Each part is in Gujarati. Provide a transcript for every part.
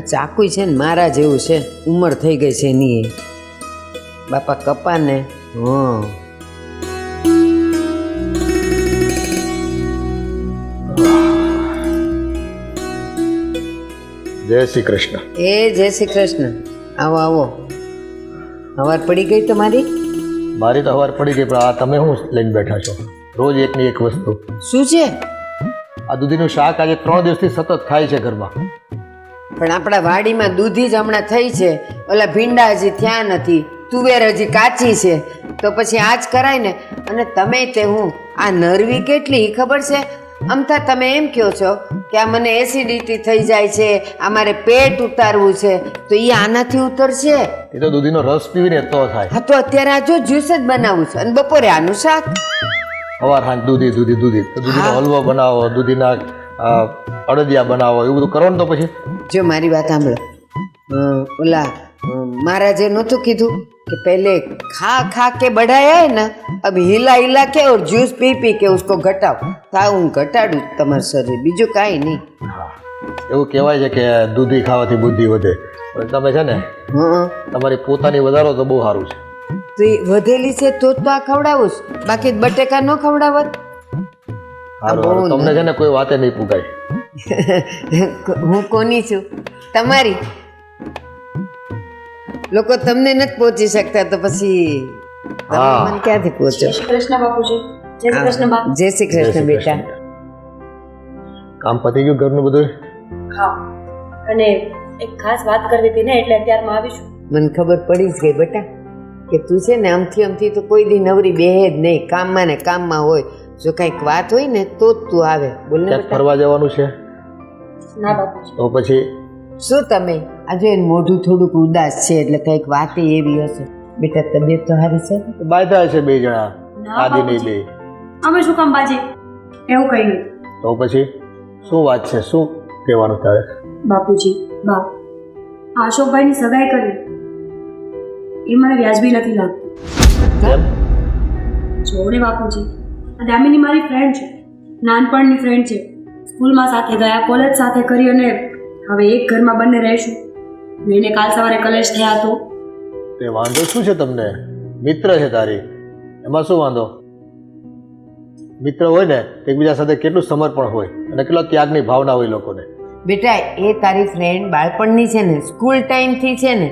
આ ચાકુ છે ને મારા જેવું છે, ઉંમર થઈ ગઈ છે એની. બાપા કપા ને. જય શ્રી કૃષ્ણ. જય શ્રી કૃષ્ણ. આવો આવો. હવાર પડી ગઈ તમારી? મારી તો હવાર પડી ગઈ, પણ આ તમે શું લઈને બેઠા છો? રોજ એકની એક વસ્તુ. શું છે? આ દૂધીનું શાક આજે 3 દિવસથી સતત ખાય છે ઘરમાં. પણ આપણા વાડીમાં દૂધી જ હમણાં થઈ છે, ઓલા ભીંડા હજી થયા નથી, તુવેર હજી કાચી છે, તો પછી આ જ કરાય ને. અને તમે તે હું આ નરવી કેટલી ખબર છે? અમથા તમે એમ કહો છો કે આ મને એસિડિટી થઈ જાય છે, આ મારે પેટ ઉતારવું છે, તો એ આનાથી ઉતરશે? એ તો દૂધીનો રસ પીવીને તો થાય. હા, તો અત્યારે આ જો જ્યુસ જ બનાવું છે અને બપોરે આનું શાક. સવાર સાંજ દૂધી દૂધી દૂધી. દૂધીનો હલવો બનાવો, દૂધીના અડદિયા બનાવો, એવું બધું કરો ને તો પછી. જો મારી વાત સાંભળો, ઓલા મહારાજે નહોતું કીધું कि पहले खा खा के बढ़ाया है ना, अब हिला हिला के और जूस पी पी के उसको घटाओ. हाँ, હું ઘટાડું તમારું શરીર, બીજું કાંઈ નહીં. હા, એવું કહેવાય છે કે દૂધી ખાવાથી બુદ્ધિ વધે, પણ તમે છે ને તમારી પોતાની વધારો તો બહુ સારું છે. તો એ વધેલી છે તો આ ખવડાવું જ, બાકી બટેકા ન ખવડાવત. સારું, તમને છે ને કોઈ વાતે નહીં પૂગાય. હું કોની છું? તમારી. લોકો તમને નથી પહોંચી શકતા તો પછી મને ક્યાંથી પહોંચો? જય શ્રી કૃષ્ણ બાપુજી. જય શ્રી કૃષ્ણ બા. જય શ્રી કૃષ્ણ બેટા. કામ પતી ગયું ઘરનું બધું? હા, અને એક ખાસ વાત કરવી હતી ને, એટલે અત્યારમાં આવીશું. મને ખબર પડી જ ગઈ બેટા કે તું છે ને અમથી તો કોઈ દી નવરી બેહે જ નહીં, કામમાં ને કામમાં હોય. જો કંઈક વાત હોય ને તો જ તું આવે. બોલ ને બેટા. ફરવા જવાનું છે? ના બાપુજી. તો પછી શું તમે આજે મોઢું થોડુંક ઉદાસ છે એટલે કંઈક વાત એવી હશે. બેટા તબિયત તો સારી છે? બાંધ્યા છે 2 જણા, આદિ નહીં 2. અમે શું કામ બાજે એવું કહી નહીં. તો પછી શું વાત છે? શું કહેવાનું તારે? બાપુજી બા, આ અશોકભાઈની સગાઈ કરી એ મને વ્યાજબી નથી લાગતું. કેમ? જોડે બાપુજી, આ દામિની મારી ફ્રેન્ડ છે, નાનપણની ફ્રેન્ડ છે. સ્કૂલમાં સાથે ગયા, કોલેજ સાથે કરી, અને હવે એક ઘરમાં બંને રહીશું. મેને કાલ સવારે કલેશ થયા તો તે વાંધો શું છે તમને? મિત્ર છે તારી, એમાં શું વાંધો? મિત્ર હોય ને એકબીજા સાથે કેટલું સમર્પણ હોય અને કેટલા ત્યાગની ભાવના હોય લોકોને. બેટા એ તારી ફ્રેન્ડ બાળપણની છે ને, સ્કૂલ ટાઈમથી છે ને,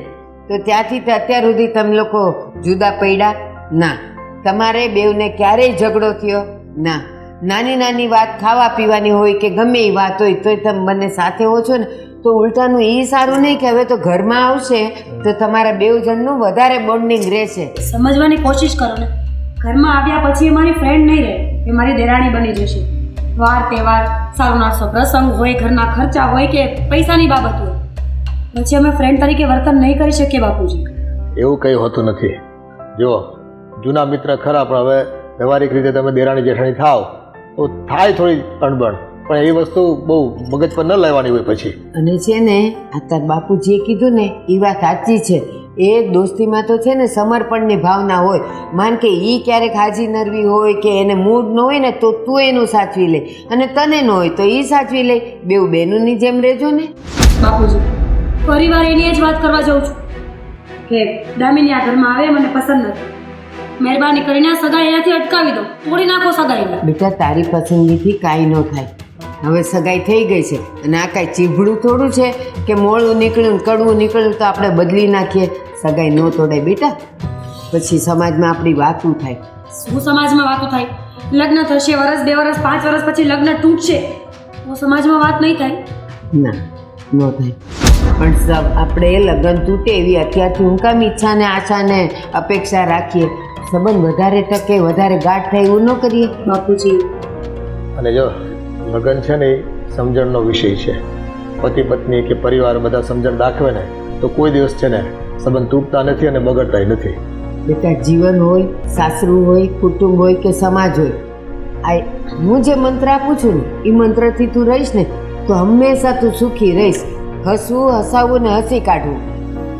તો ત્યાંથી તો અત્યાર સુધી તમે લોકો જુદા પડ્યા ના? તમારે બેવને ક્યારેય ઝઘડો થયો ના? નાની નાની વાત ખાવા પીવાની હોય કે ગમે એ વાત હોય તોય તમે બંને સાથે હો છો ને, તો ઉલટાનું એ સારું નહીં કે હવે તો ઘરમાં આવશે તો તમારા બેવ જણનું વધારે બોન્ડિંગ રહેશે. સમજવાની કોશિશ કરો ને. ઘરમાં આવ્યા પછી એ મારી ફ્રેન્ડ નહીં રહે, એ મારી દેરાણી બની જશે. વાર તહેવાર, સારો નાસ્તો, પ્રસંગ હોય, ઘરના ખર્ચા હોય કે પૈસાની બાબત હોય, પછી અમે ફ્રેન્ડ તરીકે વર્તન નહીં કરી શકીએ બાપુજી. એવું કંઈ હોતું નથી. જો જૂના મિત્ર ખરા, પણ હવે વ્યવહારિક રીતે તમે દેરાણી જેઠાણી થાવ તો થાય થોડી અણબણ, પણ એ વસ્તુ બહુ મગજ પર ન લેવાની હોય પછી. અને છે ને આ તાર બાપુજીએ કીધું ને એ વાત સાચી છે. એ દોસ્તીમાં તો છે ને સમર્પણની ભાવના હોય. માન કે એ ક્યારેક હાજી નરવી હોય કે એને મૂડ ન હોય ને તો તું એનું સાચવી લે, અને તને ન હોય તો એ સાચવી લે. બેઉ બહેનોની જેમ રહેજો ને. બાપુજી, ફરી વાર એની જ વાત કરવા જાઉં છું કે દામિની આ ઘરમાં આવે મને પસંદ નથી. મહેરબાની કરીને આ સગાઈ એનાથી અટકાવી દો, તોડી નાખો સગાઈને. બેટા તારી પસંદગીથી કાંઈ ન થાય. હવે સગાઈ થઈ ગઈ છે અને આ કાંઈ ચીભડું થોડું છે કે મોડું નીકળ્યું કડવું નીકળ્યું તો આપણે બદલી નાખીએ. સગાઈ ન તોડાય બેટા, પછી સમાજમાં આપણી વાતું થાય. શું સમાજમાં વાતો થાય? લગ્ન થશે, 1 વર્ષ 2 વર્ષ 5 વર્ષ પછી લગ્ન તૂટશે તો સમાજમાં વાત નહીં થાય? ના, ન થાય. પણ આપણે લગ્ન તૂટે એવી અત્યારથી હું કામ ઈચ્છા ને આશા ને અપેક્ષા રાખીએ? સંબંધ વધારે ટકે, વધારે ગાઢ થાય એવું ન કરીએ બાપુજી. અને જો લગ્ન છે ને એ સમજણનો વિષય છે. પતિ પત્ની કે પરિવાર બધા સમજણ દાખવે ને તો કોઈ દિવસ છે ને સંબંધ તૂટતા નથી અને બગડતા નથી. બેટા જીવન હોય, સાસરું હોય, કુટુંબ હોય કે સમાજ હોય, આ હું જે મંત્ર આપું છું ને એ મંત્રથી તું રહીશ ને તો હંમેશા તું સુખી રહીશ. હસવું, હસાવવું ને હસી કાઢવું.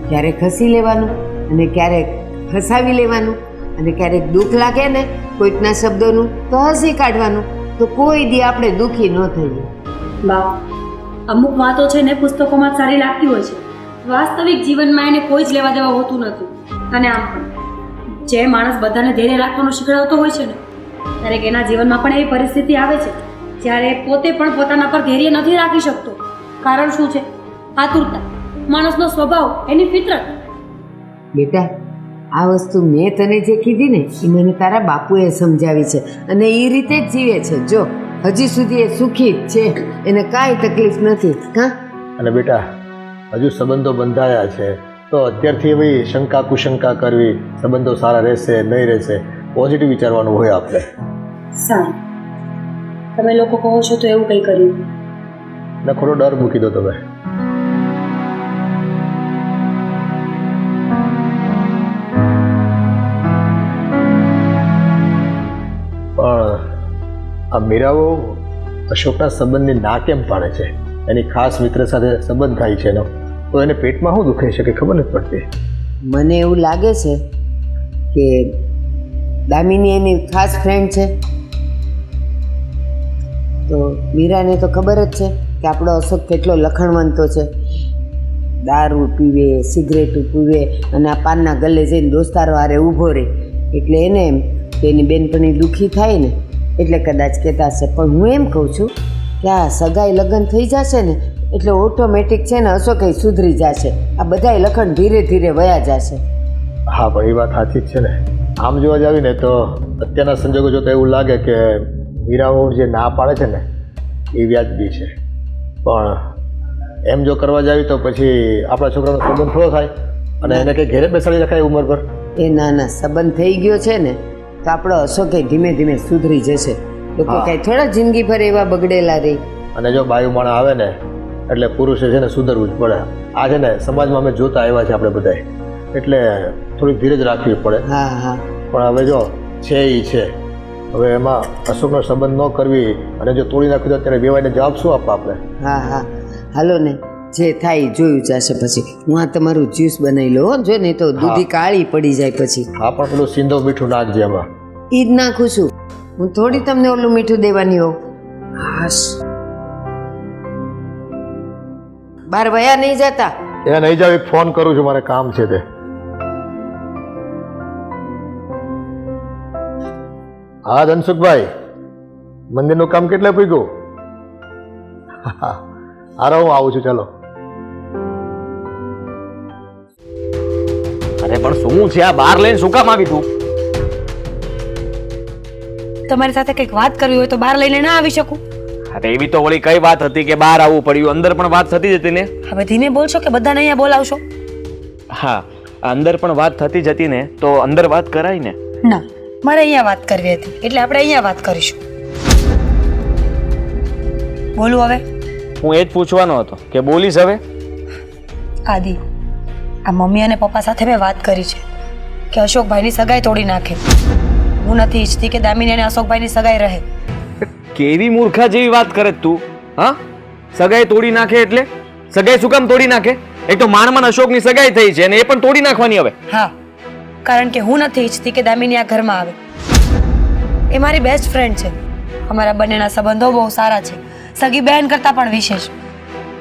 ક્યારેક હસી લેવાનું અને ક્યારેક હસાવી લેવાનું, અને ક્યારેક દુઃખ લાગે ને કોઈકના શબ્દોનું તો હસી કાઢવાનું. તો કોઈ દી આપણે દુઃખી ન થઈએ. બા, અમુક વાતો છે ને પુસ્તકોમાં જ સારી લાગતી હોય છે, વાસ્તવિક જીવનમાં એને કોઈ જ લેવા દેવા હોતું નથી. અને આમ પણ જે માણસ બધાને ધૈર્ય રાખવાનું શીખવાડતો હોય છે ને, ત્યારે એના જીવનમાં પણ એવી પરિસ્થિતિ આવે છે જ્યારે પોતે પણ પોતાના પર ધૈર્ય નથી રાખી શકતો. કારણ શું છે? આતુરતા, માણસનો સ્વભાવ, એની ફિતરત. બેટા, આ વસ્તુ મેં તને જે કીધી ને એ મને તારા બાપુએ સમજાવી છે અને એ રીતે જ જીવે છે. જો હજી સુધી એ સુખી જ છે, એને કાંઈ તકલીફ નથી. હા, અને બેટા હજુ સંબંધો બંધાયા છે તો અત્યારથી એવી શંકા કુશંકા કરવી, સંબંધો સારા રહેશે નહીં રહેશે, પોઝિટિવ વિચારવાનું હોય આપણે. સારું, તમે લોકો કહો છો તો એવું કંઈ કર્યું. ને ખોટો ડર મૂકી દો તમે. પણ આ મીરાઓ અશોકના સંબંધની ના કેમ પાડે છે? એની ખાસ મિત્ર સાથે સંબંધ થાય છે એનો, તો એને પેટમાં શું દુખે છે કે ખબર નથી પડતી. મને એવું લાગે છે કે દામિની એની ખાસ ફ્રેન્ડ છે. તો મીરાને તો ખબર જ છે કે આપણો અશોક કેટલો લખણવંતો છે. દારૂ પીવે, સિગરેટું પીવે અને આ પાનના ગલ્લે જઈને દોસ્તારો હારે ઊભો રહે, એટલે એને એમ કે એની બેનપણી દુઃખી થાય ને એટલે કદાચ કહેતા હશે. પણ હું એમ કહું છું કે આ સગાઈ લગ્ન થઈ જશે ને એટલે ઓટોમેટિક છે ને અશોકય સુધરી જશે. આ બધાય લખણ ધીરે ધીરે વયા જશે. હા, પણ એ વાત સાચી જ છે ને. આમ જોવા જાવી ને તો અત્યારના સંજોગો જોતા એવું લાગે કે મીરાઓ જે ના પાડે છે ને એ વ્યાજબી છે. પણ એમ જો કરવા જાવી તો પછી આપણા છોકરાનો સંબંધ થોડો થાય અને એને કંઈ ઘેરે બેસાડી રખાય ઉંમર પર. એ ના સંબંધ થઈ ગયો છે ને તો આપણો અશોકે ધીમે ધીમે સુધરી જશે. લોકો કાંઈ થોડા જિંદગી ભર એવા બગડેલા રહી. અને જો બાયું માણા આવે ને એટલે પુરુષે છે ને સુધરવું જ પડે. આ છે ને સમાજમાં અમે જોતા આવ્યા છે આપણે બધાય, એટલે થોડીક ધીરજ રાખવી પડે. હા હા, પણ હવે જો છે એ છે, હવે એમાં અશોકનો સંબંધ ન કરવી અને જો તોડી નાખ્યું તો અત્યારે વેવાઈને જવાબ શું આપવા આપણે? હા હા, હાલો ને, જે થાય એ જોયું જશે. પછી હું આ તમારું જ્યુસ બનાવી લો, જો નહીં તો દૂધી કાળી પડી જાય પછી. હા, પણ પેલું સિંધો મીઠું નાખજે એમાં. એ જ નાખું છું હું, થોડી તમને ઓલું મીઠું દેવાની હોઉં. હાશ, બાર વયા નહીં જતા. એ નહીં જાવ, એક ફોન કરું છું, મારે કામ છે તે. હા ધનસુખભાઈ, મંદિરનું કામ કેટલે પૂગ્યું? હારો, હું આવું છું, ચાલો. અરે પણ શું છે આ? બહાર લઈને શું કામ આવી તું? તમારી સાથે કંઈક વાત કરવી હોય તો બહાર લઈને ના આવી શકું? અરે એવી તો વળી કઈ વાત હતી કે બહાર આવવું પડ્યું? અંદર પણ વાત થતી જતી ને. હવે ધીમે બોલશો કે બધાને અહીંયા બોલાવશો? હા, અંદર પણ વાત થતી જતી ને, તો અંદર વાત કરાય ને. ના, મારે અહીંયા વાત કરવી હતી એટલે આપણે અહીંયા વાત કરીશું. બોલું હવે? હું એ જ પૂછવાનો હતો કે બોલીશ હવે? આદિ, આ મમ્મી અને પપ્પા સાથે મેં વાત કરી છે કે અશોકભાઈની સગાઈ તોડી નાખે. હું નથી ઈચ્છતી કે દામિની અને અશોકભાઈની સગાઈ રહે. કેવી મૂર્ખા જેવી વાત કરે તું? હા, સગાઈ તોડી નાખે એટલે? સગાઈ શું કામ તોડી નાખે? એક તો માણમાં અશોકની સગાઈ થઈ છે અને એ પણ તોડી નાખવાની હવે? હા, કારણ કે હું નથી ઈચ્છતી કે દામિની આ ઘરમાં આવે. એ મારી બેસ્ટ ફ્રેન્ડ છે. અમારા બંનેના સંબંધો બહુ સારા છે, સગી બહેન કરતાં પણ વિશેષ.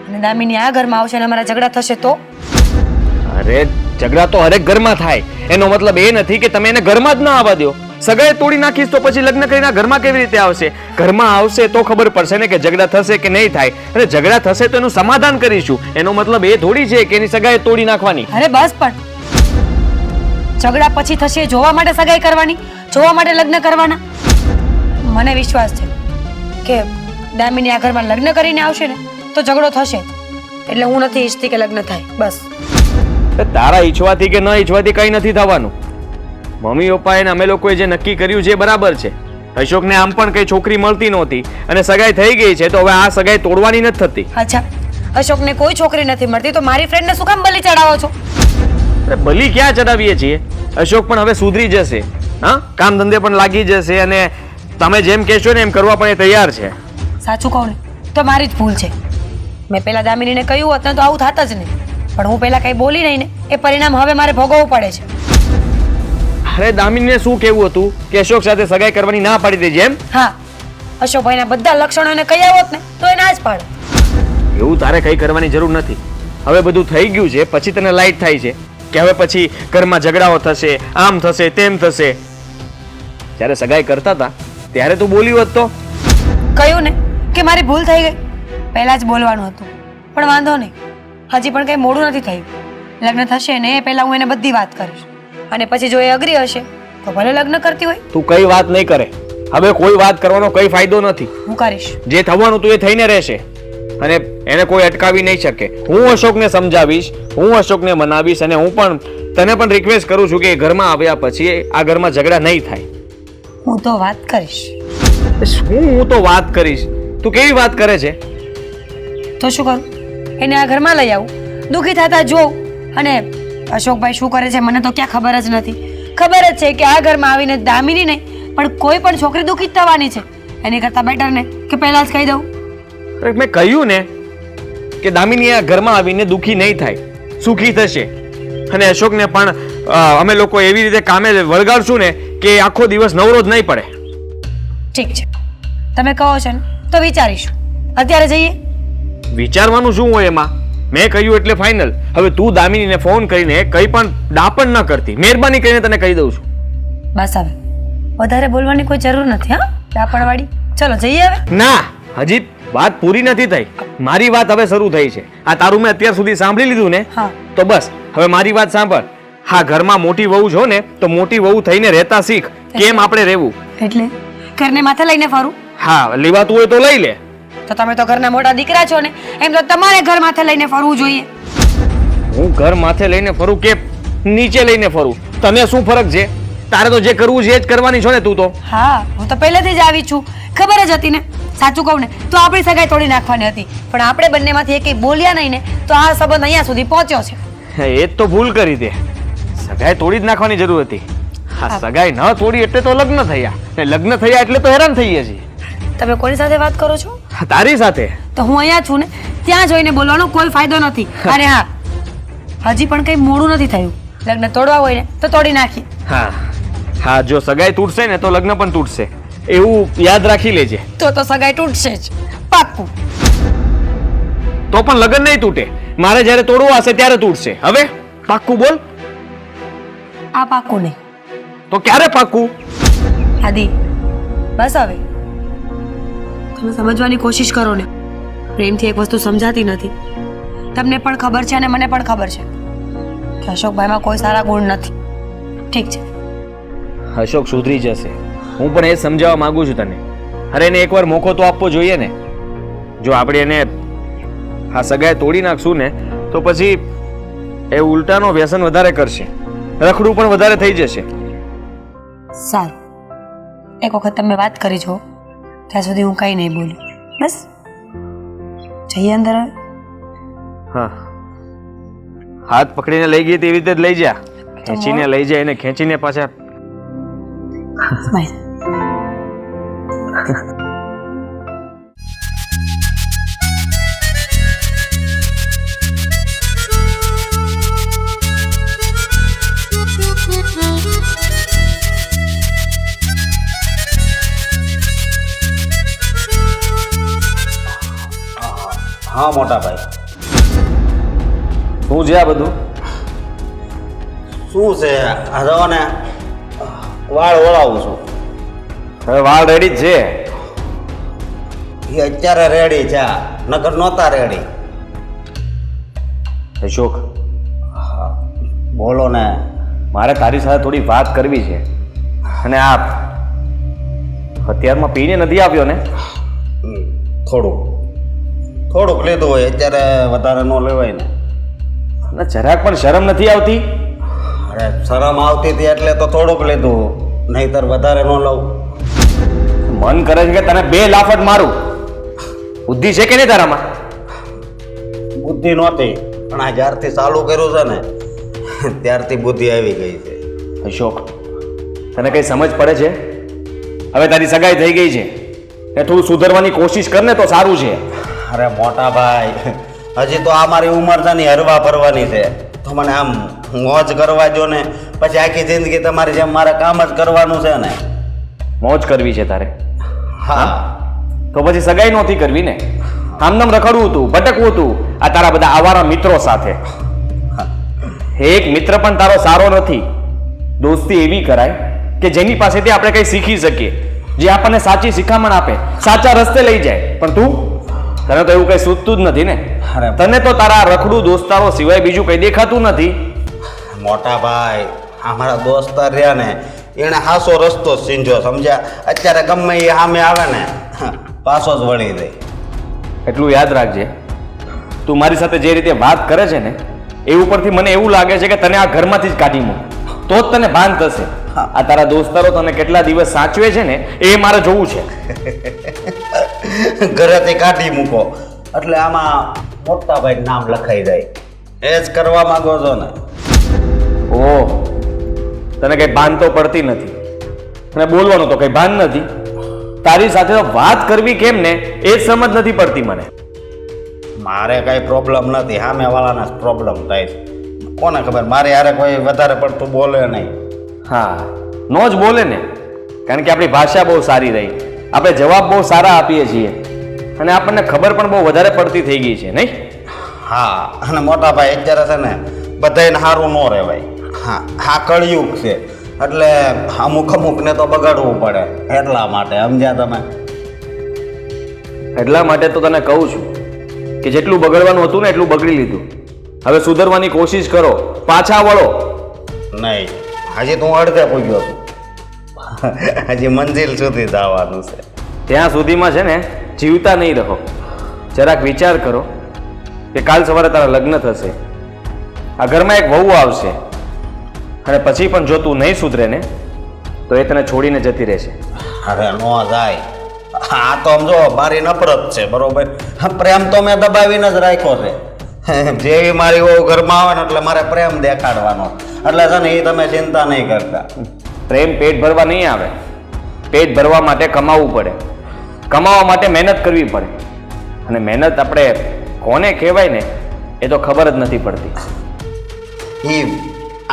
અને દામિની આ ઘરમાં આવશે અને અમારા ઝઘડા થશે તો? અરે ઝઘડા તો હરેક ઘરમાં થાય, એનો મતલબ એ નથી કે તમે એને ઘરમાં જ ના આવવા દો. સગાઈ તોડી નાખીશ તો પછી લગ્ન કરીને ઘરમાં કેવી રીતે આવશે? ઘરમાં આવશે તો ખબર પડશે ને કે ઝઘડા થશે કે નહીં થાય. અને ઝઘડા થશે તો એનું સમાધાન કરીશું. એનો મતલબ એ થોડી છે કે એની સગાઈ તોડી નાખવાની. અરે બસ, પણ ઝઘડા પછી થશે જોવા માટે સગાઈ કરવાની, જોવા માટે લગ્ન કરવાના? મને વિશ્વાસ છે કે દામિની આ ઘરમાં લગ્ન કરીને આવશે ને તો ઝઘડો થશે જ. એટલે હું નથી ઈચ્છતી કે લગ્ન થાય. બસ. તારા ઈચ્છવાથી કે ન ઈચ્છવાથી કઈ નથી થવાનું. મમ્મી પપ્પાએ અમે લોકોએ જે નક્કી કર્યું છે એ બરાબર છે. અશોકને આમ પણ કઈ છોકરી મળતી નહોતી અને સગાઈ થઈ ગઈ છે, તો હવે આ સગાઈ તોડવાની નથી થતી. અચ્છા, અશોકને કોઈ છોકરી નથી મળતી તો મારી ફ્રેન્ડને શું કામ બલી ચડાવો છો? બલી ક્યાં ચડાવીએ છીએ? અશોક પણ હવે સુધરી જશે. હા, કામ ધંધે પણ લાગી જશે અને તમે જેમ કહેશો ને એમ કરવા પણ એ તૈયાર છે. સાચું કહું ને તો મારી જ ભૂલ છે. મેં પેલા દામિનીને કહ્યું હોત ને તો આવું થાત જ નહીં. પણ હું પેલા કઈ બોલી નહીં ને, એ પરિણામ હવે મારે ભોગવવું પડે છે. અરે દામિનીને શું કહેવું હતું કે અશોક સાથે સગાઈ કરવાની ના પાડી દેજે એમ? હા, અશોકભાઈના બધા લક્ષણો એને કહ્યા હોત ને તો એ ના જ પાડે. એવું તારે કંઈ કરવાની જરૂર નથી. હવે બધું થઈ ગયું છે, પછી તને લાઈટ થાય છે કે હવે પછી ઘરમાં ઝઘડાઓ થશે, આમ થશે, તેમ થશે. જ્યારે સગાઈ કરતા હતા ત્યારે તું બોલી હોત તો કહ્યું ને કે મારી ભૂલ થઈ ગઈ, પહેલાં જ બોલવાનું હતું. પણ વાંધો નહીં, હજી પણ કંઈ મોડું નથી થયું. લગ્ન થશે ને એ પહેલાં હું એને બધી વાત કરીશ, અને પછી જો એ અગ્રી હશે તો ભલે લગ્ન કરતી હોય. તું કઈ વાત નહીં કરે. હવે કોઈ વાત કરવાનો કઈ ફાયદો નથી. હું કરીશ. જે થવાનું તું એ થઈને રહેશે અને એને કોઈ અટકાવી નહીં શકે. હું અશોકને સમજાવીશ, હું અશોકને મનાવીશ, અને હું પણ તને પણ રિક્વેસ્ટ કરું છું કે એ ઘરમાં આવ્યા પછી આ ઘરમાં ઝઘડા નહીં થાય. હું તો વાત કરીશ. હું તો વાત કરીશ? તું કેવી વાત કરે છે? તો શું કરું? એને આ ઘરમાં લઈ આવું, દુઃખી થતા જોઉં, અને અશોકભાઈ શું કરે છે મને તો ક્યાં ખબર જ નથી. ખબર જ છે કે આ ઘરમાં આવીને દામિની નહીં પણ કોઈ પણ છોકરી દુઃખી જ થવાની છે. એની કરતાં બેટર ને કે પહેલાં જ કહી દઉં. અરે મેં કહ્યું ને કે દામિની આ ઘરમાં આવીને દુઃખી નહીં થાય, સુખી થશે. અને અશોકને પણ અમે લોકો એવી રીતે કામે વળગાડશું ને કે આખો દિવસ નવરો જ નહીં પડે. ઠીક છે, તમે કહો છો ને તો વિચારીશું. અત્યારે જઈએ? વિચારવાનું શું હોય એમાં? મેં કહ્યું એટલે ફાઇનલ. હવે તું દામિનીને ફોન કરીને કંઈ પણ ડાપણ ન કરતી, મહેરબાની કરીને તને કહી દઉં છું. બસ હવે વધારે બોલવાની કોઈ જરૂર નથી. હા, ડાપણવાળી. ચલો જઈએ હવે. ના, હજી વાત પૂરી નથી થઈ. મારી વાત હવે શરૂ થઈ છે. આ તારું મેં અત્યાર સુધી સાંભળી લીધું ને, હા. તો બસ હવે મારી વાત સાંભળ. હા, ઘરમાં મોટી વહુ છો ને તો મોટી વહુ થઈને રહેતા શીખ. કેમ આપણે રહેવું? એટલે ઘરને માથે લઈને ફરું? હા, લેવાતું હોય તો લઈ લે. તો તમે તો ઘરના મોટા દીકરા છો ને, એમ તો તમારે ઘર માથે લઈને ફરવું જોઈએ. હું ઘર માથે લઈને ફરું કે નીચે લઈને ફરું, તને શું ફરક છે? તારે તો જે કરવું છે એ જ કરવાની છો ને તું તો. હા, હું તો પહેલેથી જ આવી છું, ખબર જ હતી ને. સાચું કહું ને તો આપણી સગાઈ તોડી નાખવાની હતી, પણ આપણે બંનેમાંથી એકેય બોલ્યા નહીં ને તો આ સંબંધ અહીંયા સુધી પહોંચ્યો છે. એ જ તો ભૂલ કરી તે. સગાઈ તોડી જ નાખવાની જરૂર હતી. હા, સગાઈ ન તોડી એટલે તો લગ્ન થયા, ને લગ્ન થયા એટલે તો હેરાન થઈએ છીએ. તમે કોની સાથે વાત કરો છો? તારી સાથે. તો હું અહીંયા છું ને, ત્યાં જોઈને બોલવાનો કોઈ ફાયદો નથી. અને હા, હજી પણ કંઈ મોડું નથી થયું. લગ્ન તોડવા હોય ને તો તોડી નાખીએ. હા હા, જો સગાઈ તૂટશે ને તો લગ્ન પણ તૂટશે, એવું યાદ રાખી લેજે. તો સગાઈ તૂટશે જ, પાક્કું. તો પણ લગ્ન નહીં તૂટે. મારે જ્યારે તોડવું હશે ત્યારે તૂટશે. હવે પાક્કું બોલ. આ પાક્કું નહીં. તો ક્યારે પાક્કું? આદિ, બસ હવે તમે સમજવાની કોશિશ કરો ને. પ્રેમથી એક વસ્તુ સમજાતી નથી. તમને પણ ખબર છે અને મને પણ ખબર છે કે અશોકભાઈમાં કોઈ સારા ગુણ નથી. ઠીક છે, અશોક સુધરી જશે. હું પણ એ સમજાવવા માંગુ છું તને. અરે એને એકવાર મોકો તો આપવો જોઈએ ને. જો આપણે એને આ સગાઈ તોડી નાખશું ને તો પછી એ ઉલટાનો વ્યસન વધારે કરશે, રખડું પણ વધારે થઈ જશે. સારું, એક વખત તમે વાત કરી જો, ત્યાં સુધી હું કંઈ નહીં બોલું. બસ જઈએ અંદર. હા, હાથ પકડીને લઈ ગઈ તેવી રીતે જ લઈ જા. ખેંચીને લઈ જાય એને ખેંચીને પાછા. બાય. હા મોટા ભાઈ, શું છે આ બધું? શું છે આ જો ને વાળ ઓળાવું છું. હવે વાળ રેડી જ છે. એ અત્યારે રેડી છે, નકર નહોતા રેડી. અશોક, બોલો ને. મારે તારી સાથે થોડી વાત કરવી છે. અને આ અત્યારમાં પીને નથી આવ્યો ને? થોડુંક લીધું હોય, અત્યારે વધારે ન લેવાય ને. અને જરાક પણ શરમ નથી આવતી? અરે શરમ આવતી હતી એટલે તો થોડુંક લીધું, નહીતર વધારે ન લઉં. મન કરે છે કે તને 2 લાફટ મારું. બુદ્ધિ છે કે નહીં તારામાં? બુદ્ધિ નહોતી, પણ આ જ્યારથી ચાલુ કર્યું છે ને ત્યારથી બુદ્ધિ આવી ગઈ છે. અશોક, તને કઈ સમજ પડે છે? હવે તારી સગાઈ થઈ ગઈ છે, એ થોડું સુધરવાની કોશિશ કર ને તો સારું છે. અરે મોટા ભાઈ, હજી તો આ મારી ઉંમર છે ને હરવા ફરવાની છે, તો મને આમ મોજ કરવા જો ને, પછી આખી જિંદગી તમારી જેમ મારે કામ જ કરવાનું છે ને. મોજ કરવી છે તારે? હા. તો પછી સગાઈ નહોતી કરવી ને? આમનામ રખડવું હતું, ભટકવું હતું આ તારા બધા આવારા મિત્રો સાથે. એક મિત્ર પણ તારો સારો નથી. દોસ્તી એવી કરાય કે જેની પાસેથી આપણે કંઈ શીખી શકીએ, જે આપણને સાચી શિખામણ આપે, સાચા રસ્તે લઈ જાય. પણ તને તો એવું કંઈ સૂચતું જ નથી ને. અરે. તને તો તારા રખડું દોસ્તારો સિવાય બીજું કંઈ દેખાતું નથી. મોટા ભાઈ અમારા દોસ્તાર રહ્યા ને એને હાસો રસ્તો જ સીંજો સમજ્યા. અત્યારે ગમે એ સામે આવે ને પાછો જ વળી દે. એટલું યાદ રાખજે, તું મારી સાથે જે રીતે વાત કરે છે ને એ ઉપરથી મને એવું લાગે છે કે તને આ ઘરમાંથી જ કાઢી મૂક તો જ તને ભાન થશે. આ તારા દોસ્તારો તને કેટલા દિવસ સાચવે છે ને એ મારે જોવું છે. ઘરેથી કાઢી મૂકો એટલે આમાં મોટા ભાઈ નામ લખાઈ જાય. એ જ કરવા માંગો છો ને? ઓહ, તને કઈ ભાન તો પડતી નથી અને બોલવાનું તો કઈ ભાન નથી. તારી સાથે તો વાત કરવી કેમ ને એ જ સમજ નથી પડતી મને. મારે કઈ પ્રોબ્લેમ નથી, સામે વાળાને જ પ્રોબ્લેમ થાય છે. કોને ખબર, મારે યારે કોઈ વધારે પડતું બોલે નહીં. હા, નો જ બોલે ને, કારણ કે આપણી ભાષા બહુ સારી રહી, આપણે જવાબ બહુ સારા આપીએ છીએ અને આપણને ખબર પણ બહુ વધારે પડતી થઈ ગઈ છે નહીં? હા, અને મોટા ભાઈ અત્યારે છે ને બધાને સારું ન રહેવાય. હા, આ કળિયુગ છે એટલે અમુકને તો બગાડવું પડે એટલા માટે, સમજ્યા તમે? એટલા માટે તો તને કહું છું કે જેટલું બગડવાનું હતું ને એટલું બગડી લીધું. હવે સુધરવાની કોશિશ કરો, પાછા વળો. નહીં, હજી તો હું અડધે પૂગ્યો છું. હજી મંજિલ સુધી જવાનું છે. ત્યાં સુધીમાં છે ને જીવતા નહીં રહો. જરાક વિચાર કરો કે કાલ સવારે તારા લગ્ન થશે, આ ઘરમાં એક વહુ આવશે અને પછી પણ જો તું નહીં સુધરે ને તો એ તને છોડીને જતી રહેશે. અરે નો જાય. આ તો સમજો મારી નફરત છે, બરોબર? પ્રેમ તો મેં દબાવીને જ રાખ્યો છે. જેવી મારી વહુ ઘરમાં આવે ને એટલે મારે પ્રેમ દેખાડવાનો. એટલે છે ને એ તમે ચિંતા નહીં કરતા. પ્રેમ પેટ ભરવા નહીં આવે. પેટ ભરવા માટે કમાવવું પડે, કમાવા માટે મહેનત કરવી પડે અને મહેનત આપણે કોને કહેવાય ને એ તો ખબર જ નથી પડતી. એ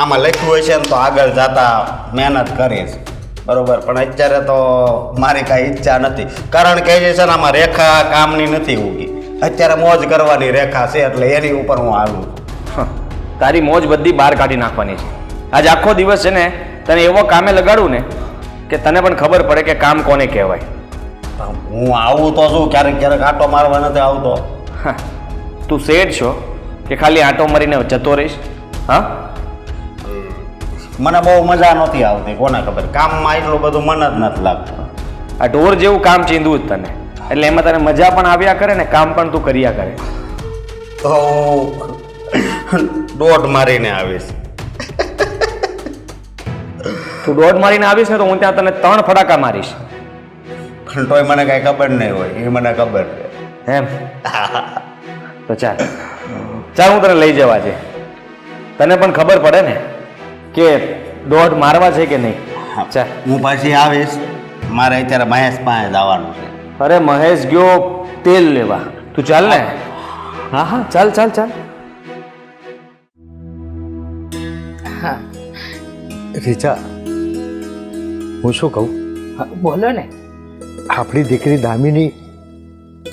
આમાં લખ્યું હોય છે ને તો આગળ જતા મહેનત કરીશ, બરોબર? પણ અત્યારે તો મારી કાંઈ ઈચ્છા નથી, કારણ કે જે છે ને આમાં રેખા કામની નથી ઉગી. અત્યારે મોજ કરવાની રેખા છે એટલે એની ઉપર હું હાલું છું. તારી મોજ બધી બહાર કાઢી નાખવાની છે. આજ આખો દિવસ છે ને તને એવો કામે લગાડું ને કે તને પણ ખબર પડે કે કામ કોને કહેવાય. હું આવું તો શું, ક્યારેક ક્યારેક આટો મારવા નથી આવતો. તું શેઠ છો કે ખાલી આંટો મારીને જતો રહીશ? હા, મને બહુ મજા નથી આવતી, કોને ખબર, કામમાં એટલું બધું મન જ નથી લાગતું. આ ઢોર જેવું કામ ચીંધવું જ તને, એટલે એમાં તને મજા પણ આવ્યા કરે ને કામ પણ તું કર્યા કરે. તો હું દોઢ મારીને આવીશ. તું દોઢ મારીને આવીશ ને તો હું ત્યાં તને 3 ફટાકા મારીશ. પણ તોય મને કાંઈ ખબર નહીં હોય, એ મને ખબર છે. એમ? તો ચાલ ચાલ હું તને લઈ જવા છે, તને પણ ખબર પડે ને કે દોઢ મારવા છે કે નહીં. ચાલ હું પાછી આવીશ, મારે અત્યારે મહેશ પાસે જવાનું છે. અરે મહેશ ગયો તેલ લેવા, તું ચાલ ને. હા હા ચાલ ચાલ ચાલ. હા રીચા, હું શું કહું? બોલો ને. આપણી દીકરી દામિની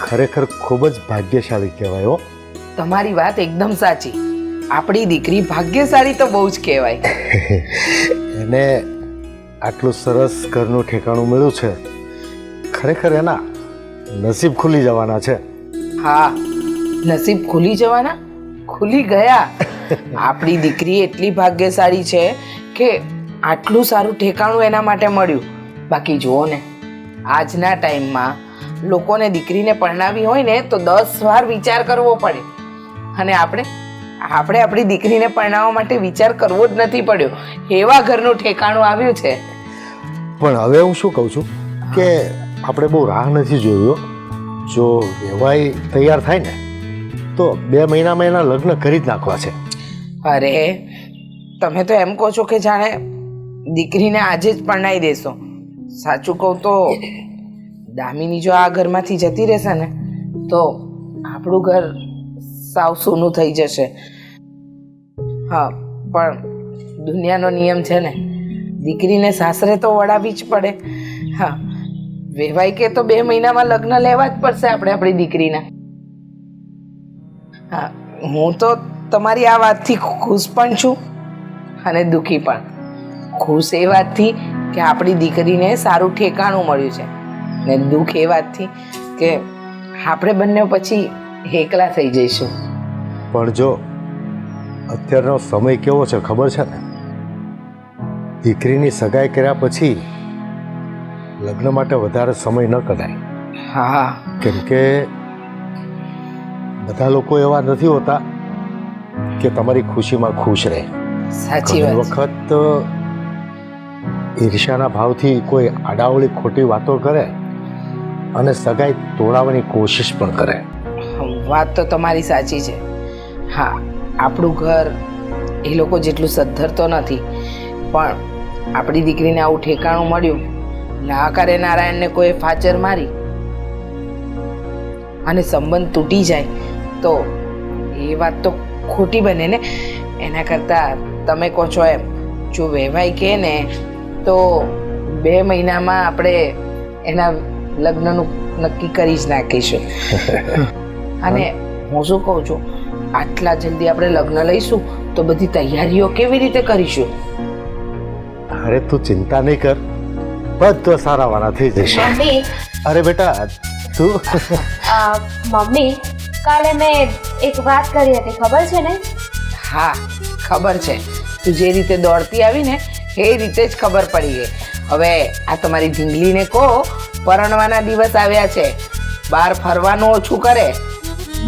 ખરેખર ખૂબ જ ભાગ્યશાળી કહેવાય હો. તમારી વાત એકદમ સાચી. આપણી દીકરી ભાગ્યશાળી તો બહુ જ કહેવાય. એને આટલું સરસ ઘરનું ઠેકાણું મળ્યું છે, ખરેખર એના નસીબ ખુલી જવાના છે. હા, નસીબ ખુલી જવાના, ખુલી ગયા. આપણી દીકરી એટલી ભાગ્યશાળી છે કે આટલું સારું ઠેકાણું એના માટે મળ્યું. બાકી જુઓ ને, આજના ટાઈમમાં લોકોને દીકરીને પરણાવી હોય ને તો 10 વાર વિચાર કરવો પડે અને આપણે આપણી દીકરીને પરણાવવા માટે વિચાર કરવો જ નથી પડ્યો. એવા ઘરનું ઠેકાણું આવ્યું છે. પણ હવે હું શું કહું છું કે આપણે બહુ રાહ નથી જોયો. જો વેવાઈ તૈયાર થાય ને તો 2 મહિનામાં એના લગ્ન કરી જ નાખવા છે. અરે તમે તો એમ કહો છો કે જાણે દીકરીને આજે જ પરણાવી દેશો. સાચું કહું તો દામિની જો આ ઘરમાંથી જતી રહેશે ને તો આપણું ઘર સાવ સૂનું થઈ જશે. હા, પણ દુનિયાનો નિયમ છે ને, દીકરીને સાસરે તો વળાવી જ પડે. હા, વેવાઈ કે તો 2 મહિનામાં લગ્ન લેવા જ પડશે આપણે આપણી દીકરીના. હા, હું તો તમારી આ વાતથી ખુશ પણ છું અને દુઃખી પણ. ખુશ એ વાતથી કે આપણી દીકરીને સારું ઠેકાણું મળ્યું છે, ને દુઃખ એ વાતથી કે આપણે બંને પછી એકલા થઈ જઈશું. પણ જો અત્યારનો સમય કેવો છે ખબર છે ને? દીકરીની સગાઈ કર્યા પછી લગ્ન માટે વધારે સમય ન કઢાય. હા, કેમ કે બધા લોકો એવા નથી હોતા કે તમારી ખુશીમાં ખુશ રહે. સાચી ઘણી વાત છે. વખત ઈર્ષ્યાના ભાવથી કોઈ આડાવળી ખોટી વાતો કરે અને સગાઈ તોડાવવાની કોશિશ પણ કરે. વાત તો તમારી સાચી છે. હા, આપણું ઘર એ લોકો જેટલું સદ્ધર તો નથી, પણ આપણી દીકરીને આવું ઠેકાણું મળ્યું, ના કરે નારાયણને કોઈ ફાચર મારી અને સંબંધ તૂટી જાય તો એ વાત તો ખોટી બને ને. એના કરતાં તમે કહો છો એમ જો વહેવાય કહે ને તો 2 મહિનામાં આપણે એના લગ્નનું નક્કી કરી જ નાખીશું. અને હું શું કહું છું, આટલા જલ્દી આપણે લગ્ન લઈશું તો બધી તૈયારીઓ કેવી રીતે કરીશું? અરે તું ચિંતા નહીં કર, બધો સારાવાળા થઈ જશે. મમ્મી અરે બેટા તું મમ્મી કાલે મેં એક વાત કરી હતી, ખબર છે ને? હા, ખબર છે. તું જે રીતે દોડતી આવી ને એ રીતે જ ખબર પડી ગઈ. હવે આ તમારી ઢીંગલીને કહો પરણવાના દિવસ આવ્યા છે, બહાર ફરવાનું ઓછું કરે.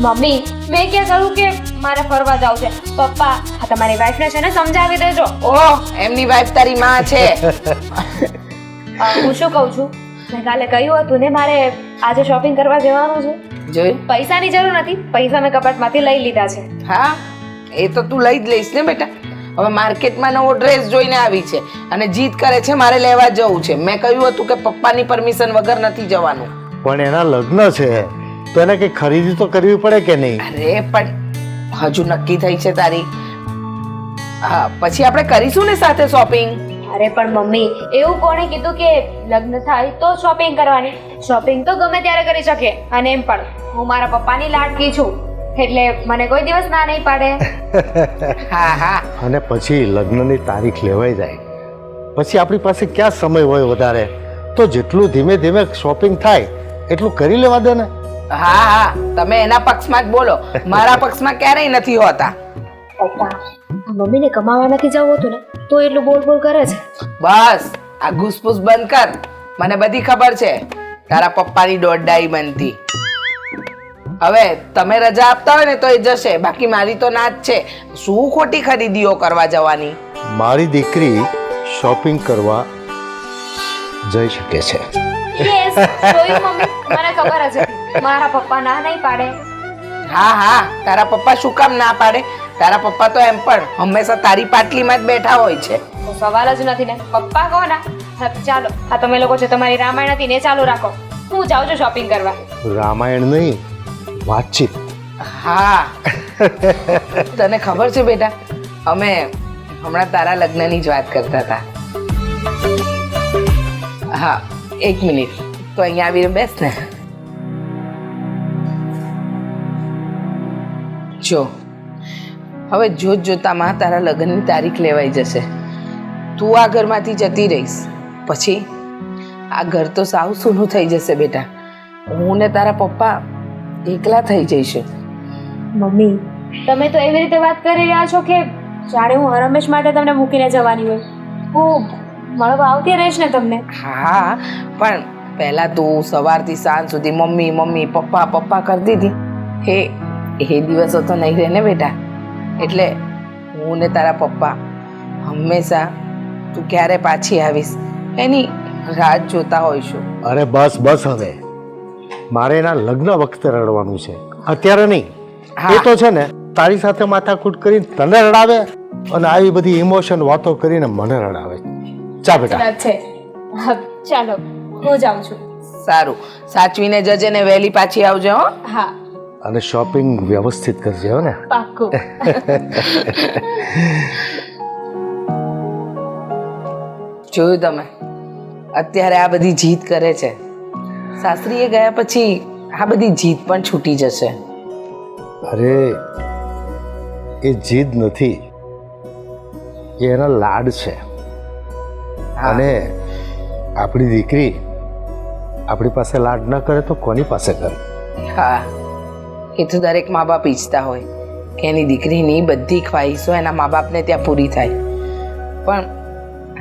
મમ્મી મેં ક્યાં કહ્યું કે મારે ફરવા જવું છે? પપ્પા આ તમારી વાઈફને છે ને સમજાવી દેજો. ઓહ, એમની વાઈફ તારી માં છે. હું શું કહું છું, મેં કાલે કહ્યું હતું ને મારે આજે શોપિંગ કરવા જવાનું છે. જોયું? પૈસાની જરૂર નથી, પૈસા મેં કપાટમાંથી લઈ લીધા છે. હા, એ તો તું લઈ જ લઈશ ને બેટા. હવે માર્કેટમાં નવો ડ્રેસ જોઈને આવી છે અને જીદ કરે છે મારે લેવા જવું છે. મેં કહ્યું હતું કે પપ્પાની પરમિશન વગર નથી જવાનું. પણ એના લગ્ન છે તો એને કંઈ ખરીદી તો કરવી પડે કે નહીં? અરે પણ હજુ નક્કી થઈ છે તારી. હા, પછી આપણે કરીશું ને સાથે શોપિંગ. અરે પણ મમ્મી એવું કોણે કીધું કે લગ્ન થાય તો શોપિંગ કરવાની? શોપિંગ તો ગમે ત્યારે કરી શકે, અને એમ પણ હું મારા પપ્પાની લાડકી છું એટલે મને કોઈ દિવસ ના નહીં પાડે. હા હા, અને પછી લગ્નની તારીખ લેવાઈ જાય પછી આપણી પાસે ક્યાં સમય હોય વધારે? તો જેટલું ધીમે ધીમે શોપિંગ થાય એટલું કરી લેવા દે ને. હા હા, તમે એના પક્ષમાં જ બોલો, મારા પક્ષમાં ક્યારેય નથી હોતા. પપ્પા મમ્મીને કમાવા નથી જવું હતું ને તો એટલું બોલ બોલ કરે છે. બસ આ ઘૂસપૂસ બંધ કર. મને બધી ખબર છે તારા પપ્પાની દોડડાઈ બનતી. હવે તમે રજા આપતા હોય ને તો એ જશે, બાકી મારી તો ના જ છે. શું ખોટી ખરીદીઓ કરવા જવાની? મારી દીકરી શોપિંગ કરવા જઈ શકે છે. યસ જોયું મમ્મી, મને ખબર જ હતી મારા પપ્પા ના નહીં પાડે. હા હા, તારા પપ્પા શું કામ ના પાડે? તારા પપ્પા તો એમ પણ હંમેશા તારી પાટલીમાં જ બેઠા હોય છે. તો સવાલ જ નથી ને, પપ્પા કહો ના. હા, ચાલો આ તમે લોકો છે તમારી રામાયણ હતી ને ચાલુ રાખો, હું જાઉં છું શોપિંગ કરવા. રામાયણ નહીં, વાતચીત. હા, તને ખબર છે બેટા, અમે હમણાં તારા લગ્નની જ વાત કરતા હતા. હા, 1 મિનિટ તો અહીંયા આવીને બેસ ને. જો હવે જોતામાં તારા લગ્નની તારીખ લેવાઈ જશે. તું આ ઘરમાંથી જતી રહીશ પછી આ ઘર તો સાવ સૂનું થઈ જશે બેટા. હું ને તારા પપ્પા એકલા થઈ જઈશું. મમ્મી તમે તો એવી રીતે વાત કરી રહ્યા છો કે જાણે હું હરમેશ માટે તમને મૂકીને જવાની હોય. હું મળવા આવતી રહીશ ને તમને. હા, પણ પહેલા તું સવારથી સાંજ સુધી મમ્મી મમ્મી પપ્પા પપ્પા કરતી હતી. એ દિવસો તો નહીં રહે ને બેટા. એટલે હું ને તારા પપ્પા હંમેશા તું ક્યારે પાછી આવીશ એની રાહ જોતા હોઈશું. અરે બસ બસ, હવે મારે એના લગ્ન વખતે રડવાનું છે, અત્યારે નહીં. એ તો છે ને તારી સાથે માથાકૂટ કરીને તને રડાવે અને આવી બધી ઇમોશન વાતો કરીને મને રડાવે. ચા બેટા. વાત છે. હા, ચાલો હું જાઉં છું. સારું, સાચવીને જજે ને વહેલી પાછી આવજે હો. હા અને શોપિંગ વ્યવસ્થિત કરજે હો ને. પાક્કું. જોયું તમે, અત્યારે આ બધી જીદ કરે છે. સાસરીએ ગયા પછી આ બધી જીદ પણ છૂટી જશે. અરે એ જીદ નથી, એ એના લાડ છે. અને આપણી દીકરી આપણી પાસે લાડ ન કરે તો કોની પાસે કરે? હા, એ તો દરેક મા બાપ ઈચ્છતા હોય કે એની દીકરીની બધી ખ્વાહિશો એના મા બાપને ત્યાં પૂરી થાય. પણ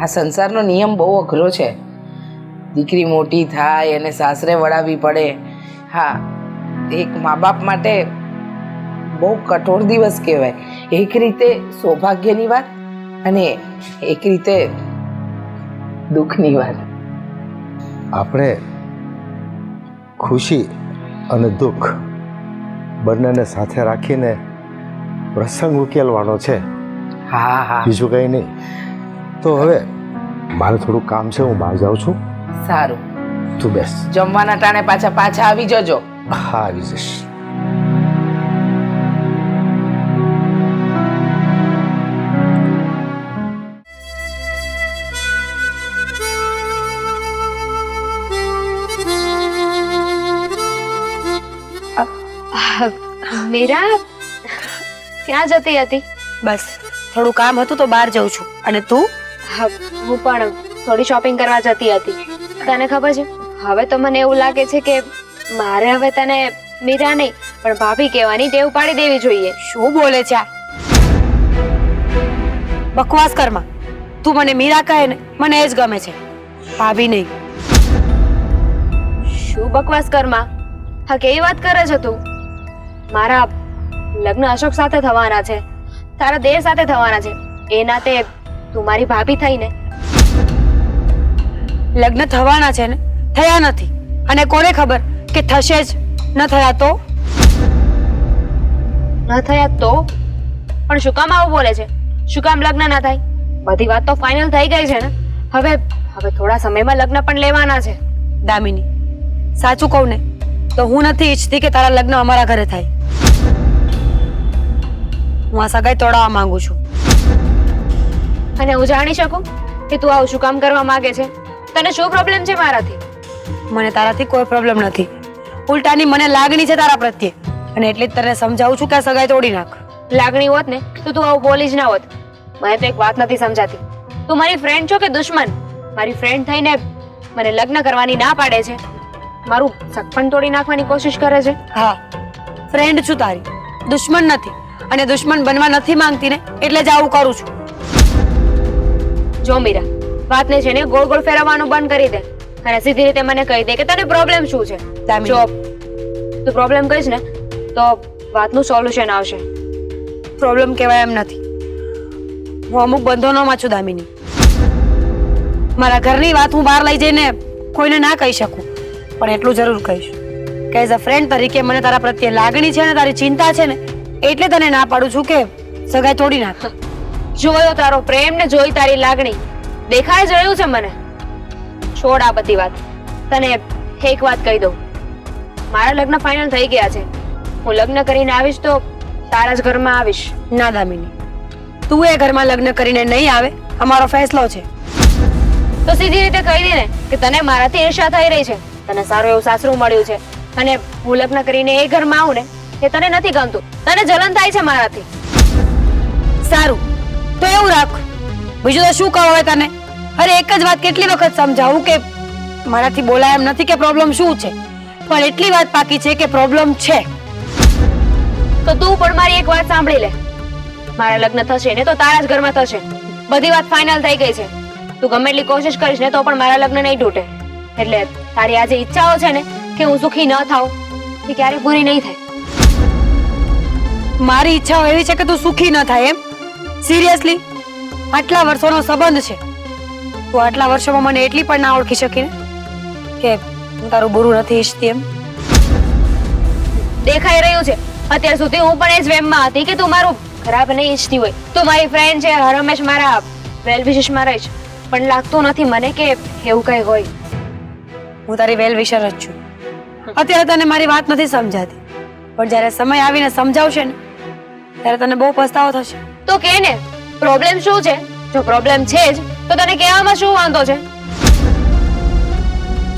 આ સંસારનો નિયમ બહુ અઘરો છે. દીકરી મોટી થાય અને સાસરે વળાવવી પડે. હા, એક મા બાપ માટે બહુ કઠોર દિવસ કહેવાય. એક રીતે સૌભાગ્યની વાત અને એક રીતે દુઃખની વાત. આપણે ખુશી અને દુઃખ બંનેને સાથે રાખીને પ્રસંગ ઉકેલવાનો છે, હા હા, બીજું કંઈ નહીં. તો હવે મારે થોડું કામ છે, હું બહાર જાઉં છું. સારું. તું બેસ. જમવાના ટાણે પાછા આવી જજો. હા, આવી જઈશ. મીરા ક્યાં જતી હતી? બસ થોડું કામ હતું તો બહાર જઉં છું. અને તું? હા, હું પણ થોડી શોપિંગ કરવા જતી હતી. તને ખબર છે, હવે તો મને એવું લાગે છે કે મારે હવે તને મીરા નહીં પણ ભાભી કહેવાની ટેવ પાડી દેવી જોઈએ. શું બોલે છે આ? બકવાસ કરમાં. તું મને મીરા કહે ને મને એ જ ગમે છે, ભાભી નહીં. શું બકવાસ કરમાં? હા, કેવી વાત કરે છે તું? મારા લગ્ન અશોક સાથે થવાના છે, તારા દેર સાથે થવાના છે. એ નાતે તું મારી ભાભી થઈ ને. લગ્ન થવાના છે ને થયા નથી, અને કોને ખબર કે થશે જ. ન થયા તો? ન થયા તો? પણ શું કામ આવું બોલે છે? શું કામ લગ્ન ના થાય? બધી વાત તો ફાઇનલ થઈ ગઈ છે ને. હવે થોડા સમયમાં લગ્ન પણ લેવાના છે. દામિની, સાચું કહું ને તો હું નથી ઈચ્છતી કે તારા લગ્ન અમારા ઘરે થાય. હું આ સગાઈ તોડાવવા માંગુ છું. અને હું જાણી શકું કે તું આવું શું કામ કરવા માંગે છે? તને શું પ્રોબ્લેમ છે મારાથી? મને તારાથી કોઈ પ્રોબ્લેમ નથી, ઉલટાની મને લાગણી છે તારા પ્રત્યે, અને એટલે જ તને સમજાવું છું કે આ સગાઈ તોડી નાખ. લાગણી હોત ને તો તું આવું બોલી જ ના હોત. મને તો એક વાત નથી સમજાતી, તું મારી ફ્રેન્ડ છો કે દુશ્મન? મારી ફ્રેન્ડ થઈને મને લગ્ન કરવાની ના પાડે છે, મારું સગપણ તોડી નાખવાની કોશિશ કરે છે. હા, ફ્રેન્ડ છું તારી, દુશ્મન નથી. અને દુશ્મન બનવા નથી માંગતી ને એટલે જ આવું કરું છું. જો મીરા, વાતને છે ને ગોળ ગોળ ફેરવવાનું બંધ કરી દે અને સીધી રીતે મને કહી દે કે તને પ્રોબ્લેમ શું છે. જો તું પ્રોબ્લેમ કહીશ ને તો વાતનું સોલ્યુશન આવશે. પ્રોબ્લેમ કહેવાય એમ નથી. હું અમુક બંધનોમાં છું દામિની. મારા ઘરની વાત હું બહાર લઈ જઈને કોઈને ના કહી શકું, પણ એટલું જરૂર કહીશ કે એઝ અ ફ્રેન્ડ તરીકે મને તારા પ્રત્યે લાગણી છે અને તારી ચિંતા છે ને એટલે તને ના પાડું છું કે સગાઈ તોડી નાખ. જોયો તારો પ્રેમ ને જોઈ તારી લાગણી, દેખાય જ રહ્યું છે મને. છોડ આ બધી વાત. તને એક વાત કહી દઉં, મારા લગ્ન ફાઇનલ થઈ ગયા છે. હું લગ્ન કરીને આવીશ તો તારા જ ઘરમાં આવીશ. ના દામિની, તું એ ઘરમાં લગ્ન કરીને નહીં આવે, અમારો ફેસલો છે. તો સીધી રીતે કહી દે ને કે તને મારાથી ઈર્ષા થઈ રહી છે, તને સારું એવું સાસરું મળ્યું છે અને હું લગ્ન કરીને એ ઘરમાં આવું ને એ તને નથી ગમતું, તને જલન થાય છે મારાથી. સારું, તો એવું રાખ. બીજું તો શું કહું હવે તને? અરે એક જ વાત કેટલી વખત સમજાવું કે મારાથી બોલાય એમ નથી કે પ્રોબ્લેમ શું છે, પણ એટલી વાત પાકી છે કે પ્રોબ્લેમ છે. તો તું પણ મારી એક વાત સાંભળી લે. મારા લગ્ન થશે ને તો તારા જ ઘરમાં થશે. બધી વાત ફાઇનલ થઈ ગઈ છે. તું ગમે એટલી કોશિશ કરીશ ને તો પણ મારા લગ્ન નહીં તૂટે. એટલે તારી આ જે ઈચ્છાઓ છે ને કે હું સુખી ન થાઉં એ ક્યારે પૂરી નહીં થાય. મારી ઈચ્છાઓ એવી છે કે તું સુખી ન થાય એમ? સિરિયસલી? આટલા વર્ષોનો સંબંધ છે, તું આટલા વર્ષોમાં મને એટલી પણ ના ઓળખી શકી ને કે હું તારું બુરું નથી ઈચ્છતી એમ? દેખાઈ રહ્યું છે અત્યાર સુધી હું પણ એ જ વેમમાં હતી કે તું મારું ખરાબ નહીં ઈચ્છતી હોય. તું મારી ફ્રેન્ડ છે, હંમેશ મારા વેલ વિશેષમાં રહીશ, પણ લાગતું નથી મને કે એવું કઈ હોય. હું તારી વેલ વિશર જ છું. અત્યારે તને મારી વાત નથી સમજાતી, પણ જ્યારે સમય આવીને સમજાવશે ને ત્યારે તને બહુ પસ્તાવો થશે. તો કે ને પ્રોબ્લેમ શું છે? જો પ્રોબ્લેમ છે જ તો તને કહેવામાં શું વાંધો છે?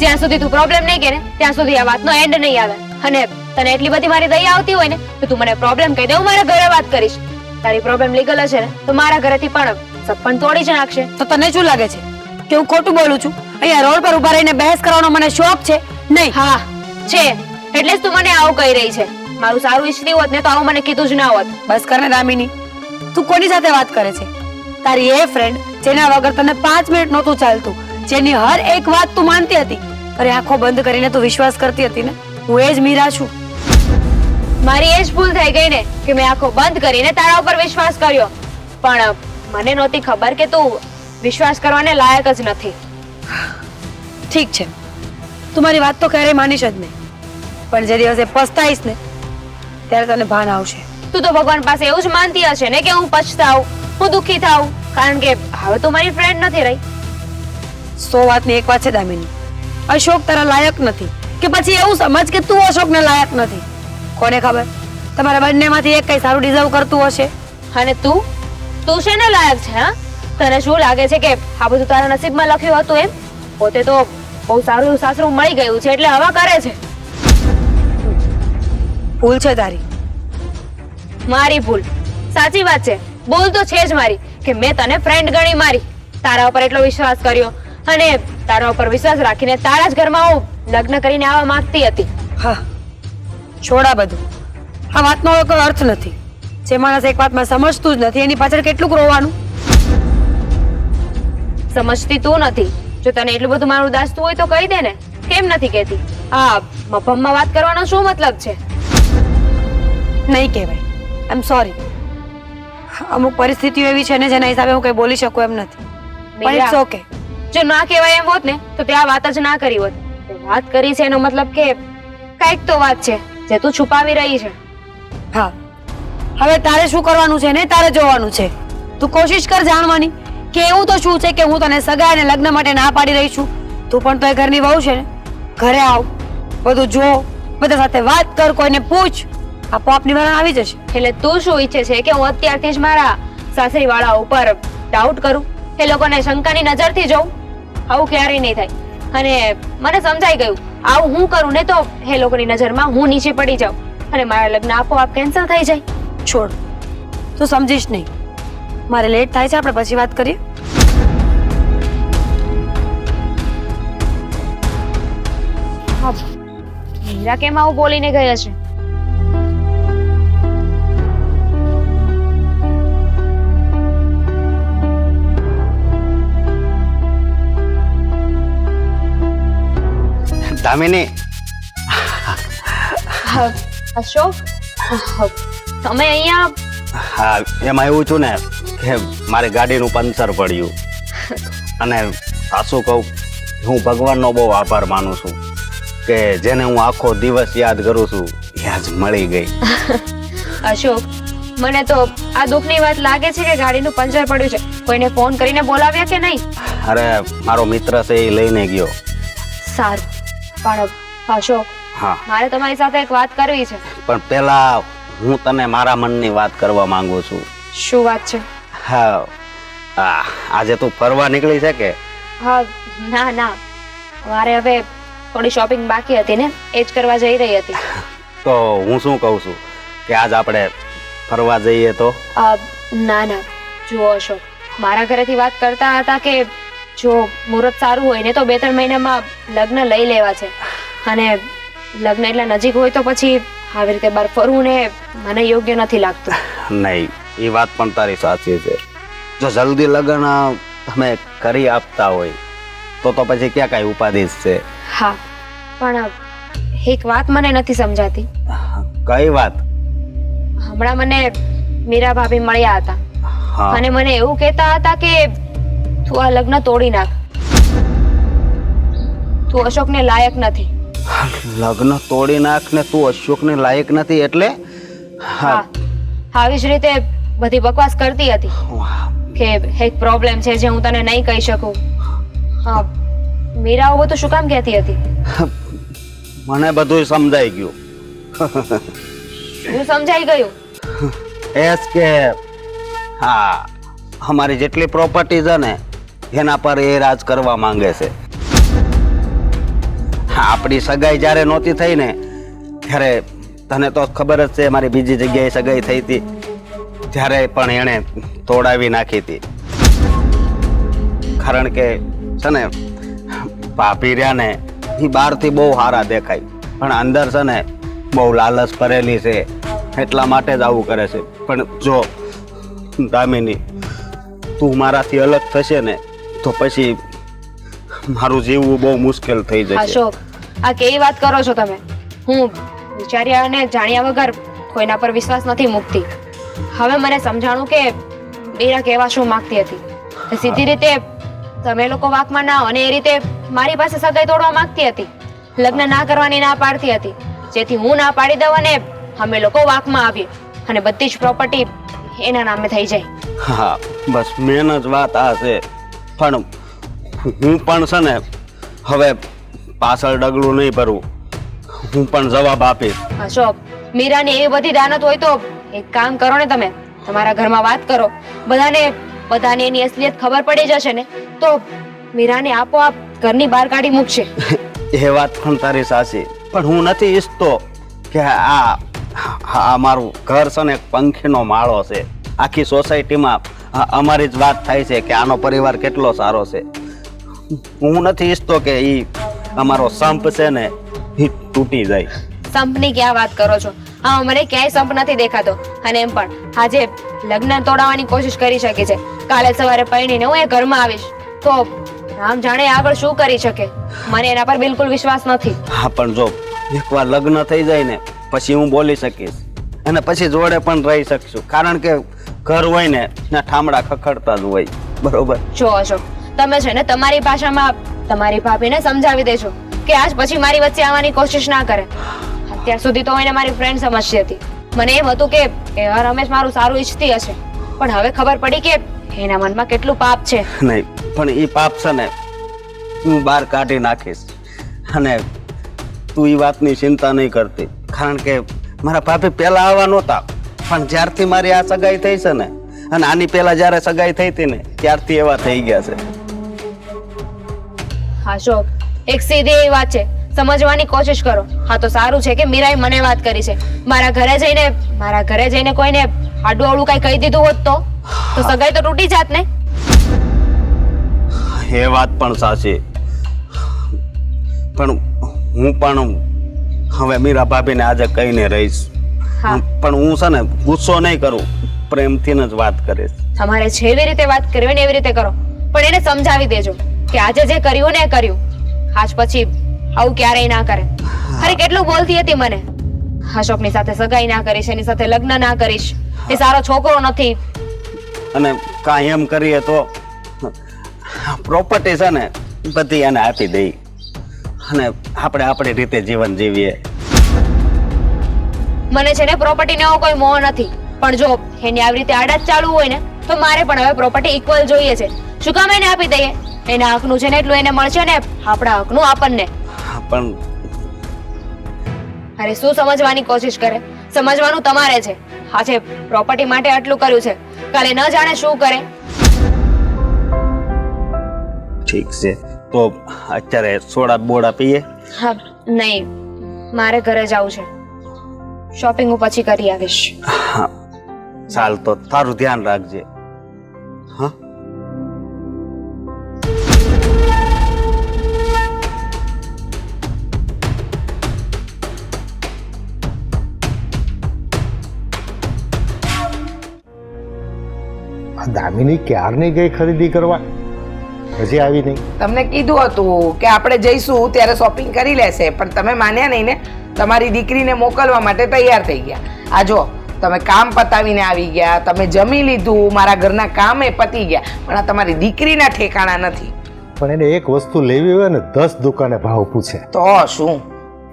જ્યાં સુધી તું પ્રોબ્લેમ નહીં કે ને ત્યાં સુધી આ વાતનો એન્ડ નહીં આવે. અને તને એટલી બધી મારી દયા આવતી હોય ને તો તું મને પ્રોબ્લેમ કહી દે, હું મારા ઘરે વાત કરીશ. તારી પ્રોબ્લેમ લીગલ હશે ને તો મારા ઘરેથી પણ સપન તોડી જ નાખશે. તો તને શું લાગે છે કે હું ખોટું બોલું છું? અહીંયા રોડ પર ઊભા રહીને બહેસ કરવાનો મને શોખ છે નહીં? હા છે, એટલે જ તું મને આવું કહી રહી છે. મારું સારું ઈચ્છતી હોત ને તો આવું મને કીધું જ ના હોત. બસ કર ને દામિની, તું કોની સાથે વાત કરે છે? તારી એ ફ્રેન્ડ જેના વગર તને 5 મિનિટ નહોતું ચાલતું, જેની હર એક વાત તું માનતી હતી, અરે આંખો બંધ કરીને તું વિશ્વાસ કરતી હતી ને, હું એ જ મીરા છું. મારી એ જ ભૂલ થઈ ગઈ ને કે મેં આંખો બંધ કરીને તારા ઉપર વિશ્વાસ કર્યો, પણ મને નહોતી ખબર કે તું વિશ્વાસ કરવાને લાયક જ નથી. ઠીક છે, તું મારી વાત તો ક્યારેય માનીશ જ નહીં, પણ જે દિવસે પસ્તાઈશ ને ત્યારે તને ભાન આવશે. તું તો ભગવાન પાસે એવું જ માનતી હશે ને કે હું પછતાવું, હું દુઃખી થાઉં, કારણ કે હવે તું મારી ફ્રેન્ડ નથી રહી. 100 વાતની એક વાત છે દામિની, અશોક તારા લાયક નથી, કે પછી એવું સમજ કે તું અશોકને લાયક નથી. કોને ખબર, તમારા બંનેમાંથી એક કઈ સારું ડિઝર્વ કરતું હશે. અને તું શેને લાયક છે? હા, તને શું લાગે છે કે આ બધું તારા નસીબમાં લખ્યું હતું એમ? પોતે તો બહુ સારું એવું સાસરું મળી ગયું છે એટલે હવા કરે છે. ભૂલ છે તારી. મારી ભૂલ? સાચી વાત છે, ભૂલ તો છે જ મારી કે મેં તને ફ્રેન્ડ ગણી મારી, તારા ઉપર એટલો વિશ્વાસ કર્યો અને તારા ઉપર વિશ્વાસ રાખીને તારા જ ઘરમાં હું લગ્ન કરીને આવવા માંગતી હતી. હા, છોડા બધું. આ વાતનો હવે કોઈ અર્થ નથી. જે માણસ એક વાતમાં સમજતું જ નથી એની પાછળ કેટલું રોવાનું. સમજતી તું નથી. જો તને એટલું બધું મારું દાસતું હોય તો કહી દે ને, કેમ નથી કહેતી? આ મફમમાં વાત કરવાનો શું મતલબ છે? નહીં કહેવાય. આઈ એમ સોરી. અમુક પરિસ્થિતિઓ એવી છે ને જેના હિસાબે હું કઈ બોલી શકું એમ નથી, પણ ઇટ્સ ઓકે. જો ના કહેવાય એમ હોત ને તો ત્યાં વાત જ ના કરી હોત. તે વાત કરી છે એનો મતલબ કે કઈક તો વાત છે જે તું છુપાવી રહી છે. હા, હવે તારે શું કરવાનું છે ને તારે જોવાનું છે. તું કોશિશ કર જાણવાની કે એવું તો શું છે કે હું તને સગા અને લગ્ન માટે ના પાડી રહી છું. તું પણ તો એ ઘરની વહુ છે ને, ઘરે આવ, બધું જો, બધા સાથે વાત કર, કોઈને પૂછ, આપોઆપ નિવારણ આવી જશે. એટલે તું શું ઈચ્છે છે કે હું અત્યારથી જ મારા સાસરી વાળા ઉપર ડાઉટ કરું, એ લોકોને શંકાની નજરથી જોઉં? આવું ક્યારેય નહીં થાય. અને મને સમજાઈ ગયું, આવું હું કરું ને તો એ લોકોની નજરમાં હું નીચે પડી જાઉં અને મારા લગ્ન આપોઆપ કેન્સલ થઈ જાય. છોડ, તું સમજીશ નહીં. મારે લેટ થાય છે, આપણે પછી વાત કરીએ. મીરા કેમ આવું બોલીને ગઈ હશે? દામિની, અશોક, તમે અહીંયા? હા, એમાં એવું છું ને કે મારી ગાડીનું પંચર પડ્યું અને સાચું કહું, હું ભગવાનનો બહુ આભાર માનું છું કે જેને હું આખો દિવસ યાદ કરું છું એ આજ મળી ગઈ. અશોક, મને તો આ દુઃખની વાત લાગે છે કે ગાડીનું પંચર પડ્યું છે. કોઈને ફોન કરીને બોલાવ્યા કે નહીં? અરે મારો મિત્ર છે એ લઈને ગયો. સારું, પણ અશોક, હા, મારે તમારી સાથે એક વાત કરવી છે. પણ પેલા હું તને મારા મનની વાત કરવા માંગુ છું. શું વાત છે? હા, આજે તું ફરવા નીકળી છે કે? હા, ના ના, મારે હવે થોડી શોપિંગ બાકી હતી ને, એ જ કરવા જઈ રહી હતી. તો હું શું કહું છું કે આજ આપણે ફરવા જઈએ તો? ના ના, જુઓ અશોક, મારા ઘરેથી વાત કરતા હતા કે જો મુહૂર્ત સારું હોય ને તો 2-3 મહિનામાં લગ્ન લઈ લેવા છે, અને લગ્ન એટલા નજીક હોય તો પછી આવી રીતે બહાર ફરવું ને મને યોગ્ય નથી લાગતું. નહીં, એ વાત પણ તારી સાચી છે. જો જલ્દી લગ્ન તમે કરી આપતા હોય તો પછી ક્યાં કાંઈ ઉપાધિ છે? હા, પણ એક વાત મને નથી સમજાતી. કઈ વાત? હમણાં મને મીરા ભાભી મળ્યા હતા હા, અને મને એવું કહેતા હતા કે તું આ લગ્ન તોડી નાખ, તું અશોકને લાયક નથી. લગ્ન તોડી નાખ ને તું અશોકને લાયક નથી એટલે? હા, આવી જ રીતે બધી બકવાસ કરતી હતી કે એક પ્રોબ્લેમ છે જે હું તને નહીં કહી શકું. હા, મીરા આવું બધું શું કામ કહેતી હતી? મને બધું સમજાઈ ગયું. શું સમજાઈ ગયું? એસ કે હા, અમારી જેટલી પ્રોપર્ટી છે ને એના પર એ રાજ કરવા માંગે છે. આપણી સગાઈ જ્યારે નહોતી થઈ ને ત્યારે તને તો ખબર જ છે મારી બીજી જગ્યાએ સગાઈ થઈ હતી ત્યારે પણ એણે તોડાવી નાખી હતી. કારણ કે છે ને ભાભી રહ્યા ને એ બહારથી બહુ સારા દેખાય પણ અંદર છે ને બહુ લાલચ ભરેલી છે એટલા માટે જ આવું કરે છે. પણ જો દામિની તું મારાથી અલગ થશે ને તો પછી મારું જીવવું બહુ મુશ્કેલ થઈ જશે. અશોક, આ કેવી વાત કરો છો તમે? હું વિચાર્યા અને જાણ્યા વગર કોઈના પર વિશ્વાસ નથી મૂકતી. હવે મને સમજાણું કે મીરા કહેવા શું માંગતી હતી. સીધી રીતે તમે લોકો વાકમાં ના અને એ રીતે મારી પાસે સગાઈ તોડવા માંગતી હતી. લગ્ન ના કરવાની ના પાડતી હતી, જેથી હું ના પાડી દઉં અને અમે લોકો વાકમાં આવીએ અને બધી જ પ્રોપર્ટી એના નામે થઈ જાય. હા, બસ મેન જ વાત આ છે. પણ હું પણ છે ને હવે પાછળ ડગલું નહીં ભરું, હું પણ જવાબ આપીશ. અશોક, મીરાની એવી બધી દાનત હોય તો એક કામ કરો ને, તમે તમારા ઘરમાં વાત કરો. બધાને એની અસલિયત ખબર પડી જશે ને તો મીરાને આપોઆપ ઘરની બહાર કાઢી મૂકશે. એ વાત પણ તારી સાચી, પણ હું નથી ઈચ્છતો કે આ મારું ઘર છે ને એક પંખીનો માળો છે. આખી સોસાયટીમાં અમારી જ વાત થાય છે કે આનો પરિવાર કેટલો સારો છે. હું નથી ઈચ્છતો કે એ અમારો સંપ છે ને એ તૂટી જાય. સંપની ક્યાં વાત કરો છો? હા, મને ક્યાંય સંપ નથી દેખાતો. અને એમ પણ આજે લગ્ન તોડાવવાની કોશિશ કરી શકે છે. કાલે સવારે પરણીને હું એ ઘરમાં આવીશ તો રામ જાણે આગળ શું કરી શકે. મને એના પર બિલકુલ વિશ્વાસ નથી. હા, પણ જો એકવાર લગ્ન થઈ જાય ને પછી હું બોલી શકીશ અને પછી જોડે પણ રહી શકશું. કારણ કે ઘર હોય ને ના ઠામડા ખખડતા જ હોય. બરોબર? જો અશોક, તમે છે ને તમારી ભાષામાં તમારી ભાભીને સમજાવી દેજો કે આજ પછી મારી વચ્ચે આવવાની કોશિશ ના કરે. અત્યાર સુધી તો એને મારી ફ્રેન્ડ સમજતી હતી. મને એમ હતું કે એ રમેશ મારું સારું ઈચ્છતી હશે, પણ હવે ખબર પડી કે એના મનમાં કેટલું પાપ છે. નહીં, પણ એ પાપ છે ને હું બહાર કાઢી નાખીશ. અને તું એ વાતની ચિંતા નહીં કરતી, કારણ કે મારા ભાભી પહેલા આવવા નહોતા, પણ જ્યારથી મારી આ સગાઈ થઈ છે ને અને આની પહેલા જ્યારે સગાઈ થઈ હતી ને ત્યારથી એવા થઈ ગયા છે. અશોક, એક સીધી એવી વાત છે, સમજવાની કોશિશ કરો. હા, તો સારું છે કે મીરાએ મને વાત કરી છે. મારા ઘરે જઈને કોઈને આડું અવળું કઈ કહી દીધું હોત તો સગાઈ તો તૂટી જાત ને. એ વાત પણ સાચી, પણ હું પણ હવે મીરા ભાભીને આજે કહીને રહીશ. હા, પણ હું છે ને ગુસ્સો નહીં કરું, પ્રેમથી જ વાત કરીશ. તમારે જેવી રીતે વાત કરવી ને એવી રીતે કરો, પણ એને સમજાવી દેજો કે આજે જે કર્યું ને એ કર્યું. આજ પછી આવું ક્યારેય ના કરે. અરે કેટલું બોલતી હતી મને, અશોકની સાથે સગાઈ ના કરીશ, એની સાથે લગ્ન ના કરીશ, એ સારો છોકરો નથી. અને કાંઈ એમ કરીએ તો પ્રોપર્ટી છે ને બધી એને આપી દઈ અને આપણે આપણી રીતે જીવન જીવીએ. મને છે ને પ્રોપર્ટી નો કોઈ મોહ નથી, પણ જો એની આવી રીતે આડા જ ચાલુ હોય ને તો મારે પણ હવે પ્રોપર્ટી ઇક્વલ જોઈએ છે. શું કામ એને આપી દઈએ? એના હકનું છે ને એટલું એને મળશે ને આપણા હકનું આપણને. પણ અરે શું સમજવાની કોશિશ કરે? સમજવાનું તમારે છે. આજે પ્રોપર્ટી માટે આટલું કર્યું છે, કાલે ન જાણે શું કરે. ઠીક છે, તો અત્યારે સોડા બોડા પીએ? હા, નહીં, મારે ઘરે જવું છે. શોપિંગ હું પછી કરી આવીશ. હા, ચાલ તો તારું ધ્યાન રાખજે. હા, દામિની ક્યારની ગઈ ખરીદી કરવા, હજી આવી નહીં? તમને કીધું હતું કે આપણે જઈશું ત્યારે શોપિંગ કરી લેશે, પણ તમે માન્યા નહીં ને. તમારી દીકરીને મોકલવા માટે તૈયાર થઈ ગયા. આ જો તમે કામ પતાવીને આવી ગયા, તમે જમી લીધું, મારા ઘરના કામે પતી ગયા, પણ આ તમારી દીકરીના ઠેકાણા નથી. પણ એને એક વસ્તુ લેવી હોય ને 10 દુકાને ભાવ પૂછે. તો શું?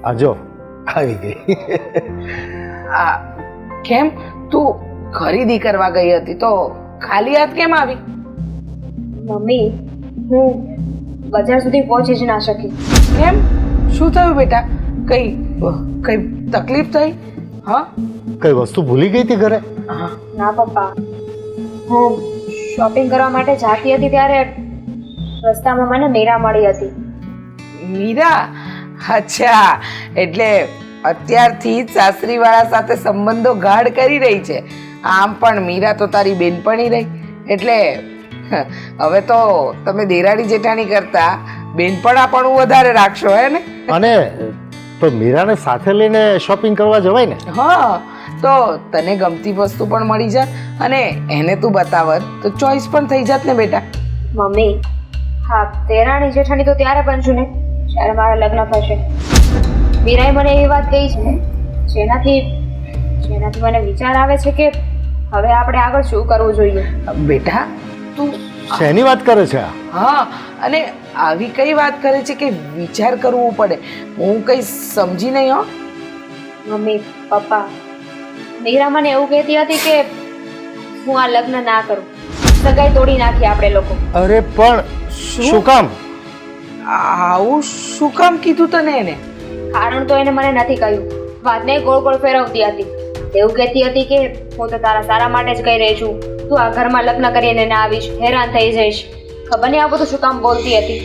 આ જો આવી ગઈ. આ કેમ તું ખરીદી કરવા ગઈ હતી તો ખાલી હાથ કેમ આવી? મમ્મી, હું બજાર સુધી પહોંચી જ ના શકી. કેમ? શું થયું બેટા? કઈ તકલીફ થઈ? હા, કઈ વસ્તુ ભૂલી ગઈ હતી ઘરે? ના પપ્પા, હું શોપિંગ કરવા માટે જાતી હતી ત્યારે રસ્તામાં મને મીરા મળી હતી. મીરા? અચ્છા, એટલે અત્યારથી જ સાસરીવાળા સાથે સંબંધો ગાઢ કરી રહી છે. આમ પણ મીરા તો તારી બેનપણી રહી, એટલે હવે તો તમે દેરાણી જેઠાણી કરતા બેનપણાપણું વધારે રાખશો હે ને? અને તો મીરાને સાથે લઈને શોપિંગ કરવા જવાય ને? હા, તો તને ગમતી વસ્તુ પણ મળી જાત અને એને તું બતાવત તો ચોઈસ પણ થઈ જાત ને બેટા. મમ્મી, હા, દેરાણી જેઠાણી તો ત્યારે બનશું ને જ્યારે મારા લગ્ન થશે. મીરાએ મને એવી વાત કહી છે જેનાથી મને વિચાર આવે છે કે હવે આપણે આગળ શું કરવું જોઈએ. બેટા તું શેની વાત કરે છે? હા, અને આવી કઈ વાત કરે છે કે વિચાર કરવો પડે? હું કઈ સમજી નહીં. હો મમ્મી, પપ્પા, મીરા મને એવું કહેતી હતી કે હું આ લગ્ન ના કરું, સગાઈ તોડી નાખી આપણે લોકો. અરે પણ શું કામ? આવું શું કામ કીધું તને એને? કારણ તો એને મને નથી કહ્યું, વાતને ગોળ ગોળ ફેરવતી હતી. એવું કહેતી હતી કે હું તો તારા સારા માટે જ કહી રહી છું, તું આ ઘરમાં લગ્ન કરીને ના આવીશ, હેરાન થઈ જઈશ. ખબર નહીં આ બધું શું કામ બોલતી હતી.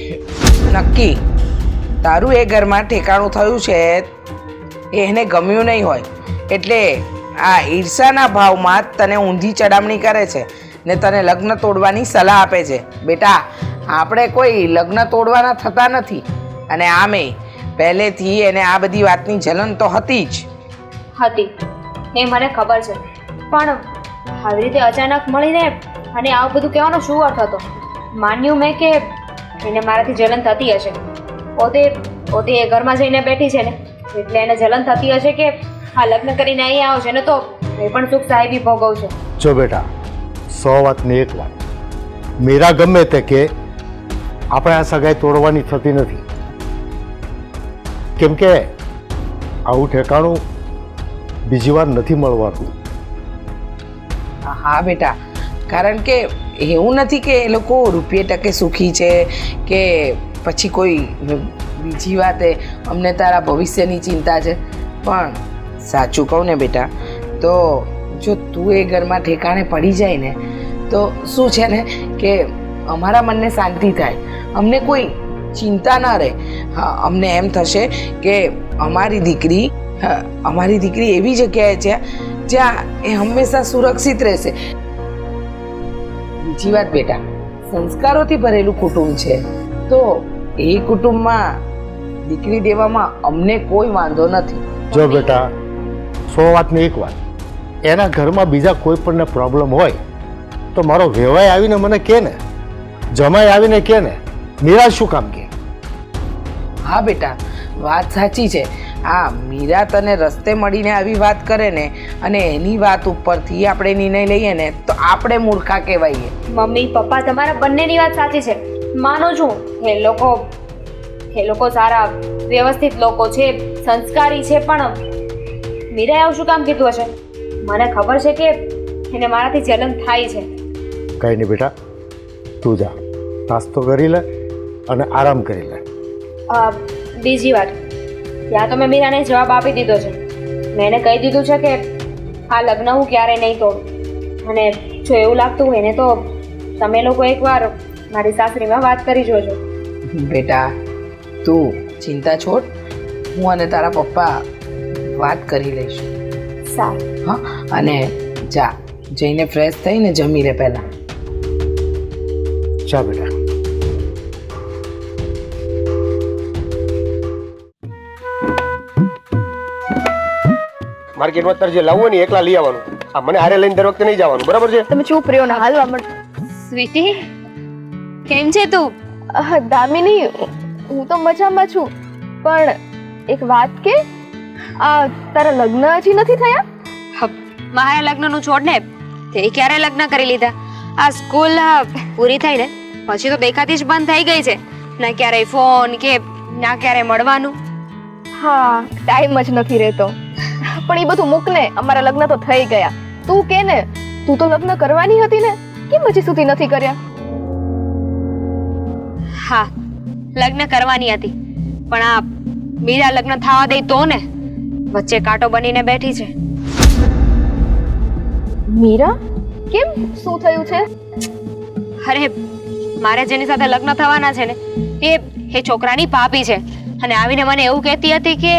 નક્કી તારું એ ઘરમાં ઠેકાણું થયું છે એ એને ગમ્યું નહીં હોય, એટલે આ ઈર્ષાના ભાવમાં તને ઊંધી ચડામણી કરે છે ને તને લગ્ન તોડવાની સલાહ આપે છે. બેટા, આપણે કોઈ લગ્ન તોડવાના થતા નથી, અને આમે પહેલેથી એને આ બધી વાતની જલન તો હતી જ. હતી એ મને ખબર છે, પણ આવી રીતે અચાનક મળીને અને આવું બધું કહેવાનો શું અર્થ હતો? માન્યું મેં કે એને મારાથી જલન થતી હશે. પોતે એ ઘરમાં જઈને બેઠી છે ને, એટલે એને જલન થતી હશે કે આ લગ્ન કરીને અહીં આવશે ને તો એ પણ સુખ સાહેબી ભોગવશે. જો બેટા, 100 વાતની એક વાત, મીરા ગમે તે કે આપણે આ સગાઈ તોડવાની થતી નથી, કેમ કે આવું ઠેકાણું બીજી વાર નથી મળવાનું. હા બેટા, કારણ કે એવું નથી કે એ લોકો રૂપિયે ટકે સુખી છે કે પછી કોઈ બીજી વાતે અમને તારા ભવિષ્યની ચિંતા છે. પણ સાચું કહું ને બેટા, તો જો તું એ ઘરમાં ઠેકાણે પડી જાય ને તો શું છે ને કે અમારા મનને શાંતિ થાય, અમને કોઈ ચિંતા ના રહે. હા, અમને એમ થશે કે અમારી દીકરી એવી જગ્યાએ છે જ્યાં એ હંમેશા સુરક્ષિત રહેશે. બીજી વાત બેટા, સંસ્કારોથી ભરેલું કુટુંબ છે, તો એ કુટુંબમાં દીકરી દેવામાં અમને કોઈ વાંધો નથી. જો બેટા, 100 વાતની એક વાત, એના ઘરમાં બીજા કોઈ પણને પ્રોબ્લેમ હોય તો મારો વેવાય આવીને મને કહે ને, જમાઈ આવીને કહે ને, મીરા શું કામ કહે? હા બેટા, વાત સાચી છે. હા, મીરા તને રસ્તે મળીને આવી વાત કરે ને અને એની વાત ઉપરથી આપણે નિર્ણય લઈએ ને તો આપણે મૂર્ખા કહેવાઈએ. મમ્મી, પપ્પા, તમારા બંનેની વાત સાચી છે, માનું છું. એ લોકો સારા વ્યવસ્થિત લોકો છે, સંસ્કારી છે, પણ મીરાએ આવું શું કામ કીધું હશે? મને ખબર છે કે એને મારાથી જલન થાય છે. કંઈ નહીં બેટા, તું જા, નાસ્તો કરી લે અને આરામ કરી લે. બીજી વાત, ત્યાં તો મેં મીરાને જવાબ આપી દીધો છે. મેં એને કહી દીધું છે કે આ લગ્ન હું ક્યારેય નહીં તોડું, અને જો એવું લાગતું હોય ને તો તમે લોકો એકવાર મારી સાસરીમાં વાત કરી જોજો. બેટા, તું ચિંતા છોડ, હું અને તારા પપ્પા વાત કરી લઈશું. સારું. હા, અને જા, જઈને ફ્રેશ થઈને જમી લે પહેલા. જા બેટા. માર્કેટમાં તારે જે લાવવું ને એકલા લઈ આવવાનું. આ મને હારે લઈને દર વખતે નહીં જવાનું, બરાબર છે? તમે ચૂપ રહ્યો ને હાલવા મળે. સ્વીટી, કેમ છે તું? દામિની, હું તો મજામાં છું, પણ એક વાત કે આ તારા લગ્ન હજી નથી થયા? મારા લગ્નનું છોડ ને, તે ક્યારે લગ્ન કરી લીધા? આ સ્કૂલ પૂરી થઈ ને પછી તો દેખાતી જ બંધ થઈ ગઈ છે. ના ક્યારેય ફોન કે ના ક્યારેય મળવાનું. હા, ટાઈમ જ નથી રહેતો. પણ એ બધું મૂક ને, અમારા લગ્ન તો થઈ ગયા. તું કે ને, તું તો લગ્ન કરવાની હતી ને, કેમ હજી સુધી નથી કર્યા? હા, લગ્ન કરવાની હતી, પણ આ મીરા લગ્ન થવા દે તો ને, વચ્ચે કાંટો બનીને બેઠી છે. મીરા? કેમ, શું થયું છે? અરે, મારે જેની સાથે લગ્ન થવાના છે ને એ છોકરાની ભાભી છે, અને આવીને મને એવું કહેતી હતી કે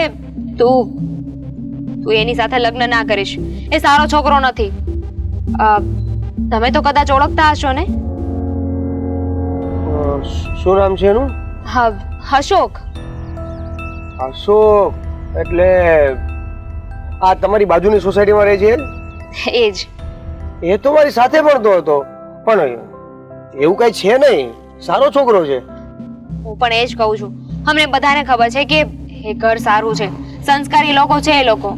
તું તું એની સાથે લગ્ન ના કરીશ. એ સારો છોકરો નથી. તમે તો કદાચ ઓળખતા હશો ને? શું નામ છે એનું? હા, અશોક. અશોક એટલે આ તમારી બાજુની સોસાયટીમાં રહે છે? એ જ. એ તો મારી સાથે ભણતો હતો, પણ એવું કઈ છે નહીં, સારો છોકરો છે. હું પણ એ જ કહું છું. અમને બધાને ખબર છે કે એ ઘર સારું છે, સંસ્કારી લોકો છે એ લોકો.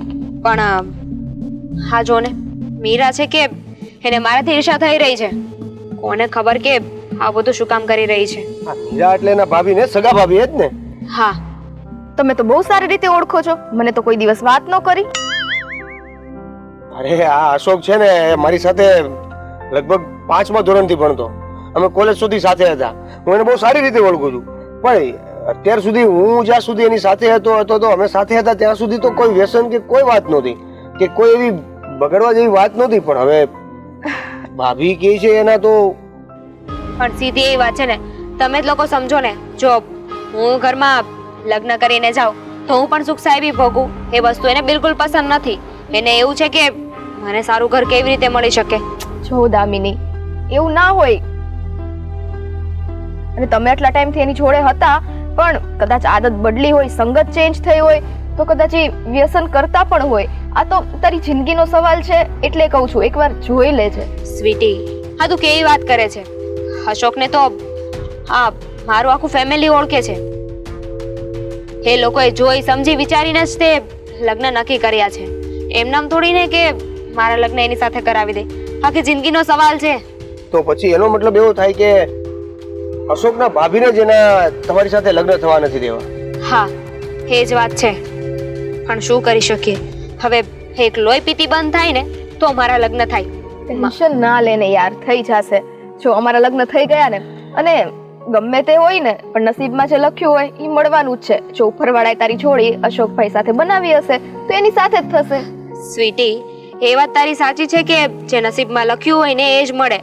પણ હા જો ને, મીરા છે કે એને મારાથી ઈર્ષા થઈ રહી છે. કોને ખબર કે આ બધું શું કામ કરી રહી છે? આ મીરા એટલે એના ભાભી ને, સગા ભાભી જ ને? હા. તમે તો બહુ સારી રીતે ઓળખો છો, મને તો કોઈ દિવસ વાત ન કરી. અરે આ અશોક છે ને, એ મારી સાથે લગભગ 5મા ધોરણથી ભણતો. અમે કોલેજ સુધી સાથે હતા. હું એને બહુ સારી રીતે ઓળખું છું. પણ અત્યાર સુધી હું જ્યાં સુધી એની સાથે હતો તો અમે સાથે હતા ત્યાં સુધી તો કોઈ વ્યસન કે કોઈ વાત નહોતી, કે કોઈ એવી બગડવા જેવી વાત નહોતી. પણ હવે ભાભી કહે છે એના તો. પણ સીધી એવી વાત છે ને, તમે જ લોકો સમજો ને. જો હું ઘરમાં લગ્ન કરીને જાઉં તો હું પણ સુખ સાહેબી ભોગું, એ વસ્તુ એને બિલકુલ પસંદ નથી. એને એવું છે કે મને સારું ઘર કેવી રીતે મળી શકે. જો દામિની, એવું ના હોય. અને તમે આટલા ટાઈમથી એની જોડે હતા, પણ કદાચ આદત બદલી હોય, સંગત ચેન્જ થઈ હોય, તો કદાચ એ વ્યસન કરતા પણ હોય. આ તો તારી જિંદગીનો સવાલ છે, એટલે કહું છું એકવાર જોઈ લેજે. સ્વીટી, હા તું કેવી વાત કરે છે? અશોકને તો હા મારું આખું ફેમિલી ઓળખે છે. એ લોકોએ જોઈ સમજી વિચારીને જ તે લગ્ન નક્કી કર્યા છે. એમનામ થોડી ને કે મારા લગ્ન એની સાથે કરાવી દે. આખી જિંદગીનો સવાલ છે. તો પછી એનો મતલબ એવો થાય કે અશોકના ભાભીને જ એના તમારી સાથે લગ્ન થવા નથી દેવા? હા, એ જ વાત છે. પણ શું કરી શકીએ હવે? એક લોહી પીતી બંધ થાય ને તો મારા લગ્ન થાય. ટેન્શન ના લેને યાર, થઈ જશે. જો અમારા લગ્ન થઈ ગયા ને, અને ગમે તે હોય ને, પણ નસીબમાં જે લખ્યું હોય એ મળવાનું જ છે. જો ઉપરવાળાએ તારી જોડી અશોકભાઈ સાથે બનાવી હશે તો એની સાથે જ થશે. સ્વીટી, એ વાત તારી સાચી છે કે જે નસીબમાં લખ્યું હોય ને એ જ મળે.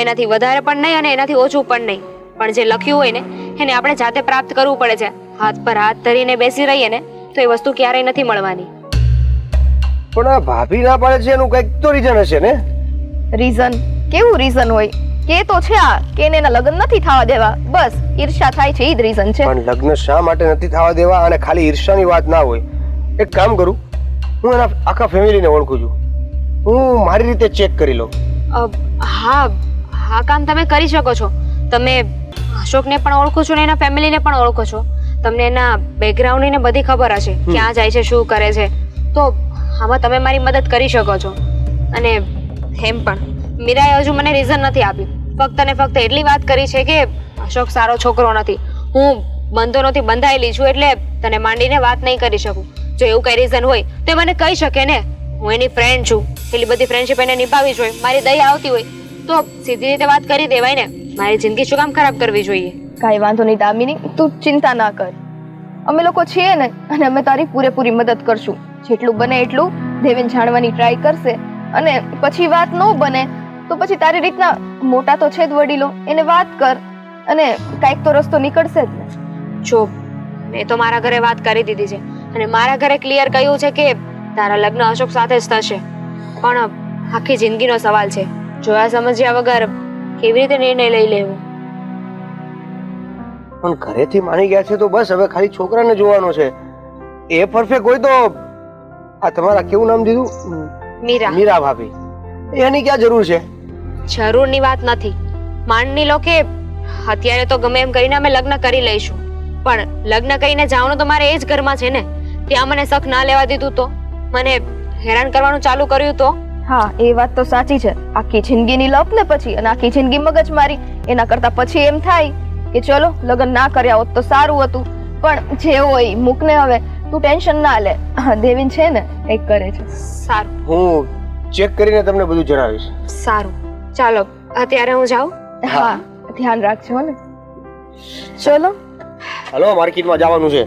એનાથી વધારે પણ નહીં અને એનાથી ઓછું પણ નહીં. પણ જે લખ્યું હોય ને એને આપણે જાતે પ્રાપ્ત કરવું પડે છે. હાથ પર હાથ ધરીને બેસી રહીએ ને તો એ વસ્તુ ક્યારેય નથી મળવાની. પણ આ ભાભી ના પાડે છે એનું કઈક તો રીઝન હશે ને? રીઝન? કેવું રીઝન હોય? કે તો છે આ કે એને એના લગ્ન નથી થવા દેવા, બસ ઈર્ષા થાય છે, એ જ રીઝન છે. પણ લગ્ન શા માટે નથી થવા દેવા? અને ખાલી ઈર્ષાની વાત ના હોય. એક કામ કરું, હું એના આખા ફેમિલીને ઓળખું છું, હું મારી રીતે ચેક કરી લઉં. હા, હા કામ તમે કરી શકો છો. તમે અશોકને પણ ઓળખો છો ને એના ફેમિલીને પણ ઓળખો છો. તમને એના બેકગ્રાઉન્ડની ને બધી ખબર હશે, ક્યાં જાય છે, શું કરે છે. તો આમાં તમે મારી મદદ કરી શકો છો. અને એમ પણ મીરાએ હજુ મને રીઝન નથી આપ્યું. ફક્ત ને ફક્ત એટલી વાત કરી છે કે અશોક સારો છોકરો નથી. હું બંધનોથી બંધાયેલી છું એટલે તને માંડીને વાત નહીં કરી શકું. જો એવું કઈ રીઝન હોય તો મને કહી શકે ને. હું એની ફ્રેન્ડ છું, એટલી બધી ફ્રેન્ડશિપ એને નિભાવવી જોઈએ. મારી દયા આવતી હોય તો સીધી રીતે વાત કરી દેવાય ને. મારી જિંદગી શું કામ ખરાબ કરવી જોઈએ? કાંઈ વાંધો નહીં દામિની, તું ચિંતા ના કર. અમે લોકો છીએ ને, અને અમે તારી પૂરેપૂરી મદદ કરશું. જેટલું બને એટલું દેવેન જાણવાની ટ્રાય કરશે. અને પછી વાત ન બને તો પછી તારી રીતના મોટા તો છે જ વડીલો, એને વાત કર અને કાંઈક તો રસ્તો નીકળશે જ ને. જો મેં તો મારા ઘરે વાત કરી દીધી છે અને મારા ઘરે ક્લિયર કહ્યું છે કે તારા લગ્ન અશોક સાથે જ થશે. પણ આખી જિંદગીનો સવાલ છે. જોયા સમજ્યા વગર કેવી રીતે નિર્ણય લઈ લેવો? પણ ઘરેથી માની ગયા છે તો બસ, હવે ખાલી છોકરાને જોવાનો છે. એ પરફેક્ટ હોય તો આ તમારા કેવું નામ દીધું? મીરા. મીરા ભાભી, એની ક્યાં જરૂર છે? જરૂરની વાત નથી. માનની લો કે અત્યારે તો ગમે એમ કરીને અમે લગ્ન કરી લઈશું, પણ લગ્ન કરીને જવાનું તો મારે એ જ ઘરમાં છે ને. ત્યાં મને શક ના લેવા દીધું તો, મને હેરાન કરવાનું ચાલુ કર્યું તો. હા, એ વાત તો સાચી છે. આખી જિંદગીની લપ ને પછી, અને આખી જિંદગી મગજ મારી. એના કરતા પછી એમ થાય કે ચલો લગ્ન ના કર્યા હોત તો સારું હતું. પણ જે હોય મૂકને, હવે તું ટેન્શન ના લે. દેવીન છે ને એક કરે છે. સારું, હું ચેક કરીને તમને બધું જણાવીશ. સારું. ચાલો અત્યારે હું જાઉં. હા, ધ્યાન રાખજો ને. ચલો. હલો, માર્કેટમાં જવાનું છે.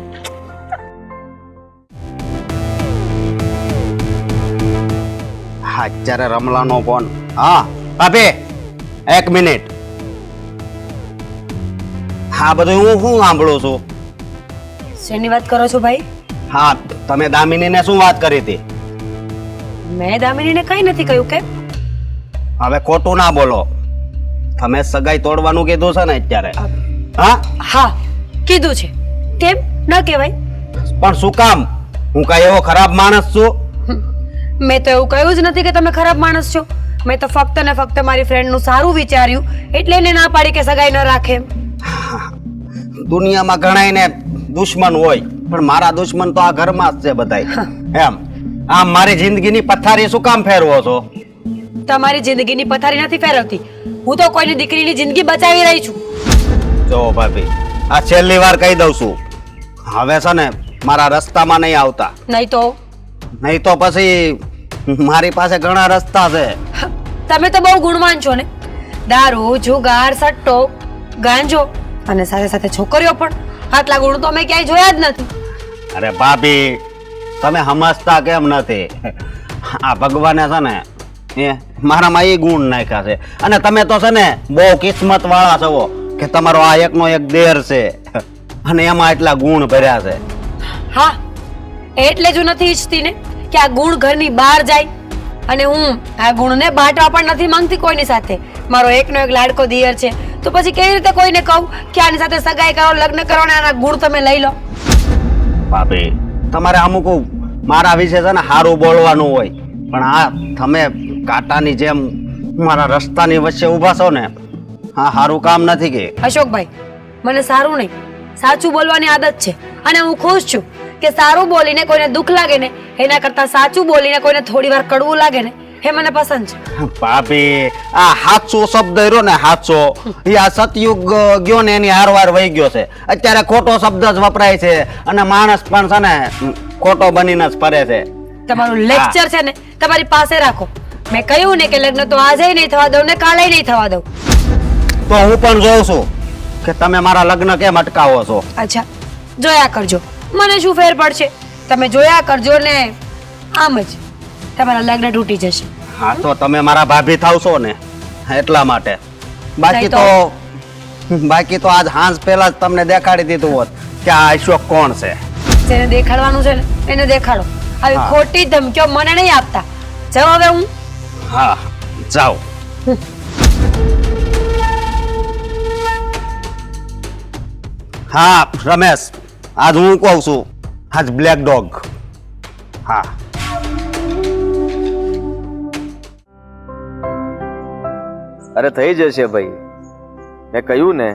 અત્યારે રમલાનો ફોન. હા ભાભી, એક મિનિટ. હા, બધું હું શું સાંભળું છું? શેની વાત કરો છો ભાઈ? હા, તમે દામિનીને શું વાત કરી હતી? મેં દામિનીને કંઈ નથી કહ્યું કે હવે ખોટું ના બોલો. તમે સગાઈ તોડવાનું કીધું છે ને અત્યારે? હા હા કીધું છે. કેમ ન કહેવાય? પણ શું કામ? હું કઈ એવો ખરાબ માણસ છું? મેં તો એવું કહ્યું જ નથી કે તમે ખરાબ માણસ છો. મેં તો ફક્ત ને ફક્ત મારી ફ્રેન્ડનું સારું વિચાર્યું એટલે એને ના પાડી કે સગાઈ ન રાખે એમ. દુનિયામાં ઘણાયને દુશ્મન હોય, પણ મારા દુશ્મન તો આ ઘરમાં જ છે બધાય. એમ આમ મારી જિંદગીની પથારી શું કામ ફેરવો છો? તમારી જિંદગીની પથારી નથી ફેરવતી, હું તો કોઈની દીકરીની જિંદગી બચાવી રહી છું. જો ભાભી, આ છેલ્લી વાર કહી દઉં છું, હવે છે ને મારા રસ્તામાં નહીં આવતા. નહીં તો પછી મારી પાસે ઘણા રસ્તા છે. તમે તો બહુ ગુણવાન છો ને. દારૂ, જુગાર, સટ્ટો, ગાંજો અને સાથે સાથે છોકરીઓ પણ. આટલા ગુણ તો મેં ક્યાંય જોયા જ નથી. અરે ભાભી, તમે સમજતા કેમ નથી? આ ભગવાને છે ને એ મારામાં એ ગુણ નાખ્યા છે, અને તમે તો છે ને બહુ કિસ્મત વાળા છો કે તમારો આ એકનો એક દેર છે અને એમાં એટલા ગુણ ભર્યા છે. હા, એટલે જ હું નથી ઈચ્છતી ને કે આ ગુણ ઘરની બહાર જાય, અને હું આ ગુણને બાંટવા પણ નથી માંગતી કોઈની સાથે. મારો એકનો એક લાડકો દિયર છે, તો પછી કેવી રીતે કોઈને કહું કે આની સાથે સગાઈ કરો, લગ્ન કરો ને આના ગુણ તમે લઈ લો? ભાભી, તમારે અમુક મારા વિશે છે ને સારું બોલવાનું હોય, પણ આ તમે કાંટાની જેમ મારા રસ્તાની વચ્ચે ઊભા છો ને, હા સારું કામ નથી. કે અશોકભાઈ, મને સારું નહીં સાચું બોલવાની આદત છે, અને હું ખુશ છું કે સારું બોલીને કોઈને દુઃખ લાગે ને એના કરતા સાચું બોલીને કોઈને થોડી વાર કડવું લાગે ને એ મને પસંદ છે. ભાભી, આ હાચો શબ્દ રહ્યો ને, હાચો એ આ સતયુગ ગયો ને એની હારવાર વહી ગયો છે. અત્યારે ખોટો શબ્દ જ વપરાય છે, અને માણસ પણ છે ને ખોટો બનીને જ ફરે છે. તમારું લેક્ચર છે ને તમારી પાસે રાખો. મેં કહ્યું ને કે લગ્ન તો આજે નહીં થવા દઉં ને કાલે નહીં થવા દઉં. તો હું પણ જોઉં છું કે તમે મારા લગ્ન કેમ અટકાવો છો. અચ્છા, જોયા કરજો, મને શું ફેર પડશે? તમે જોયા કરજો ને આમ જ તમારા લગ્ન તૂટી જશે. હા, તો તમે મારા ભાભી થાવશો ને એટલા માટે. બાકી તો આજ હાંજ પહેલા જ તમને દેખાડી દીધું હોત કે આ અશોક કોણ છે. જેને દેખાડવાનું છે ને એને દેખાડો. આવી ખોટી ધમકીઓ મને નહીં આપતા. જાઓ હવે હું. હા, જાઓ. હા રમેશ, આજ હું કહું છું, આજ બ્લેક ડોગ. હા, અરે થઈ જશે ભાઈ, મેં કહ્યું ને.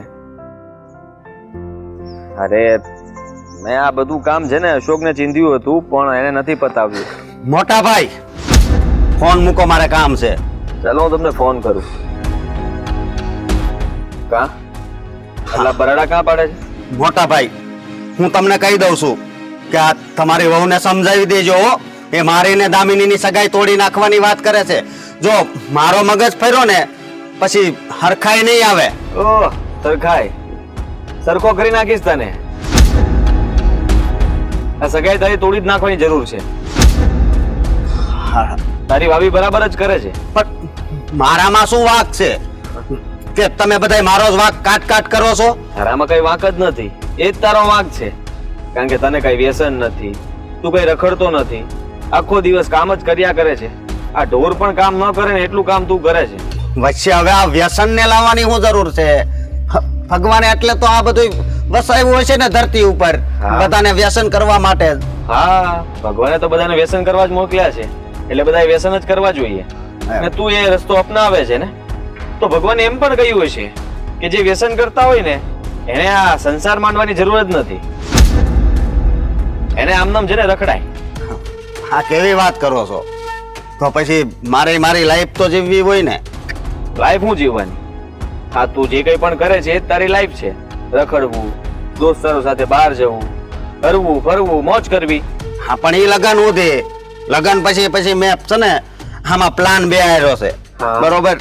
અરે મેં આ બધું કામ છે ને અશોકને ચીંધ્યું હતું, પણ એને નથી પતાવ્યું. મોટા ભાઈ ફોન મૂકો, મારે કામ છે. ચાલો હું તમને ફોન કરું. કા એટલા બરાડા કાં પાડે છે? મોટા ભાઈ, હું તમને કહી દઉં છું કે આ તમારી વહુને સમજાવી દેજો. એ મારીને દામિનીની સગાઈ તોડી નાખવાની વાત કરે છે. જો મારો મગજ ફર્યો ને પછી હરખાઈ નહીં આવે. ઓહ, સરખાઈ સરખો કરી નાખીશ તને. આ સગાઈ તારી તોડી જ નાખવાની જરૂર છે. તારી ભાભી બરાબર જ કરે છે. પણ મારામાં શું વાંક છે કે તમે બધા મારો જ વાંક કાટ કરો છો? તારામાં કઈ વાંક જ નથી, એ જ તારો વાંક છે. કારણ કે તને કઈ વ્યસન નથી, તું કઈ રખડતો નથી, આખો દિવસ કામ જ કર્યા કરે છે. આ ઢોર પણ કામ ન કરે ને એટલું કામ તું કરે છે. વચ્ચે હવે આ વ્યસન ને લાવવાની શું જરૂર છે? ભગવાને એટલે તો આ બધું વસાવ્યું હશે ને ધરતી ઉપર, બધાને વ્યસન કરવા માટે. હા, ભગવાને તો બધાને વ્યસન કરવા જ મોકલ્યા છે, એટલે બધા વ્યસન જ કરવા જોઈએ. અને તું એ રસ્તો અપનાવે છે ને, તો ભગવાને એમ પણ કહ્યું હશે કે જે વ્યસન કરતા હોય ને એને આ સંસાર માંડવાની જરૂર જ નથી. એને આમનામ છે ને રખડાય. હા, કેવી વાત કરો છો? તો પછી મારી લાઈફ તો જીવવી હોય ને. લાઈફ હું જીવવાની? હા, તું જે કઈ પણ કરે છે એ જ તારી લાઈફ છે. રખડવું, દોસ્તારો સાથે બહાર જવું, હરવું ફરવું, મોજ કરવી. હા, પણ એ લગન ઉધે લગન પછી મેં છે ને આમાં પ્લાન બે આવ્યો છે. બરોબર?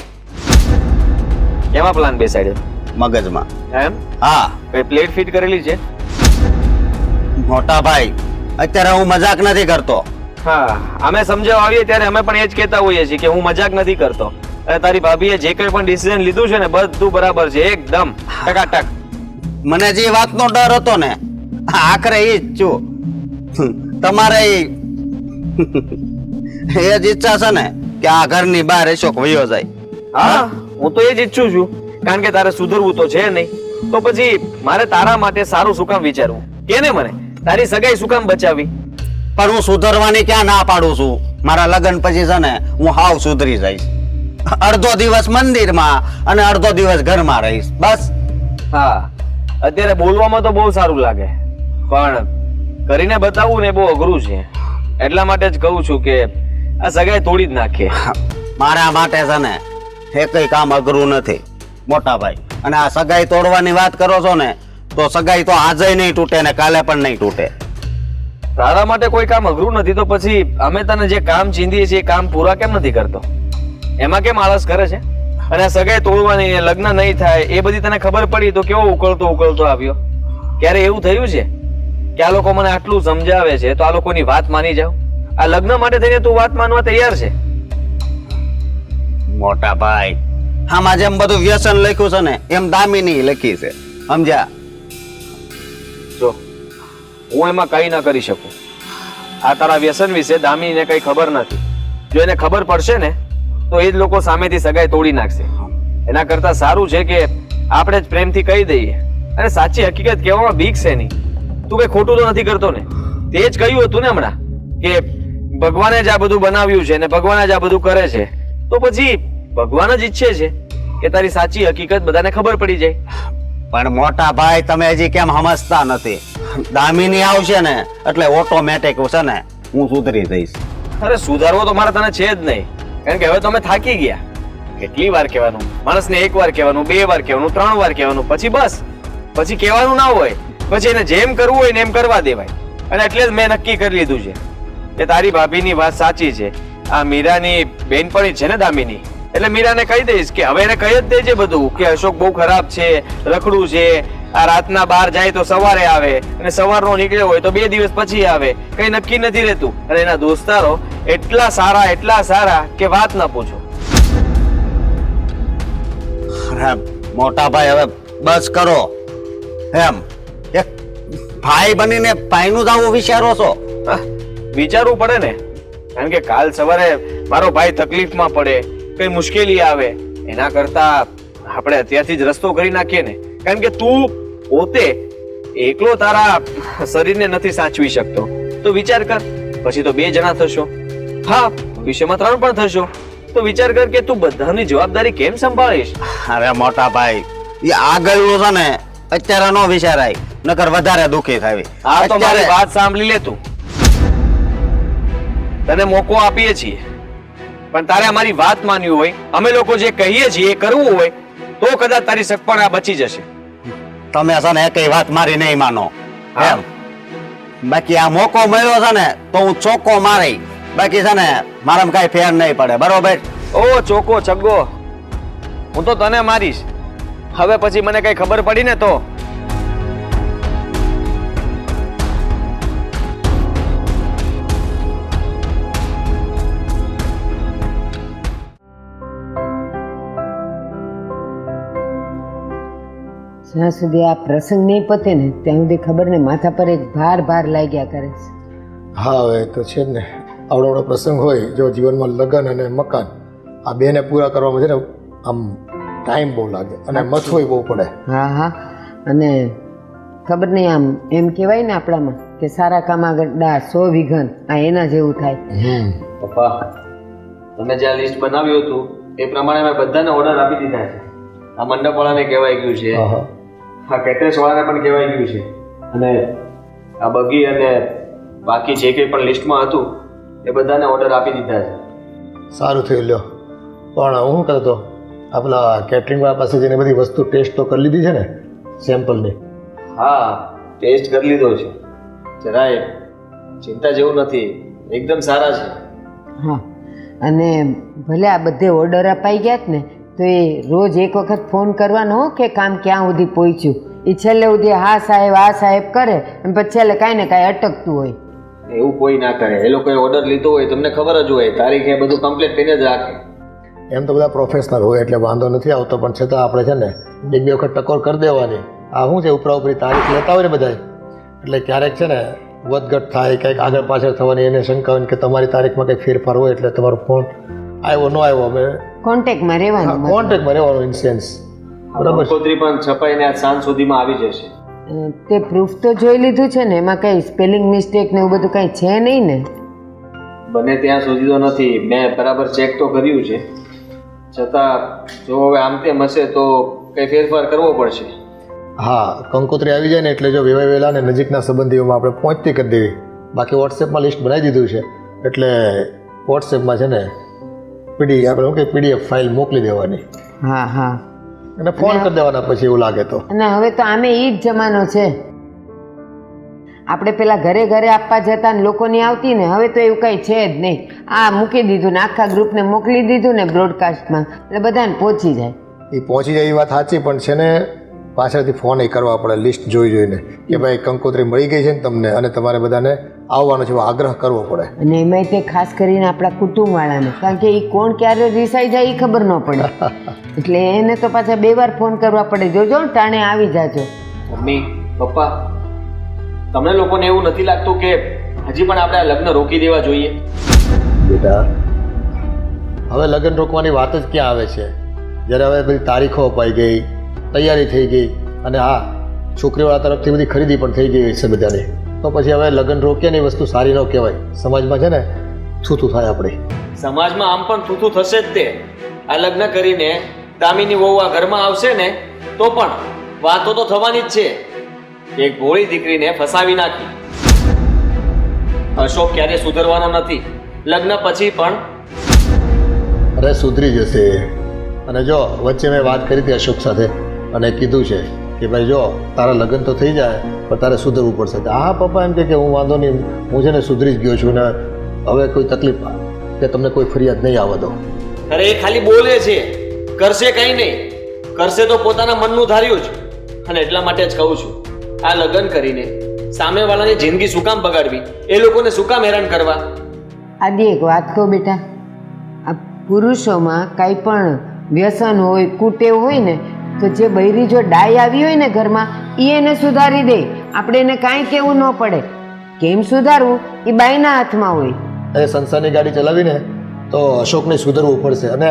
કેમાં પ્લાન બેસાડ્યો? મગજમાં. એમ? હા. કઈ પ્લેટ ફિટ કરેલી છે? મોટા ભાઈ, અત્યારે હું મજાક નથી કરતો. હા, અમે સમજાવવા આવીએ ત્યારે અમે પણ એ જ કહેતા હોઈએ છીએ કે હું મજાક નથી કરતો. અને તારી ભાભીએ જે કઈ પણ ડિસિઝન લીધું છે ને બધું બરાબર છે, એકદમ ટકાટક. મને જે વાતનો ડર હતો ને આખરે એ જ છું. તમારે એ જ ઈચ્છા છે ને કે આ ઘરની બહાર અશોક વયો જાય. હા હું તો એ જ ઈચ્છું છું કારણ કે તારે સુધરવું તો છે નહીં તો પછી મારે તારા માટે સારું શું કામ વિચારવું કે ને મને તારી સગાઈ શું કામ બચાવી પણ હું સુધરવાની ક્યાં ના પાડું છું. મારા લગ્ન પછી છે ને હું હાવ સુધરી જઈશ. અડધો દિવસ મંદિરમાં અને અડધો દિવસ ઘરમાં રહીશ બસ. હા અત્યારે બોલવામાં તો બહુ સારું લાગે પણ કરીને બતાવવું ને બહુ અઘરું છે એટલા માટે જ કહું છું કે આ સગાઈ તોડી જ નાખીએ. મારા માટે છે ને એ કઈ કામ અઘરું નથી મોટા ભાઈ. અને આ સગાઈ તોડવાની વાત કરો છો ને તો સગાઈ તો આજે નહીં તૂટે ને કાલે પણ નહીં તૂટે. તારા માટે કોઈ કામ અઘરું નથી તો પછી અમે તને જે કામ ચીંધીએ છીએ એ કામ પૂરા કેમ નથી કરતો? એમાં કેમ આળસ કરે છે? અને આ સગાઈ તોડવાની ને લગ્ન નહીં થાય એ બધી તને ખબર પડી તો કેવો ઉકળતો આવ્યો? ક્યારે એવું થયું છે કે આ લોકો મને આટલું સમજાવે છે તો આ લોકોની વાત માની જાવ? આ લગ્ન માટે થઈને તું વાત માનવા તૈયાર છે? મોટા ભાઈ આમાં જેમ બધું વ્યસન લખ્યું છે ને એમ દામિની લખી છે સમજ્યા? જો હું એમાં કઈ ના કરી શકું. આ તારા વ્યસન વિશે દામિનીને કઈ ખબર નથી. જો એને ખબર પડશે ને તો એ જ લોકો સામેથી સગાઈ તોડી નાખશે. એના કરતા સારું છે કે આપણે જ પ્રેમથી કહી દઈએ. અને સાચી હકીકત કહેવામાં બીક છે નહીં. તું કઈ ખોટું તો નથી કરતો ને? તે જ કહ્યું હતું ને હમણાં કે ભગવાને જ આ બધું બનાવ્યું છે ને ભગવાન જ આ બધું કરે છે તો પછી ભગવાન જ ઈચ્છે છે કે તારી સાચી હકીકત બધાને ખબર પડી જાય. પણ મોટા ભાઈ તમે હજી કેમ સમજતા નથી? દામિની આવશે ને એટલે ઓટોમેટિક છે ને હું સુધરી જઈશ. અરે સુધારવો તો મારે તને છે જ નહીં કારણ કે હવે તો અમે થાકી ગયા. કેટલી વાર કહેવાનું માણસને? એક વાર કહેવાનું, 2 વાર કહેવાનું, 3 વાર કહેવાનું, પછી બસ. પછી કહેવાનું ના હોય. પછી એને જેમ કરવું હોય ને એમ કરવા દેવાય. અને એટલે જ મેં નક્કી કરી લીધું છે કે તારી ભાભીની વાત સાચી છે. આ મીરાની બેનપણી છે ને દામિની, એટલે મીરાને કહી દઈશ કે હવે એને કહી જ દેજે બધું કે અશોક બહુ ખરાબ છે, રખડું છે, આ રાતના બહાર જાય તો સવારે આવે અને સવારનો નીકળ્યો હોય તો 2 દિવસ પછી આવે, કઈ નક્કી નથી રહેતું. અને એના દોસ્તારો એટલા સારા કે વાત ના પૂછો. અરે મોટા ભાઈ હવે બસ કરો. એમ એક ભાઈ બનીને ભાઈનું જ આવું વિચારો છો? વિચારવું પડે ને કારણ કે કાલ સવારે મારો ભાઈ તકલીફમાં પડે, કઈ મુશ્કેલી આવે, એના કરતા આપણે અત્યારથી જ રસ્તો કરી નાખીએ ને. કારણ કે તું પોતે એકલો તારા શરીરને નથી સાચવી શકતો તો વિચાર કર પછી તો 2 જણા થશો. હા ભવિષ્યમાં 3 પણ થશો તો વિચાર કર કે તું બધાની જવાબદારી કેમ સંભાળીશ? અરે મોટા ભાઈ એ આગળનું છે ને અત્યારે નો વિચારાય નકર વધારે દુઃખી થાય. આ તો મારી વાત સાંભળી લે તું. તને મોકો આપીએ છીએ પણ તારે અમારી વાત માનવી હોય, અમે લોકો જે કહીએ છીએ એ કરવું હોય તો કદાચ તારી સગપણ બચી જશે. તમે છે ને કઈ વાત મારી નહીં માનો એમ. બાકી આ મોકો મળ્યો છે ને તો હું ચોખ્ખો મારી. બાકી છે ને મારામાં કઈ ફેર નહીં પડે બરોબર? ઓ ચોકો છગ્ગો હું તો તને મારીશ. હવે પછી મને કઈ ખબર પડી ને તો જ્યાં સુધી આ પ્રસંગ નહીં પતે ને ત્યાં સુધી ખબર ને માથા પર એક ભાર લાગ્યા કરે છે. હા હવે તો છે જ ને. આવડો પ્રસંગ હોય જો જીવનમાં લગ્ન અને મકાન આ બેને પૂરા કરવામાં છે ને આમ ટાઈમ બહુ લાગે અને મથવું બહુ પડે. હા અને ખબર નહીં આમ એમ કહેવાય ને આપણામાં કે સારા કામ આગળ 100 વિઘન. આ એના જેવું થાય. પપ્પા તમે જે લિસ્ટ બનાવ્યું હતું એ પ્રમાણે મેં બધાને ઓર્ડર આપી દીધા છે. આ મંડપ વાળાને કહેવાય ગયું છે, આ કેટરેસ વાળાને પણ કહેવાય ગયું છે અને આ બગી અને બાકી જે કંઈ પણ લિસ્ટમાં હતું એ બધાને ઓર્ડર આપી દીધા છે. સારું થયું લ્યો. પણ હું કરતો આપણા કેટરિંગ વાળા પાસે જઈને બધી વસ્તુ ટેસ્ટ તો કરી લીધી છે ને સેમ્પલની? હા ટેસ્ટ કરી લીધો છે. જરાય ચિંતા જેવું નથી, એકદમ સારા છે. હા અને ભલે આ બધે ઓર્ડર અપાઈ ગયા જ ને તો એ રોજ એક વખત ફોન કરવાનો કે કામ ક્યાં સુધી પહોંચ્યું. એ છેલ્લે સુધી હા સાહેબ કરે અને પછી છેલ્લે કાંઈ ને કાંઈ અટકતું હોય. એવું કોઈ ના કરે. એ લોકોએ ઓર્ડર લીધો હોય તમને ખબર જ હોય તારીખે બધું કમ્પ્લીટ કરીને જ રાખે. એમ તો બધા પ્રોફેશનલ હોય એટલે વાંધો નથી આવતો પણ છતાં આપણે છે ને 1-2 વખત ટકોર કરી દેવાની. આ શું છે ઉપરા ઉપરી તારીખ લેતા હોય ને બધા એટલે ક્યારેક છે ને વધઘટ થાય કંઈક આગળ પાછળ થવાની એને શંકા હોય કે તમારી તારીખમાં કંઈક ફેરફાર હોય એટલે તમારો ફોન આવ્યો ન આવ્યો અમે કોન્ટેક્ટમાં રહેવાનું કોન્ટેક્ટમાં રહેવાનો ઇન્સેન્સ બરાબર છે. કંકોત્રી પણ છપાઈને આજ સાંજ સુધીમાં આવી જશે. તે પ્રૂફ તો જોઈ લીધું છે ને, એમાં કઈ સ્પેલિંગ મિસ્ટેક ને એવું બધું કઈ છે નહીં ને? બને ત્યાં સુધી તો નથી, મેં બરાબર ચેક તો કર્યું છે, છતાં જો હવે આમ તેમ હશે તો કંઈ ફેરફાર કરવો પડશે. હા, કંકોત્રી આવી જાય ને એટલે જો વેવાય વહેલા ને નજીકના સંબંધીઓમાં આપણે પહોંચતી કરી દેવી. બાકી વોટ્સએપમાં લિસ્ટ બનાવી દીધું છે એટલે વોટ્સએપમાં છે ને પીડીએફ ફાઇલ મોકલી દેવાની હા હા. અને ફોન કરી દેવાના પછી એવું લાગે તો. અને હવે તો આમે ઈ જ જમાનો છે. આપણે પેલા ઘરે ઘરે આપવા જતા ને લોકોની આવતી ને, હવે તો એવું કઈ છે જ નહીં. આ મૂકી દીધું ને આખા ગ્રુપને મોકલી દીધું ને બ્રોડકાસ્ટમાં, એટલે બધાને પહોંચી જાય. એ પહોંચી જાય એ વાત સાચી, પણ છે ને પાછળથી ફોન એ કરવા પડે લિસ્ટ જોઈ જોઈને કે ભાઈ કંકોત્રી મળી ગઈ છે ને તમને, અને તમારે બધાને આવવાનો છે એવો આગ્રહ કરવો પડે. અને એમાંય તે ખાસ કરીને આપણા કુટુંબવાળાને, કારણ કે એ કોણ ક્યારે રીસાઈ જાય એ ખબર ન પડે. એટલે એને તો પાછા 2 વાર ફોન કરવા પડે, જોજો ટાણે આવી જાજો. મમ્મી, પપ્પા, તમને લોકોને એવું નથી લાગતું કે હજી પણ આપણે આ લગ્ન રોકી દેવા જોઈએ? બેટા, હવે લગ્ન રોકવાની વાત જ ક્યાં આવે છે, જ્યારે હવે બધી તારીખો અપાઈ ગઈ, તૈયારી થઈ ગઈ, અને હા છોકરીવાળા તરફથી બધી ખરીદી પણ થઈ ગઈ છે બધાની, તો પછી હવે લગ્ન રોકીએ ને એ વસ્તુ સારી ન કહેવાય. સમાજમાં છે ને થૂથું થાય આપણી. સમાજમાં આમ પણ થૂથું થશે જ તે. આ લગ્ન કરીને દામિની વહુ આ ઘરમાં આવશે ને તો પણ વાતો તો થવાની જ છે. એક ભોળી દીકરીને ફસાવી નાખી. અશોક ક્યારે સુધરવાનો નથી, લગ્ન પછી પણ. અરે સુધરી જશે. અને જો વચ્ચે મેં વાત કરી હતી અશોક સાથે અને કીધું છે કે ભાઈ જો તારા લગ્ન તો થઈ જાય પણ તારે સુધરવું પડશે. હા પપ્પા એમ કે હું વાંધો નહીં, હું છે ને સુધરી જ ગયો છું ને હવે કોઈ તકલીફ કે તમને કોઈ ફરિયાદ નહીં આવવા દો. અરે એ ખાલી બોલે છે, કરશે કંઈ નહીં. કરશે તો પોતાના મનનું ધાર્યું જ. અને એટલા માટે જ કહું છું, આ લગ્ન કરીને સામેવાળાની જિંદગી શું કામ બગાડવી, એ લોકોને શું કામ હેરાન કરવા? આદિ એક વાત કહું બેટા, આ પુરુષોમાં કાંઈ પણ વ્યસન હોય, કુટેવ હોય ને, તો જે બૈરી જો ડાય આવી હોય ને ઘરમાં, એ એને સુધારી દે. આપણે એને કાંઈ કહેવું ન પડે. કેમ સુધારવું એ બાઈના હાથમાં હોય. એ સંસારની ગાડી ચલાવીને તો અશોકને સુધરવું પડશે. અને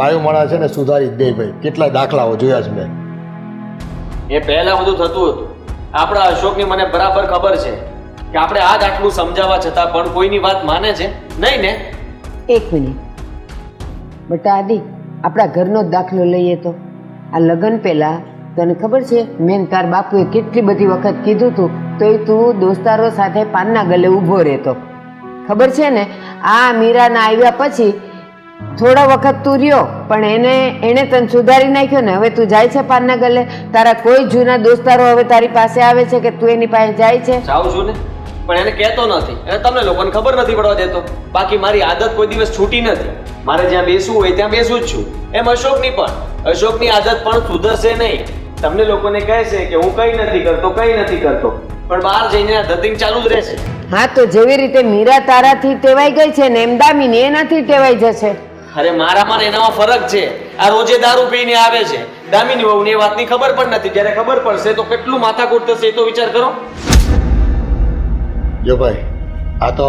બાયું માણસ છે ને સુધારી જ દે ભાઈ. કેટલા દાખલાઓ જોયા છે મેં. એ પહેલા બધું થતું હતું. આપણા અશોકની મને બરાબર ખબર છે કે આપણે આ જ આટલું સમજાવવા છતાં પણ કોઈની વાત માને છે નહીં ને? એક મિનિટ બેટા આદિ, આપણા ઘરનો જ દાખલો લઈએ તો આ લગ્ન પહેલાં તને ખબર છે મેં તાર બાપુએ કેટલી બધી વખત કીધું હતું તોય તું દોસ્તારો સાથે પાનના ગલે ઊભો રહેતો. ખબર છે ને? આ મીરાના આવ્યા પછી થોડો વખત તું રહ્યો, પણ એણે તને સુધારી નાખ્યો ને. હવે તું જાય છે પાનના ગલે? તારા કોઈ જૂના દોસ્તારો હવે તારી પાસે આવે છે કે તું એની પાસે જાય છે? જાઉં છું ને, પણ એને કહેતો નથી. એને તમને લોકોને ખબર નથી પડવા દેતો. બાકી મારી આદત કોઈ દિવસ છૂટી નથી. મારે જ્યાં બેસવું હોય ત્યાં બેસું જ છું. એમ અશોકની પણ. અશોકની આદત પણ સુધરશે નહીં. તમને લોકોને કહે છે કે હું કંઈ નથી કરતો, પણ બહાર જઈને આ ધતિંગ ચાલુ જ રહેશે. હા, તો જેવી રીતે મીરા તારાથી ટેવાઈ ગઈ છે ને, એમ દામિની એનાથી ટેવાઈ જશે. અરે મારામાં ને એનામાં ફરક છે. આ રોજે દારૂ પીને આવે છે. દામિની વહુને એ વાતની ખબર પણ નથી. જ્યારે ખબર પડશે તો કેટલું માથાકૂટ થશે એ તો વિચાર કરો. જો ભાઈ, આ તો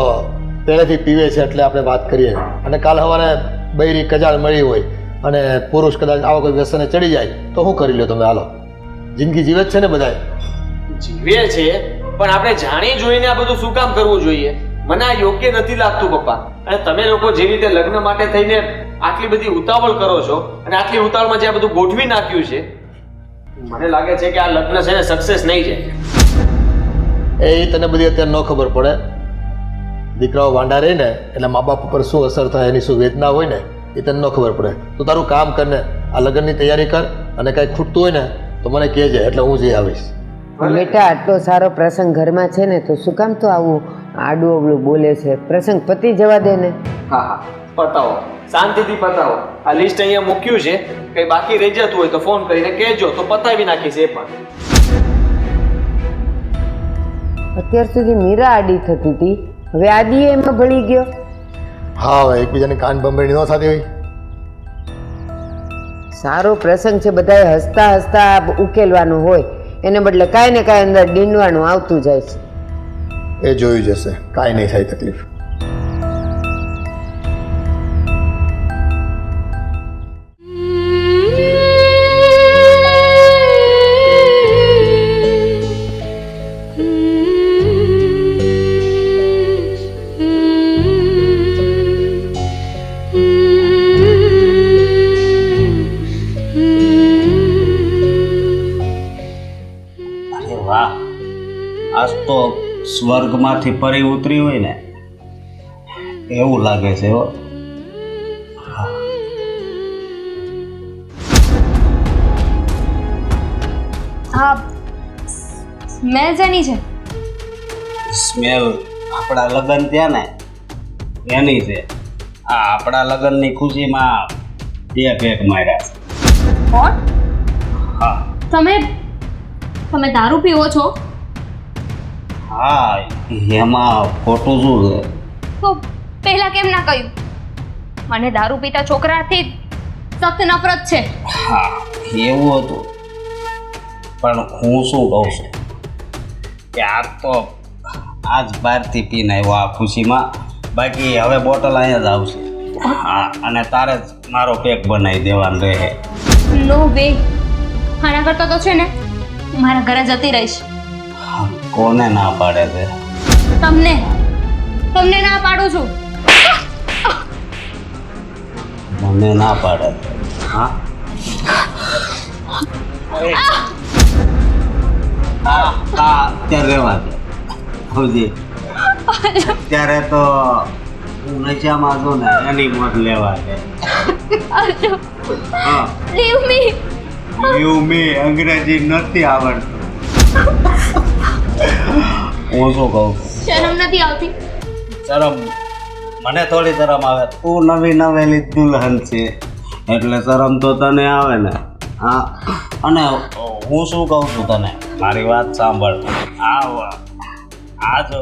પહેલેથી પીવે છે એટલે આપણે વાત કરીએ. અને કાલ સવારે બૈરી કજાળ મળી હોય અને પુરુષ કદાચ આવા કોઈ વ્યસને ચડી જાય તો શું કરી લો તમે? હાલો, જિંદગી જીવે જ છે ને બધાય. જીવે છે, પણ આપણે જાણી જોઈને આ બધું શું કામ કરવું જોઈએ? મને આ યોગ્ય નથી લાગતું પપ્પા. અને તમે લોકો જે રીતે લગ્ન માટે થઈને આટલી બધી ઉતાવળ કરો છો અને આટલી ઉતાવળમાં જે આ બધું ગોઠવી નાખ્યું છે, મને લાગે છે કે આ લગ્ન છે ને સક્સેસ નહીં જાય. એ તને બધી અત્યારે ન ખબર પડે. દીકરાઓ વાંડા રહે ને એટલે મા બાપ ઉપર શું અસર થાય, એની શું વેદના હોય ને એ તને ન ખબર પડે. તું તારું કામ કર ને, આ લગ્નની તૈયારી કર, અને કાંઈ ખૂટતું હોય ને તો મને કહેજે એટલે હું જઈ આવીશ. બેટા, આટલો સારો પ્રસંગ ઘરમાં છે ને તો શું કામ તો આવું આડું અવળું બોલે છે? પ્રસંગ પતી જવા દે ને. હા હા, પતાવો, શાંતિથી પતાવો. આ લિસ્ટ અહીંયા મૂક્યું છે, કંઈ બાકી રહી જતું હોય તો ફોન કરીને કહેજો, તો પતાવી નાખીશ એ પણ. અત્યાર સુધી મીરા આડી થતી હતી, હવે આદિ એમાં ભળી ગયો. હા, હવે એકબીજાની કાન બંબેડી ન થતી હોય. સારો પ્રસંગ છે, બધાએ હસતા હસતા ઉકેલવાનો હોય, એને બદલે કાંઈ ને કાંઈ અંદર ડીંડવાનું આવતું જાય છે. એ જોયું જશે, કાંઈ નહીં થાય તકલીફ. અરે વાહ, આજ તો સ્વર્ગમાંથી પરી ઉતરી હોય ને એવું લાગે છે હો. હા સ્મેલ જેની છે? સ્મેલ આપણા લગ્ન થયા ને એની છે. આ આપણા લગ્નની ખુશીમાં 2 પેક માર્યા છે. કોણ? હા તમે દારૂ પીવો છો? હા, એમાં ખોટું શું છે? તો પહેલા કેમ ના કહ્યું? મને દારૂ પીતા છોકરાથી સખ્ત નફરત છે. હા એવું હતું, પણ હું શું કહું છું કે આ તો આજ બહારથી પીને આવ્યો આ ખુશીમાં. બાકી હવે બોટલ અહીંયા જ આવશે. હા, અને તારે જ મારો પેક બનાવી દેવાનું રહે. નો વે. આના કરતા તો છે ને હું મારા ઘરે જતી રહીશ. કોને ના પાડે છે? તમને ના પાડું છું. મને ના પાડે છે? હા અત્યારે રહેવા દે. હવજી અત્યારે તો હું નશામાં છું ને એની મોજ લેવા દે. હા, લીવ મી. એવું મેં અંગ્રેજી નથી આવડતું. હું શું કહું? શરમ નથી આવતી? શરમ મને થોડી શરમ આવે. તું નવી નવેલી દુલ્હન છે એટલે શરમ તો તને આવે ને. હા, અને હું શું કહું છું તને, મારી વાત સાંભળ. આ જો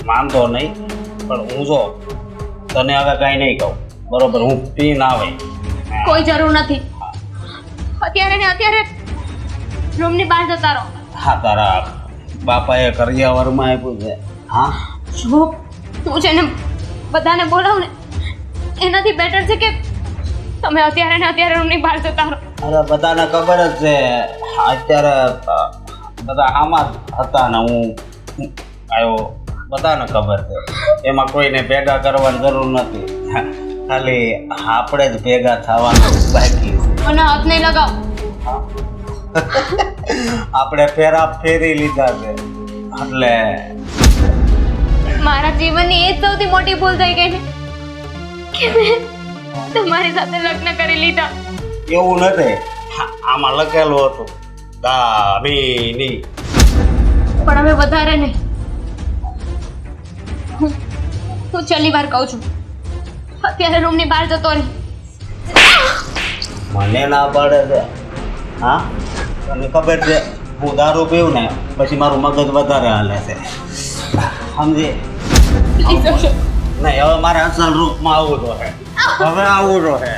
માનતો નહીં, પણ હું જો તને હવે કાંઈ નહીં કહું, બરોબર? હું પી ના આવે. કોઈ જરૂર નથી. અત્યારે રૂમની બહાર જતા રહો. હા, તારા બાપાએ કરિયાવરમાં આપ્યું છે. હા, જો તું છે ને બધાને બોલાવ ને એનાથી બેટર છે કે તમે અત્યારે રૂમની બહાર જતા રહો. અરે બધાને ખબર જ છે અત્યારે બધા આમાં જ હતા ને હું આવ્યો. બધાને ખબર છે, એમાં કોઈને ભેગા કરવાની જરૂર નથી. ખાલી આપણે જ ભેગા થવાનું બાકી છે. મને હાથ નહીં લગાવ. આપણે ફેરા ફેરી લીધા છે એટલે મારા જીવનની એ જ સૌથી મોટી ભૂલ થઈ ગઈ છે કે મેં તમારી સાથે લગ્ન કરી લીધા. એવું નથી, આમાં લખેલું હતું દામિની. પણ હવે વધારે નહીં. હું છેલ્લી વાર કહું છું, અત્યારે રૂમની બહાર જતો રહે. મને ના પાડે છે? હા, તને ખબર છે હું દારૂ પીવું ને પછી મારું મગજ વધારે હાલે છે, સમજી? નહીં, હવે મારે અસલ રૂપમાં આવવું તો હે. હવે આવવું તો હે.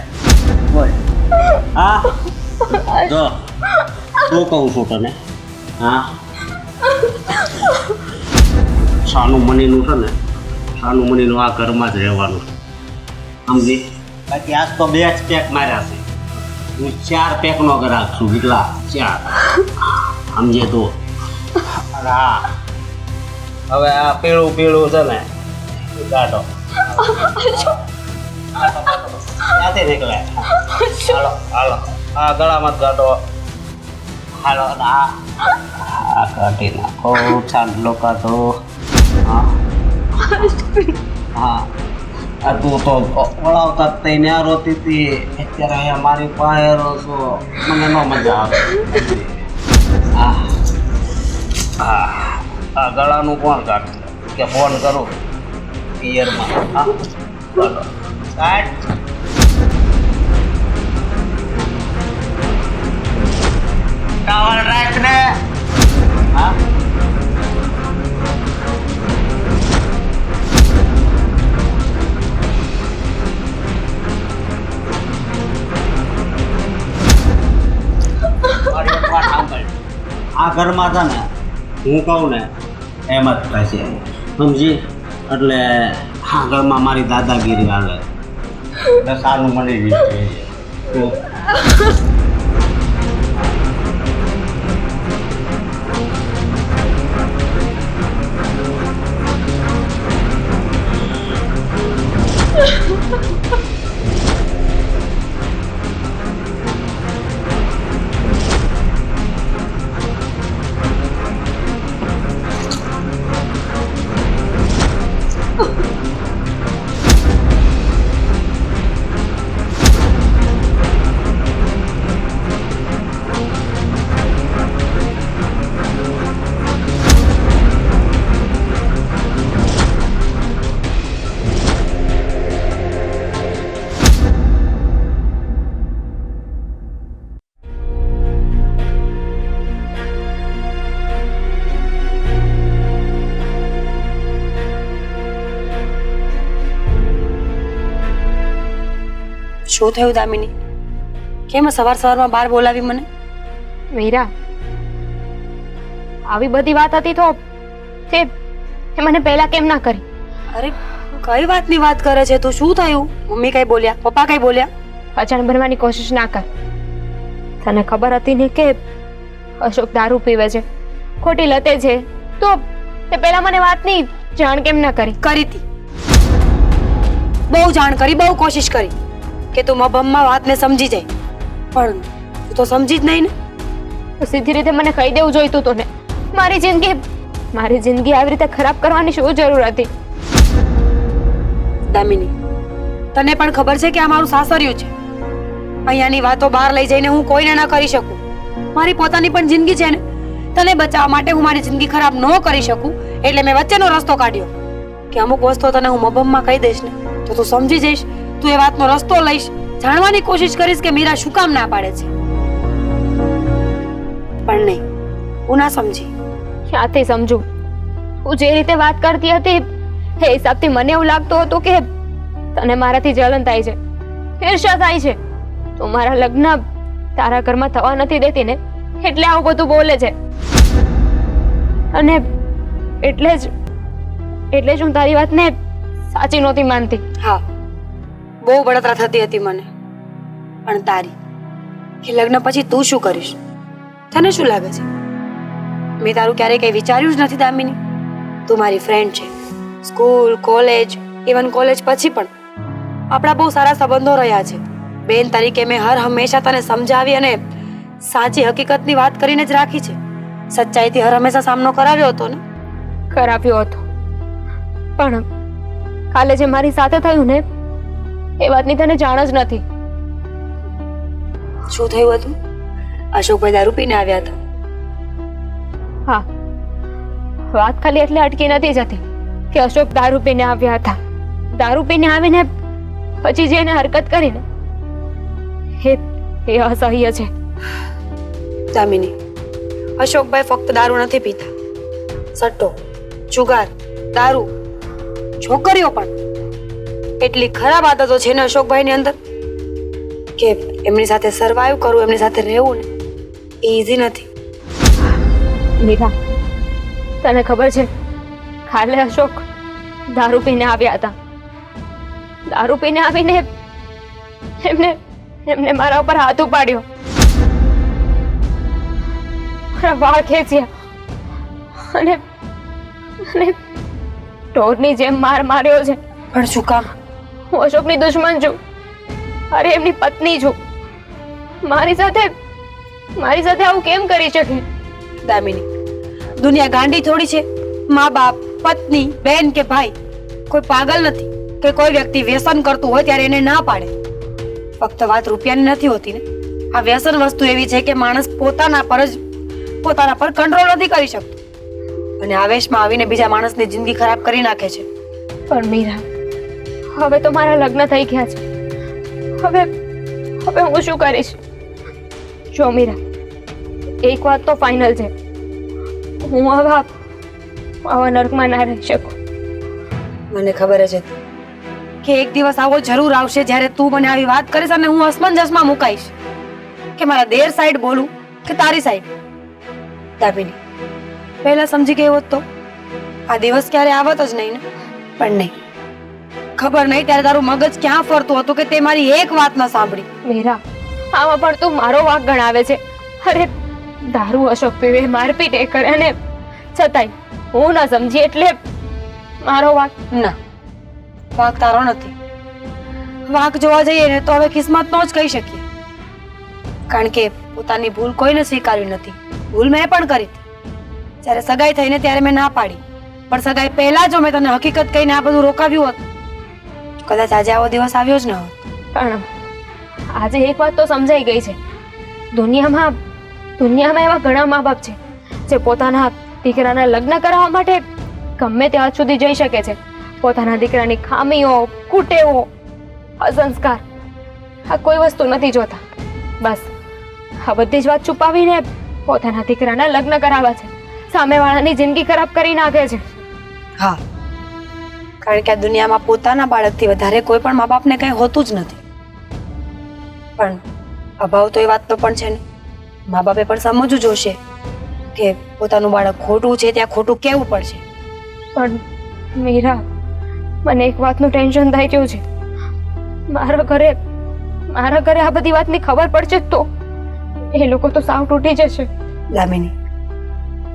બોલ. હા, જો શું કહું છું તને? હા, સાનું મનીનું છે ને, સાનું મનીનું આ ઘરમાં જ રહેવાનું, સમજી? બાકી આજ તો 2 જ પેક માર્યા છે. હું 4 પેકનો ગ્રાહક છું. કેટલા? 4. સમજે તો? હા, હવે આ પીળું છે ને ગાઢો ક્યાંથી નીકળે? હાલો આ ગળામાં જ ગાઢો. હાલો આ કાઢી નાખો છાંટલો કાઢો. હા હા, આ તું તો વળાવતા જ થઈને આ રોતી હતી, અત્યારે અહીંયા મારી પાસે રહો છો, મને ન મજા આવે. હા હા, આ ગળાનું કોણ કાઢે કે ફોન કરું પિયરમાં? હા બોલો કાઢ. ટાવલ રાખ ને. હા, આ ઘરમાં છે ને હું કહું ને એમ જ થશે. સમજી એટલે આગળમાં મારી દાદાગીરી હાલે એટલે સારું મળી ગયું શું થયું દામિની? કેમ સવારમાં બહાર બોલાવી મને? મીરા, આવી બધી વાત હતી તો તે મને પહેલા કેમ ના કરી? અરે કઈ વાતની વાત કરે છે તું? શું થયું? મમ્મી કઈ બોલ્યા? પપ્પા કઈ બોલ્યા? અચાનક બનવાની કોશિશ ના કર. તને ખબર હતી ને કે અશોક દારૂ પીવે છે, ખોટી લતે છે, તો તે પહેલા મને વાતની જાણ કેમ ના કરી? કરી હતી, બહુ જાણ કરી, બહુ કોશિશ કરી કે તું મબમમાં વાતને સમજી જાય, પણ તું તો સમજી જ નહીં ને. તો સીધી રીતે મને કહી દેવું જોઈતું હતું ને. મારી જિંદગી આવી રીતે ખરાબ કરવાની શું જરૂર હતી? દામિની, તને પણ ખબર છે કે આ મારું સાસરિયું છે. અહીંયાની વાતો બહાર લઈ જઈને હું કોઈને ના કરી શકું. મારી પોતાની પણ જિંદગી છે ને. તને બચાવવા માટે હું મારી જિંદગી ખરાબ ન કરી શકું એટલે મેં વચ્ચેનો રસ્તો કાઢ્યો કે અમુક વસ્તુ તને હું મબમમાં કહી દઈશ ને તો તું સમજી જઈશ, તું એ વાતનો રસ્તો લઈશ, જાણવાની કોશિશ કરીશ કે મીરા શું કામ ના પાડે છે. પણ નહીં, હું ના સમજી. ક્યાંથી સમજુ? તું જે રીતે વાત કરતી હતી એ હિસાબથી મને એવું લાગતું હતું કે તને મારાથી જલન થાય છે, ઈર્ષ્યા થાય છે. તું મારા લગ્ન તારા ઘરમાં થવા નથી દેતી ને એટલે આવું બધું બોલે છે. અને એટલે જ હું તારી વાતને સાચી નહોતી માનતી. હા, બહુ બળતરા થતી હતી મને, પણ તારી કે લગ્ન પછી તું શું કરીશ? તને શું લાગે છે? મેં તારું ક્યારેય કંઈ વિચાર્યું જ નથી દામિની. તું મારી ફ્રેન્ડ છે. સ્કૂલ, કોલેજ, ઇવન કોલેજ પછી પણ આપણા બહુ સારા સંબંધો રહ્યા છે. બેન તરીકે મેં હર હંમેશા તને સમજાવી અને સાચી હકીકતની વાત કરીને જ રાખી છે. સચ્ચાઈથી હર હંમેશા સામનો કરાવ્યો હતો ને? કરાવ્યો હતો, પણ કાલે જે મારી સાથે થયું ને એ વાતની તને જાણ જ નથી. શું થયું હતું? અશોકભાઈ દારૂ પીને આવ્યા હતા. હા, વાત ખાલી એટલે અટકી નથી જતી કે અશોક દારૂ પીને આવ્યા હતા. દારૂ પીને આવીને પછી જે એને હરકત કરીને એ અસહ્ય છે. દામિની, અશોકભાઈ ફક્ત દારૂ નથી પીતા. સટ્ટો, જુગાર, દારૂ, છોકરીઓ પણ એટલી ખરાબ આદતો છે ને અશોકભાઈની અંદર કે એમની સાથે સર્વાઈવ કરવું, એમની સાથે રહેવું ને એ ઈઝી નથી. મીરા, તને ખબર છે કાલે અશોક દારૂ પીને આવ્યા હતા. દારૂ પીને આવીને એમને મારા ઉપર હાથ ઉપાડ્યો, મારા વાળ ખેંચ્યા અને ઢોરની જેમ માર માર્યો છે. પણ શું કામ? હું અશોકની દુશ્મન છું. અરે એમની પત્ની છું. મારી સાથે આવું કેમ કરી શકે? દામિની, દુનિયા ગાંડી થોડી છે. મા બાપ, પત્ની, બેન કે ભાઈ કોઈ પાગલ નથી કે કોઈ વ્યક્તિ વ્યસન કરતું હોય ત્યારે એને ના પાડે. ફક્ત વાત રૂપિયાની નથી હોતી ને. આ વ્યસન વસ્તુ એવી છે કે માણસ પોતાના પર કંટ્રોલ નથી કરી શકતો અને આવેશમાં આવીને બીજા માણસની જિંદગી ખરાબ કરી નાખે છે. પણ મીરા, હવે તો મારા લગ્ન થઈ ગયા છે. હવે હું શું કરીશ? જો મીરા, એક વાત તો ફાઇનલ છે, હું આવા નર્કમાં ના રહી શકું. મને ખબર જ હતી કે એક દિવસ આવો જરૂર આવશે જ્યારે તું મને આવી વાત કરીશ અને હું અસમંજસમાં મુકાઈશ કે મારા દેર સાઈડ બોલું કે તારી સાઈડ. દામિની, પહેલા સમજી ગઈ હોત તો આ દિવસ ક્યારે આવત જ નહીં ને. પણ નહીં, ખબર નહીં ત્યારે તારું મગજ ક્યાં ફરતું હતું કે તે મારી એક વાત ના સાંભળી. મીરા, આમાં પણ તું મારો વાંક ગણાવે છે. અરે દારૂ અશોક પીવે, મારપીટ એ કરે અને છતાંય હું ના સમજી એટલે મારો વાંક. ના, વાંક તારો નથી. વાંક જોવા જઈએ ને તો હવે કિસ્મતનો જ કહી શકીએ, કારણ કે પોતાની ભૂલ કોઈને સ્વીકારવી નથી. ભૂલ મેં પણ કરી હતી. જ્યારે સગાઈ થઈને ત્યારે મેં ના પાડી, પણ સગાઈ પહેલા જો મેં તને હકીકત કહીને આ બધું રોકાવ્યું હોત, કદાચ આજે આવો દિવસ આવ્યો જ ન હોત. પણ આજે એક વાત તો સમજાઈ ગઈ છે. દુનિયામાં એવા ઘણા મા બાપ છે જે પોતાના દીકરાના લગ્ન કરાવવા માટે ગમે તે હદ સુધી જઈ શકે છે. પોતાના દીકરાની ખામીઓ, કુટેવો, અસંસ્કાર, આ કોઈ વસ્તુ નથી જોતા. બસ આ બધી જ વાત છુપાવીને પોતાના દીકરાના લગ્ન કરાવવા છે. સામેવાળાની જિંદગી ખરાબ કરી નાખે છે. હા, કારણ કે આ દુનિયામાં પોતાના બાળકથી વધારે કોઈ પણ મા બાપને કંઈ હોતું જ નથી. પણ અભાવ તો એ વાતનો પણ છે ને, મા બાપે પણ સમજવું જોશે કે પોતાનું બાળક ખોટું છે ત્યાં ખોટું કહેવું પડશે. પણ મીરા, મને એક વાતનું ટેન્શન થઈ ગયું છે. મારા ઘરે આ બધી વાતની ખબર પડશે તો એ લોકો તો સાવ તૂટી જશે. દામિની,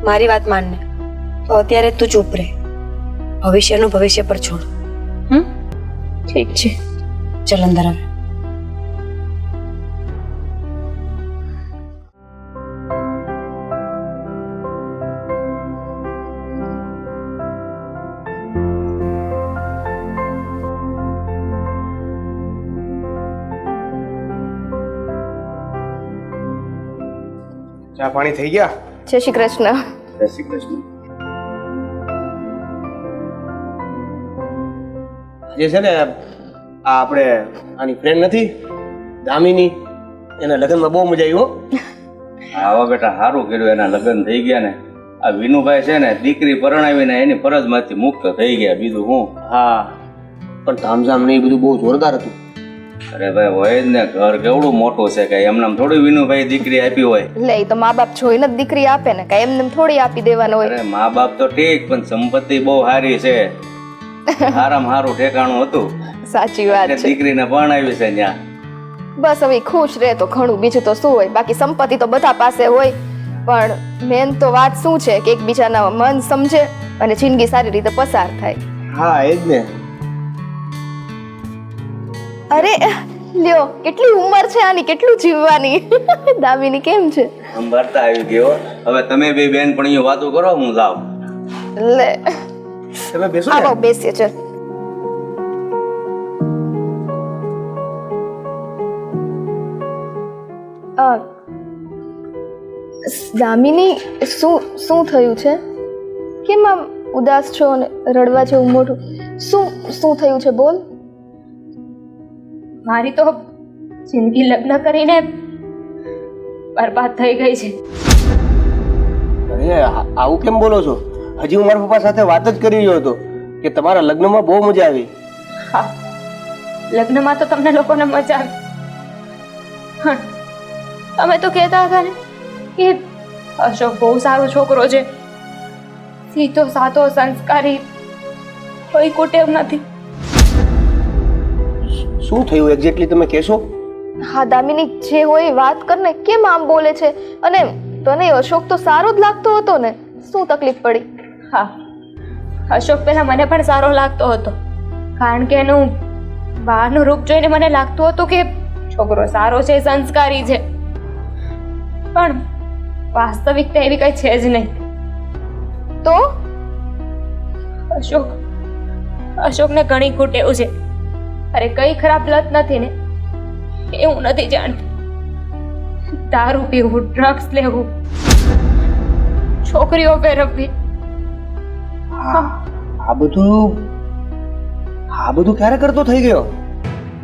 મારી વાત માનને તો અત્યારે તું ચૂપ રહે. ભવિષ્યનું ભવિષ્ય પર છોડ. ઠીક છે, ચલ અંદર આવે. ચા પાણી થઈ ગયા? જય શ્રી કૃષ્ણ. જય શ્રી કૃષ્ણ. જે છે ને આ આપણે આની ફ્રેન્ડ નથી દામિની, એના લગ્નમાં બહુ મજા આવી હો. આવા બેટા સારું કર્યું, એના લગ્ન થઈ ગયા ને. આ વિનુભાઈ છે ને દીકરી પરણાવીને એની ફરજમાંથી મુક્ત થઈ ગયા, બીજું હું. હા, પણ તામઝામ ને એ બધું બહુ જોરદાર હતું. અરે ભાઈ હોય જ ને, ઘર કેવડું મોટું છે કે એમને થોડી વિનુભાઈ દીકરી આપી હોય. લે, ઈ તો મા બાપ જોઈને જ દીકરી આપે ને, કઈ એમને થોડી આપી દેવાનો હોય. અરે મા બાપ તો ઠીક, પણ સંપત્તિ બહુ સારી છે. સારામાં સારું ઠેકાણું હતું, સાચી વાત એટલે છે. દીકરીને પરણાવી છે ત્યાં. બસ હવે ઈ ખુશ રહે તો ઘણું, બીજું તો શું હોય. બાકી સંપત્તિ તો બધા પાસે હોય, પણ મેન તો વાત શું છે કે એકબીજાના મન સમજે અને જિંદગી સારી રીતે પસાર થાય. હા એ જ ને. અરે લ્યો, કેટલી ઉંમર છે આની, કેટલું જીવવાની. દામિની કેમ છે? સંભાળતા આવી ગયો. હવે તમે બે બેન પણ અહીંયા વાતો કરો, હું જાઉં. લે, તમે બેસો ને. આવો બેસીએ. ચલ. દામિની, શું થયું છે? કેમ આમ ઉદાસ છો અને રડવા જેવું મોઢું? શું થયું છે? બોલ. મારી તો જિંદગી લગ્ન કરીને બરબાદ થઈ ગઈ છે. અરે આવું કેમ બોલો છો? હજી હું મારા પપ્પા સાથે વાત જ કરી રહ્યો હતો કે તમારા લગ્નમાં બહુ મજા આવી. હા, લગ્નમાં તો તમને લોકોને મજા આવી. હા, તમે તો કહેતા હતા ને કે અશોક બહુ સારો છોકરો છે, સીધો સાધો સંસ્કારી, કોઈ કુટેવ નથી. શું થયું એક્ઝેક્ટલી તમે કહેશો? હા દામિની, જે હોય એ વાત કર ને. કેમ આમ બોલે છે? અને તને અશોક તો સારો જ લાગતો હતો ને, શું તકલીફ પડી? હા, અશોક પહેલા મને પણ સારો લાગતો હતો, કારણ કે એનું બહારનું રૂપ જોઈને મને લાગતું હતું કે છોકરો સારો છે, સંસ્કારી છે. પણ વાસ્તવિકતા એવી કઈ છે જ નહીં. તો અશોકને ઘણી કુટેવ છે. અરે કઈ ખરાબ લત નથી ને, એ હું નથી જાણતી. દારૂ પીવું, ડ્રગ્સ લેવું, છોકરીઓ ફેરવવી. આ બધું ક્યારે કરતો થઈ ગયો?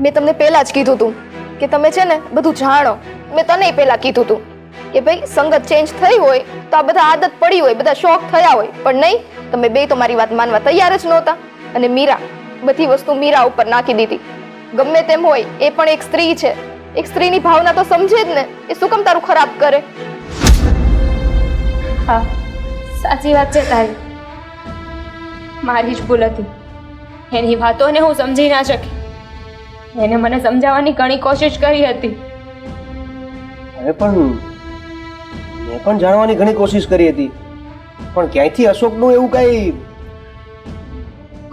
મેં તમને પહેલા જ કીધું તું કે તમે છે ને બધું જાણો. મેં તને પહેલા કીધું તું કે ભાઈ સંગત ચેન્જ થઈ હોય તો આ બધા આદત પડી હોય, બધા શોખ થયા હોય, પણ નહીં, તમે બે તો મારી વાત માનવા તૈયાર જ નહોતા. અને મીરા, બધી વસ્તુ મીરા ઉપર નાખી દીધી. ગમે તેમ હોય, એ પણ એક સ્ત્રી છે. એક સ્ત્રીની ભાવના તો સમજે જ ને. એ શું કામ તારું ખરાબ કરે? હા, સાચી વાત છે તારી. મારી જ ભૂલ હતી. એની વાતોને હું સમજી ના શકી. એને મને સમજાવવાની ઘણી કોશિશ કરી હતી. અરે પણ મેં પણ જાણવાની ઘણી કોશિશ કરી હતી, પણ ક્યાંયથી અશોકનું એવું કઈ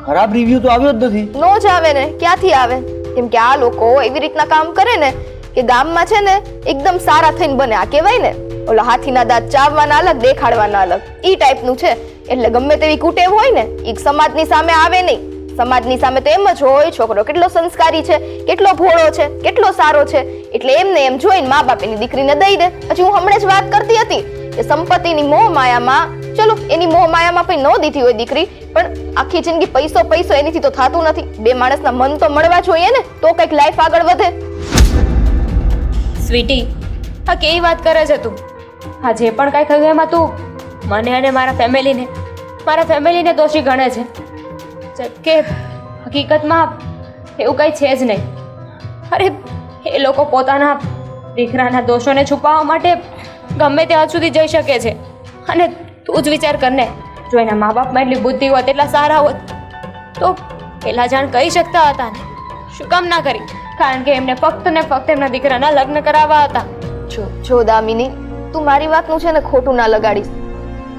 ખરાબ રિવ્યુ તો આવ્યો જ નથી. નો જ આવે ને, ક્યાંથી આવે? કેમ કે આ લોકો એવી રીતના કામ કરે ને કે ગામમાં છે ને એકદમ સારા થઈને બને. આ કહેવાય ને ઓલા હાથીના દાંત ચાવવાના અલગ, દેખાડવાના અલગ, ઈ ટાઈપનું છે. એટલે ગમે તેવી કુટેવ હોય ને ઈ સમાજની સામે આવે નહીં. સમાજની સામે તો એમ જ હોય છોકરો કેટલો સંસ્કારી છે, કેટલો ભોળો છે, કેટલો સારો છે, એટલે એમને એમ જોઈને મા બાપ એની દીકરીને દઈ દે. પછી હું હમણાં જ વાત કરતી હતી કે સંપત્તિની મોહ માયામાં, ચલો એની મોહ માયામાં પણ ન દીધી હોય દીકરી, પણ આખી જિંદગી પૈસો પૈસો એનીથી તો થતું નથી. બે માણસના મન તો મળવા જોઈએ ને, તો કંઈક લાઈફ આગળ વધે. સ્વીટી, આ કેવી વાત કરે છે તું? હા, જે પણ કાંઈ થયું એમાં તું મને અને મારા ફેમિલીને દોષી ગણે છે, કે હકીકતમાં એવું કંઈ છે જ નહીં. અરે એ લોકો પોતાના દીકરાના દોષોને છુપાવવા માટે ગમે તે હદ સુધી જઈ શકે છે. અને તું જ વિચાર કર ને, જો એના મા બાપમાં એટલી બુદ્ધિ હોત, એટલા સારા હોત, તો પહેલાં જાણ કરી શકતા હતા ને. શું કામ ના કરી? કારણ કે એમને ફક્ત ને ફક્ત એમના દીકરાના લગ્ન કરાવવા હતા. જો દામિની, તું મારી વાતનું છે ને ખોટું ના લગાડીશ.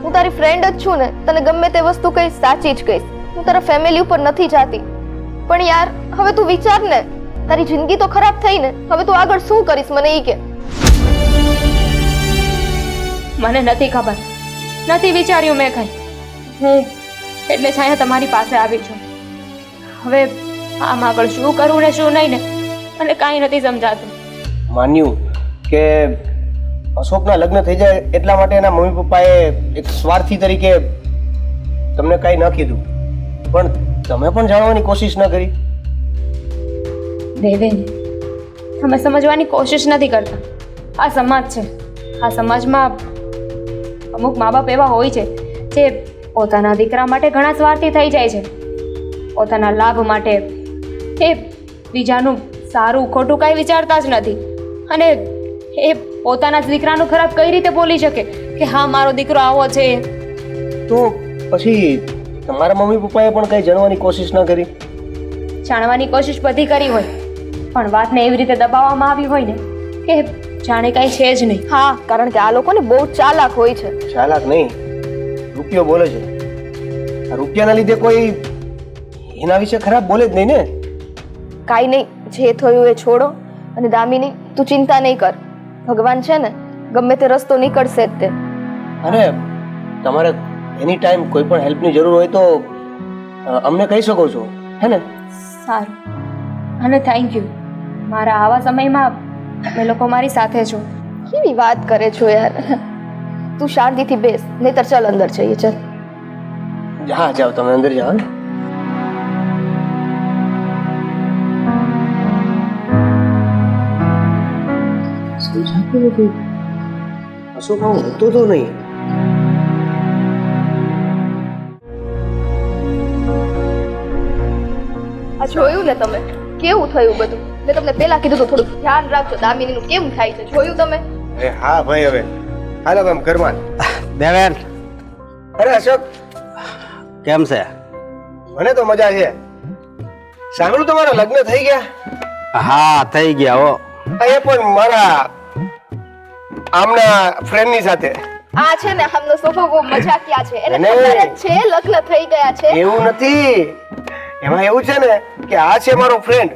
હું તારી ફ્રેન્ડ જ છું ને, તને ગમે તે વસ્તુ કહીશ, સાચી જ કહીશ. હું તારા ફેમિલી ઉપર નથી જાતી. પણ યાર હવે તું વિચાર ને, તારી જિંદગી તો ખરાબ થઈ ને, હવે તું આગળ શું કરીશ મને ઈ કે. મને નથી ખબર, નથી વિચાર્યું મેં કંઈ. હું એટલે છાયા તમારી પાસે આવી છું. હવે આમ આગળ શું કરવું ને શું નહીં ને મને કાંઈ નથી સમજાતું. માન્યું કે અશોકના લગ્ન થઈ જાય એટલા માટે એના મમ્મી પપ્પાએ એક સ્વાર્થી તરીકે તમને કાંઈ ન કીધું, પણ તમે પણ જાણવાની કોશિશ ન કરી. દેવેન, તમે સમજવાની કોશિશ નથી કરતા. આ સમાજ છે, આ સમાજમાં અમુક મા બાપ એવા હોય છે જે પોતાના દીકરા માટે ઘણા સ્વાર્થી થઈ જાય છે. પોતાના લાભ માટે એ બીજાનું સારું ખોટું કાંઈ વિચારતા જ નથી. અને એ પોતાના દીકરાનું ખરાબ કઈ રીતે બોલી શકે કે હા મારો દીકરો આવો છે? તો પછી તમારા મમ્મી પપ્પાએ પણ કંઈ જાણવાની કોશિશ ન કરી? જાણવાની કોશિશ બધી કરી હોય, પણ વાતને એવી રીતે દબાવવામાં આવી હોય ને કે જાણે કાંઈ છે જ નહીં. હા, કારણ કે આ લોકોને બહુ ચાલાક હોય છે. ચાલાક નહીં, રૂપિયો બોલે છે. આ રૂપિયાના લીધે કોઈ એના વિશે ખરાબ બોલે જ નહીં ને. કાંઈ નહીં, જે થયું એ છોડો. અને દામિની, તું ચિંતા નહીં કર. ભગવાન છે ને ગમે તે રસ્તો નીકળશે જ તે. અરે તમારે એની ટાઈમ કોઈ પણ હેલ્પની જરૂર હોય તો અમને કહી શકો છો, હે ને? સારું, અને થેન્ક યુ. મારા આવા સમયમાં તમે લોકો મારી સાથે છો. કેવી વાત કરે છો યાર. તું શાંતિથી બેસ, નહીતર ચાલ અંદર જઈએ. ચાલ. હા જાઓ, તમે અંદર જાઓ. સમજાતું નથી. અશોક આવું હોતો તો નહીં. આ જોયું ને તમે કેવું થયું બધું? મેં તમને પહેલા કીધું તો થોડું ધ્યાન રાખજો દામિનીનું કેવું થાય છે. જોયું તમે? અરે હા ભાઈ, હવે હાલો આમ ઘરમાં. દેવેન, અરે અશોક, કેમ છે? મને તો મજા છે. સાંભળ્યું તમારા લગ્ન થઈ ગયા? હા, થઈ ગયા હો. એ પણ મારા આમના ફ્રેન્ડની સાથે. આ છે ને આમનો સ્વભાવ બહુ મજાકિયા છે. એને નહીં. ખબર જ છે લગ્ન થઈ ગયા છે. એવું નથી, એમાં એવું છે ને કે આ છે મારો ફ્રેન્ડ,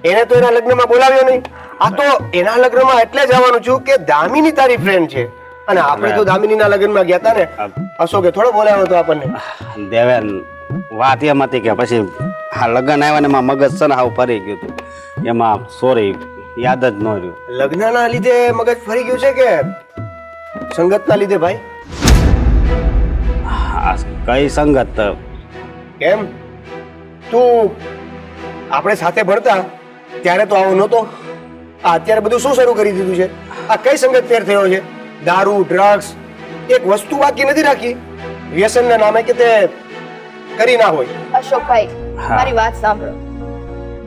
એને તો એના લગ્નમાં બોલાવ્યો નહીં. આ તો એના લગ્નમાં એટલે જ આવવાનું છું કે દામિની તારી ફ્રેન્ડ છે, અને આપણે તો દામિનીના લગ્નમાં ગયા હતા ને. અશોકે થોડો બોલાવ્યો હતો આપણને. દેવેન, વાત એમ હતી કે પછી આ લગ્ન આવ્યા ને એમાં મગજ છે ને હાવ ફરી ગયું હતું. એમાં સોરી, યાદ જ ન રહ્યું. લગ્નના લીધે મગજ ફરી ગયું છે કે સંગતના લીધે ભાઈ? આ કઈ સંગત? કેમ તું આપણે સાથે ભણતા ત્યારે તો આવો નહોતો. આ અત્યારે બધું શું શરૂ કરી દીધું છે? આ કઈ સંગત ફેર થયો છે? દારૂ, ડ્રગ્સ, એક વસ્તુ બાકી નથી રાખી વ્યસનના નામે કે તે કરી ના હોય. અશોકભાઈ, મારી વાત સાંભળો.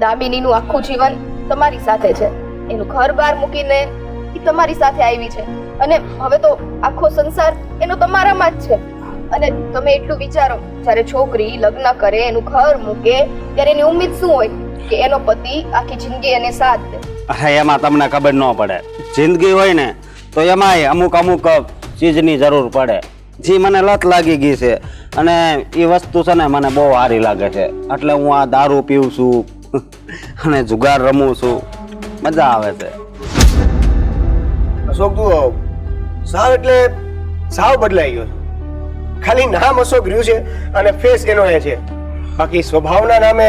દામિનીનું આખું જીવન તમારી સાથે છે. એનું ઘર બહાર મૂકીને એ તમારી સાથે આવી છે, અને હવે તો આખો સંસાર એનો તમારામાં જ છે. અને તમે એટલું વિચારો, જ્યારે છોકરી લગ્ન કરે, એનું ઘર મૂકે, ત્યારે એની ઉમ્મીદ શું હોય કે એનો પતિ આખી જિંદગી એને સાથ દે. હા, એમાં તમને ખબર ન પડે. જિંદગી હોય ને તો એમાંય અમુક અમુક ચીજની જરૂર પડે. જે મને લત લાગી ગઈ છે અને એ વસ્તુ છે ને મને બહુ સારી લાગે છે, એટલે હું આ દારૂ પીઉં છું અને જુગાર રમું છું, મજા આવે છે. અશોક તું સાવ એટલે સાવ બદલાઈ ગયો છે. ખાલી નામ અશોક રહ્યું છે અને ફેસ એનો એ છે, બાકી સ્વભાવના નામે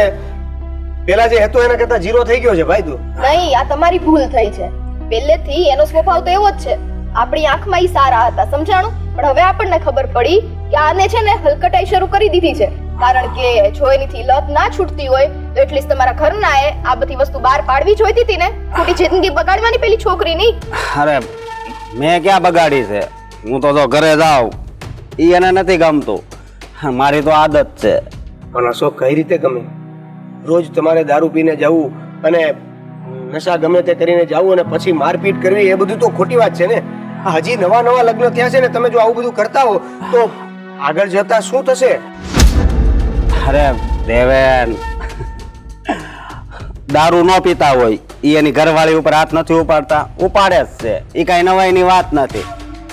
પેલા જે હતો એના કરતા ઝીરો થઈ ગયો છે ભાઈ તું. નહીં, આ તમારી ભૂલ થઈ છે. પહેલેથી એનો સ્વભાવ તો એવો જ છે. આપણી આંખમાં ઈ સારા હતા, સમજાણું? પણ હવે આપણને ખબર પડી કે આને છે ને હલકટાઈ શરૂ કરી દીધી છે. કારણ કે જો એનીથી લત ના છૂટતી હોય તો એટલીસ્ટ તમારા ઘરનાએ આ બધી વસ્તુ બહાર પાડવી જોઈતી હતી ને. ખોટી જિંદગી બગાડવાની પેલી છોકરી નહીં. અરે મેં ક્યાં બગાડી છે? હું તો જો ઘરે જાઉં એ એને નથી ગમતું, મારી તો આદત છે. પણ અશોક કઈ રીતે ગમે? રોજ તમારે દારૂ પીને જવું અને નશા ગમે તે કરીને જવું અને પછી મારપીટ કરવી, એ બધું તો ખોટી વાત છે ને. આ હજી નવા નવા લગ્ન થયા છે ને, તમે જો આવું બધું કરતા હો તો આગળ જતા શું થશે? અરે દેવેન, દારૂ ન પીતા હોય એ એની ઘરવાળી ઉપર હાથ નથી ઉપાડતા, ઉપાડે જ છે. એ કઈ નવાઈની વાત નથી,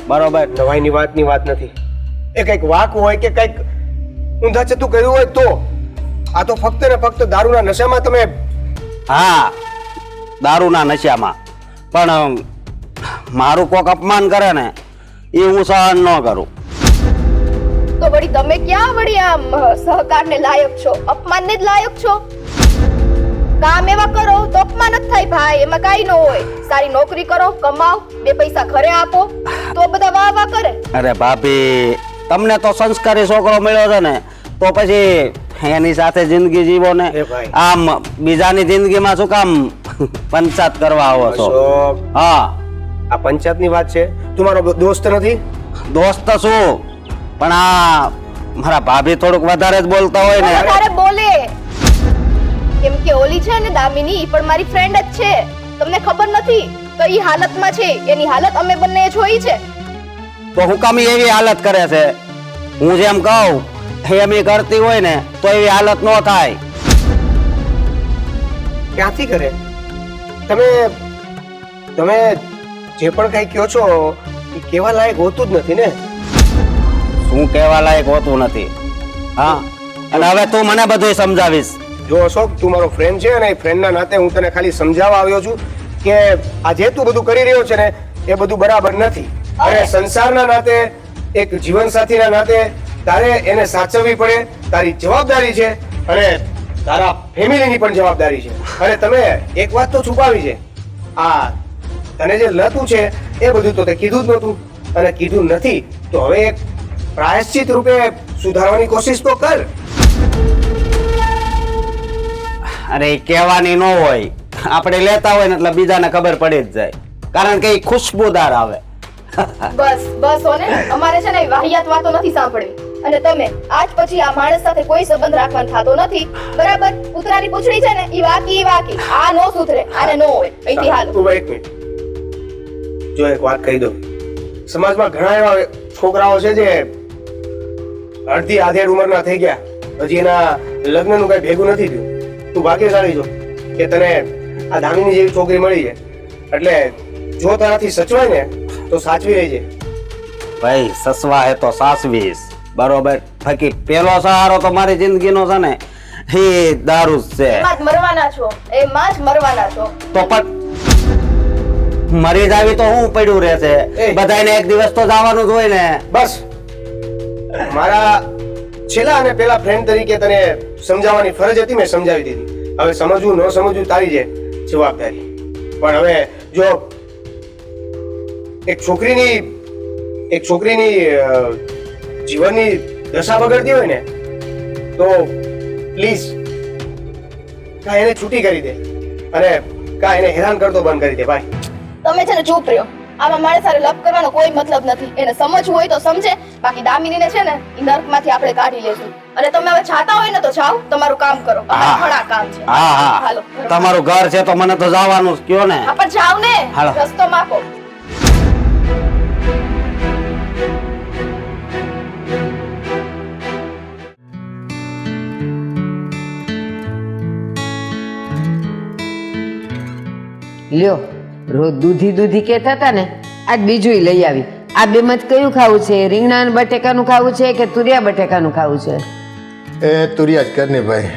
બરોબર? નવાઈની વાત નથી. એ કઈક વાક હોય કે કઈક ઊંધા ચતું કર્યું હોય તો. આ તો ફક્ત ને ફક્ત દારૂના નશામાં તમે. હા, દારૂના નશામાં. પણ મારું કોક અપમાન કરે ને એ હું સહન ન કરું. તો વળી તમે ક્યાં વળી આમ સહકારને લાયક છો? અપમાનને જ લાયક છો. કામ એવા કરો તો અપમાન જ થાય ભાઈ, એમાં કાઈ ન હોય. સારી નોકરી કરો, કમાઓ, 2 પૈસા ઘરે આપો તો બધા વાહ વાહ કરે. અરે ભાભી, તમને તો સંસ્કારી છોકરો મળ્યો છે ને, તો પછી એની સાથે જિંદગી જીવો ને. આમ બીજાની જિંદગીમાં શું કામ પંચાયત કરવા આવો છો? હા, આ પંચાયતની વાત છે. તું મારો દોસ્ત નથી? દોસ્ત શું, પણ આ મારા ભાભી થોડુંક વધારે જ બોલતા હોય ને. વધારે બોલે કેમ કે ઓલી છે ને દામિની, ઈ પણ મારી ફ્રેન્ડ જ છે. તમને ખબર નથી તો ઈ હાલતમાં છે. એની હાલત અમે બંને જોઈ છે. તો હું કામ એવી હાલત કરે છે? હું જેમ કહું એમ એ કરતી હોય ને તો એવી હાલત ન થાય. ક્યાંથી કરે? તમે તમે જે પણ કઈ કહો છો એ કેવા લાયક હોતું જ નથી ને. શું કહેવા લાયક હોતું નથી? હા, અને હવે તું મને બધું સમજાવીશ. જો અશોક, તું મારો ફ્રેન્ડ છે અને એ ફ્રેન્ડના નાતે હું તને ખાલી સમજાવવા આવ્યો છું કે આ જે તું બધું કરી રહ્યો છે ને એ બધું બરાબર નથી. અને સંસારના નાતે, એક જીવનસાથીના નાતે તારે એને સાચવવી પડે. તારી જવાબદારી છે અને તારા ફેમિલીની પણ જવાબદારી છે. અને તમે એક વાત તો છુપાવી છે. આ તને જે લતું છે એ બધું તો તે કીધું જ નહોતું, અને કીધું નથી તો હવે એક પ્રાયશ્ચિત રૂપે સુધારવાની કોશિશ તો કર. અરે એ કહેવાની ન હોય, આપણે લેતા હોય ને એટલે બીજાને ખબર પડી જ જાય, કારણ કે એ ખુશ્બુદાર આવે. બસ બસ હોને, અમારે છે ને વાહિયાત વાતો નથી સાંભળવી. અને તમે આજ પછી આ માણસ સાથે કોઈ સંબંધ રાખવાનો થતો નથી, બરાબર? કૂતરાની પૂંછડી છે ને ઈ વાકી આ નો સુધરે, આને નો હોય. અહીંથી હાલો. તું એક મિનિટ જો, એક વાત કહી દઉં. સમાજમાં ઘણા એવા છોકરાઓ છે જે અડધી આધેડ ઉંમરના થઈ ગયા, હજી એના લગ્નનું કઈ ભેગું નથી થયું. તું ભાગ્યશાળી છો કે તને આ દામિની જેવી છોકરી મળી છે. એટલે જો તારાથી સચવાય ને તો સાચવી રહેજે. ભાઈ, સસવા હે તો સાસવીસ, બરોબર? બાકી પેલો સહારો તો મારી જિંદગીનો છે ને એ દારૂ જ છે. એમાં જ મરવાના છો, એમાં જ મરવાના છો. તો પણ મરી જાવી તો હું પડ્યું રહેશે? બધાને એક દિવસ તો જવાનું જ હોય ને. બસ, મારા છેલ્લા અને પેલા ફ્રેન્ડ તરીકે તને સમજાવવાની ફરજ હતી, મેં સમજાવી દીધી. હવે સમજવું ન સમજવું તારી છે જવાબદારી. પણ હવે જો એક છોકરીની જીવનની દશા બગડતી હોય ને તો પ્લીઝ કા એને છૂટી કરી દે અને કા એને હેરાન કરતો બંધ કરી દે. ભાઈ, તમે છે ને ચૂપ રહ્યો. આમાં મારે સારે લપ કરવાનો કોઈ મતલબ નથી. એને સમજવું હોય તો સમજે, બાકી દામિનીને છે ને ઈ નર્કમાંથી આપણે કાઢી લેશું. અને તમે હવે જાતા હોય ને તો જાઓ, તમારું કામ કરો. અમારે ઘણા કામ છે. હા હા, હાલો. તમારું ઘર છે તો મને તો જવાનું જ કયો ને. હા, પણ જાઓ ને, હાલો. રસ્તો માપો. લ્યો રોજ દૂધી કહેતા હતા ને, આજ બીજું લઈ આવી. આ બેમાં જ કયું ખાવું છે? રીંગણા બટેકાનું ખાવું છે કે તુરિયા બટેકાનું ખાવું છે? એ તુરિયા જ કરની ભાઈ.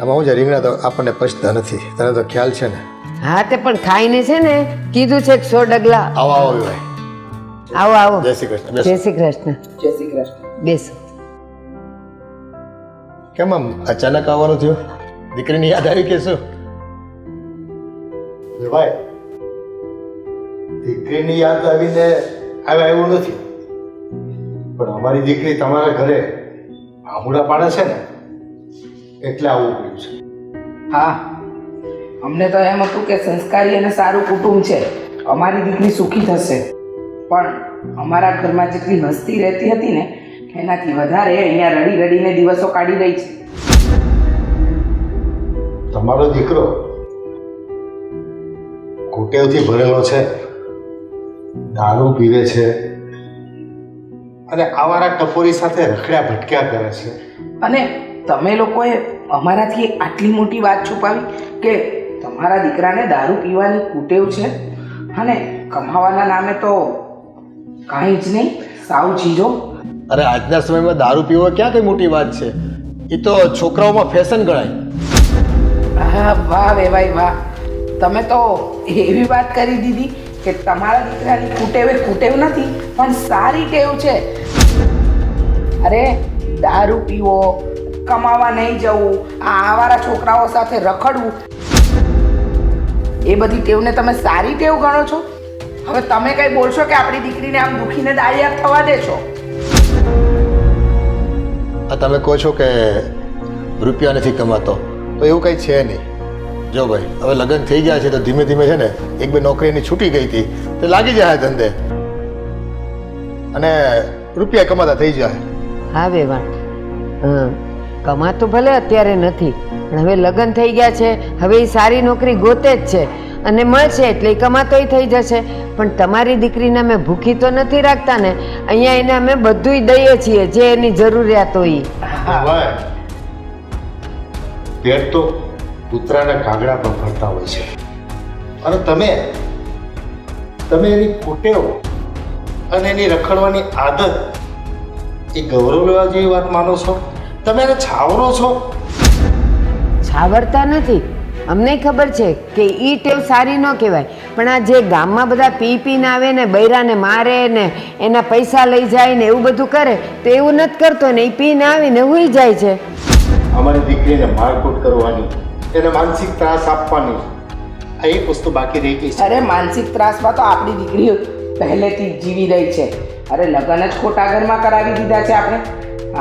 આમાં હું છે, રીંગણા તો આપણને પચતા નથી, તને તો ખ્યાલ છે ને. હા તે પણ ખાઈને છે ને કીધું છે કે 100 ડગલા. આવો આવો ભાઈ. આવો આવો. જય શ્રી કૃષ્ણ. જય શ્રી કૃષ્ણ. જય શ્રી કૃષ્ણ. બેસો. કેમ આમ અચાનક આવવાનું થયું? દીકરીની યાદ આવી કે શું? ભાઈ દીકરીની યાદ આવીને આવ્યા એવું નથી, પણ અમારી દીકરી તમારા ઘરે આમુડા પાડે છે ને એટલે આવું પડ્યું છે. હા, અમને તો એમ હતું કે સંસ્કારી અને સારું કુટુંબ છે, અમારી દીકરી સુખી થશે, પણ અમારા ઘરમાં જેટલી હસ્તી રહેતી હતી ને એનાથી વધારે અહીંયા રડી રડીને દિવસો કાઢી રહી છે. તમારો દીકરો કુટેવથી ભરેલો છે, દારૂ પીવે છે અને આવારા ટપોરી સાથે રખડ્યા ભટક્યા કરે છે. અને તમે લોકોએ અમારાથી આટલી મોટી વાત છુપાવી કે તમારા દીકરાને દારૂ પીવાની કુટેવ છે અને કમાવાના નામે તો કાંઈ જ નહીં, સાવ ચીજો. અરે આજના સમયમાં દારૂ પીવો ક્યાં કઈ મોટી વાત છે? એ તો છોકરાઓમાં ફેશન ગણાય. હા, વાહ વેવાઈ વાહ, તમે તો એવી વાત કરી દીધી કે તમારા દીકરાની કુટેવ એ કુટેવ નથી પણ સારી ટેવ છે. અરે દારૂ પીવો, કમાવા નહીં જવું, આ આવારા છોકરાઓ સાથે રખડવું, એ બધી ટેવને તમે સારી ટેવ ગણો છો? હવે તમે કઈ બોલશો કે આપણી દીકરીને આમ દુખીને દાળિયા થવા દેશો? આ તમે કહો છો કે રૂપિયા નથી કમાતો, તો એવું કંઈ છે નહીં. જો ભાઈ હવે લગ્ન થઈ ગયા છે તો ધીમે ધીમે છે ને એક બે નોકરીની છૂટી ગઈ હતી તો લાગી જાય ધંધે અને રૂપિયા કમાતા થઈ જાય. હા વેવાણ, કમાતો ભલે અત્યારે નથી પણ હવે લગ્ન થઈ ગયા છે, હવે એ સારી નોકરી ગોતે જ છે અને મળશે એટલે એ કમાતોય થઈ જશે. પણ તમારી દીકરીને અમે ભૂખી તો નથી રાખતા ને, અહીંયા એને અમે બધુંય દઈએ છીએ જે એની જરૂરિયાત હોય. પેટ તો કૂતરાના કાગડા પર ફરતા હોય છે અને તમે એની કુટેવ અને એની રખડવાની આદત એ ગૌરવ લેવા જેવી વાત માનો છો? તમે એને છાવરો છો? છાવરતા નથી, અમને ખબર છે કે ઈ ટેવ સારી ન કહેવાય, પણ આ જે ગામમાં બધા પી પીને આવે ને બૈરાને મારે ને એના પૈસા લઈ જાય ને એવું બધું કરે તો એવું નથી કરતો ને, એ પીને આવીને હુઈ જાય છે. અમારી દીકરીને મારકૂટ કરવાની, એને માનસિક ત્રાસ આપવાની, આ એક વસ્તુ બાકી રહી ગઈ છે. અરે માનસિક ત્રાસમાં તો આપણી દીકરીઓ પહેલેથી જ જીવી રહી છે. અરે લગ્ન જ ખોટા ઘરમાં કરાવી દીધા છે આપણે.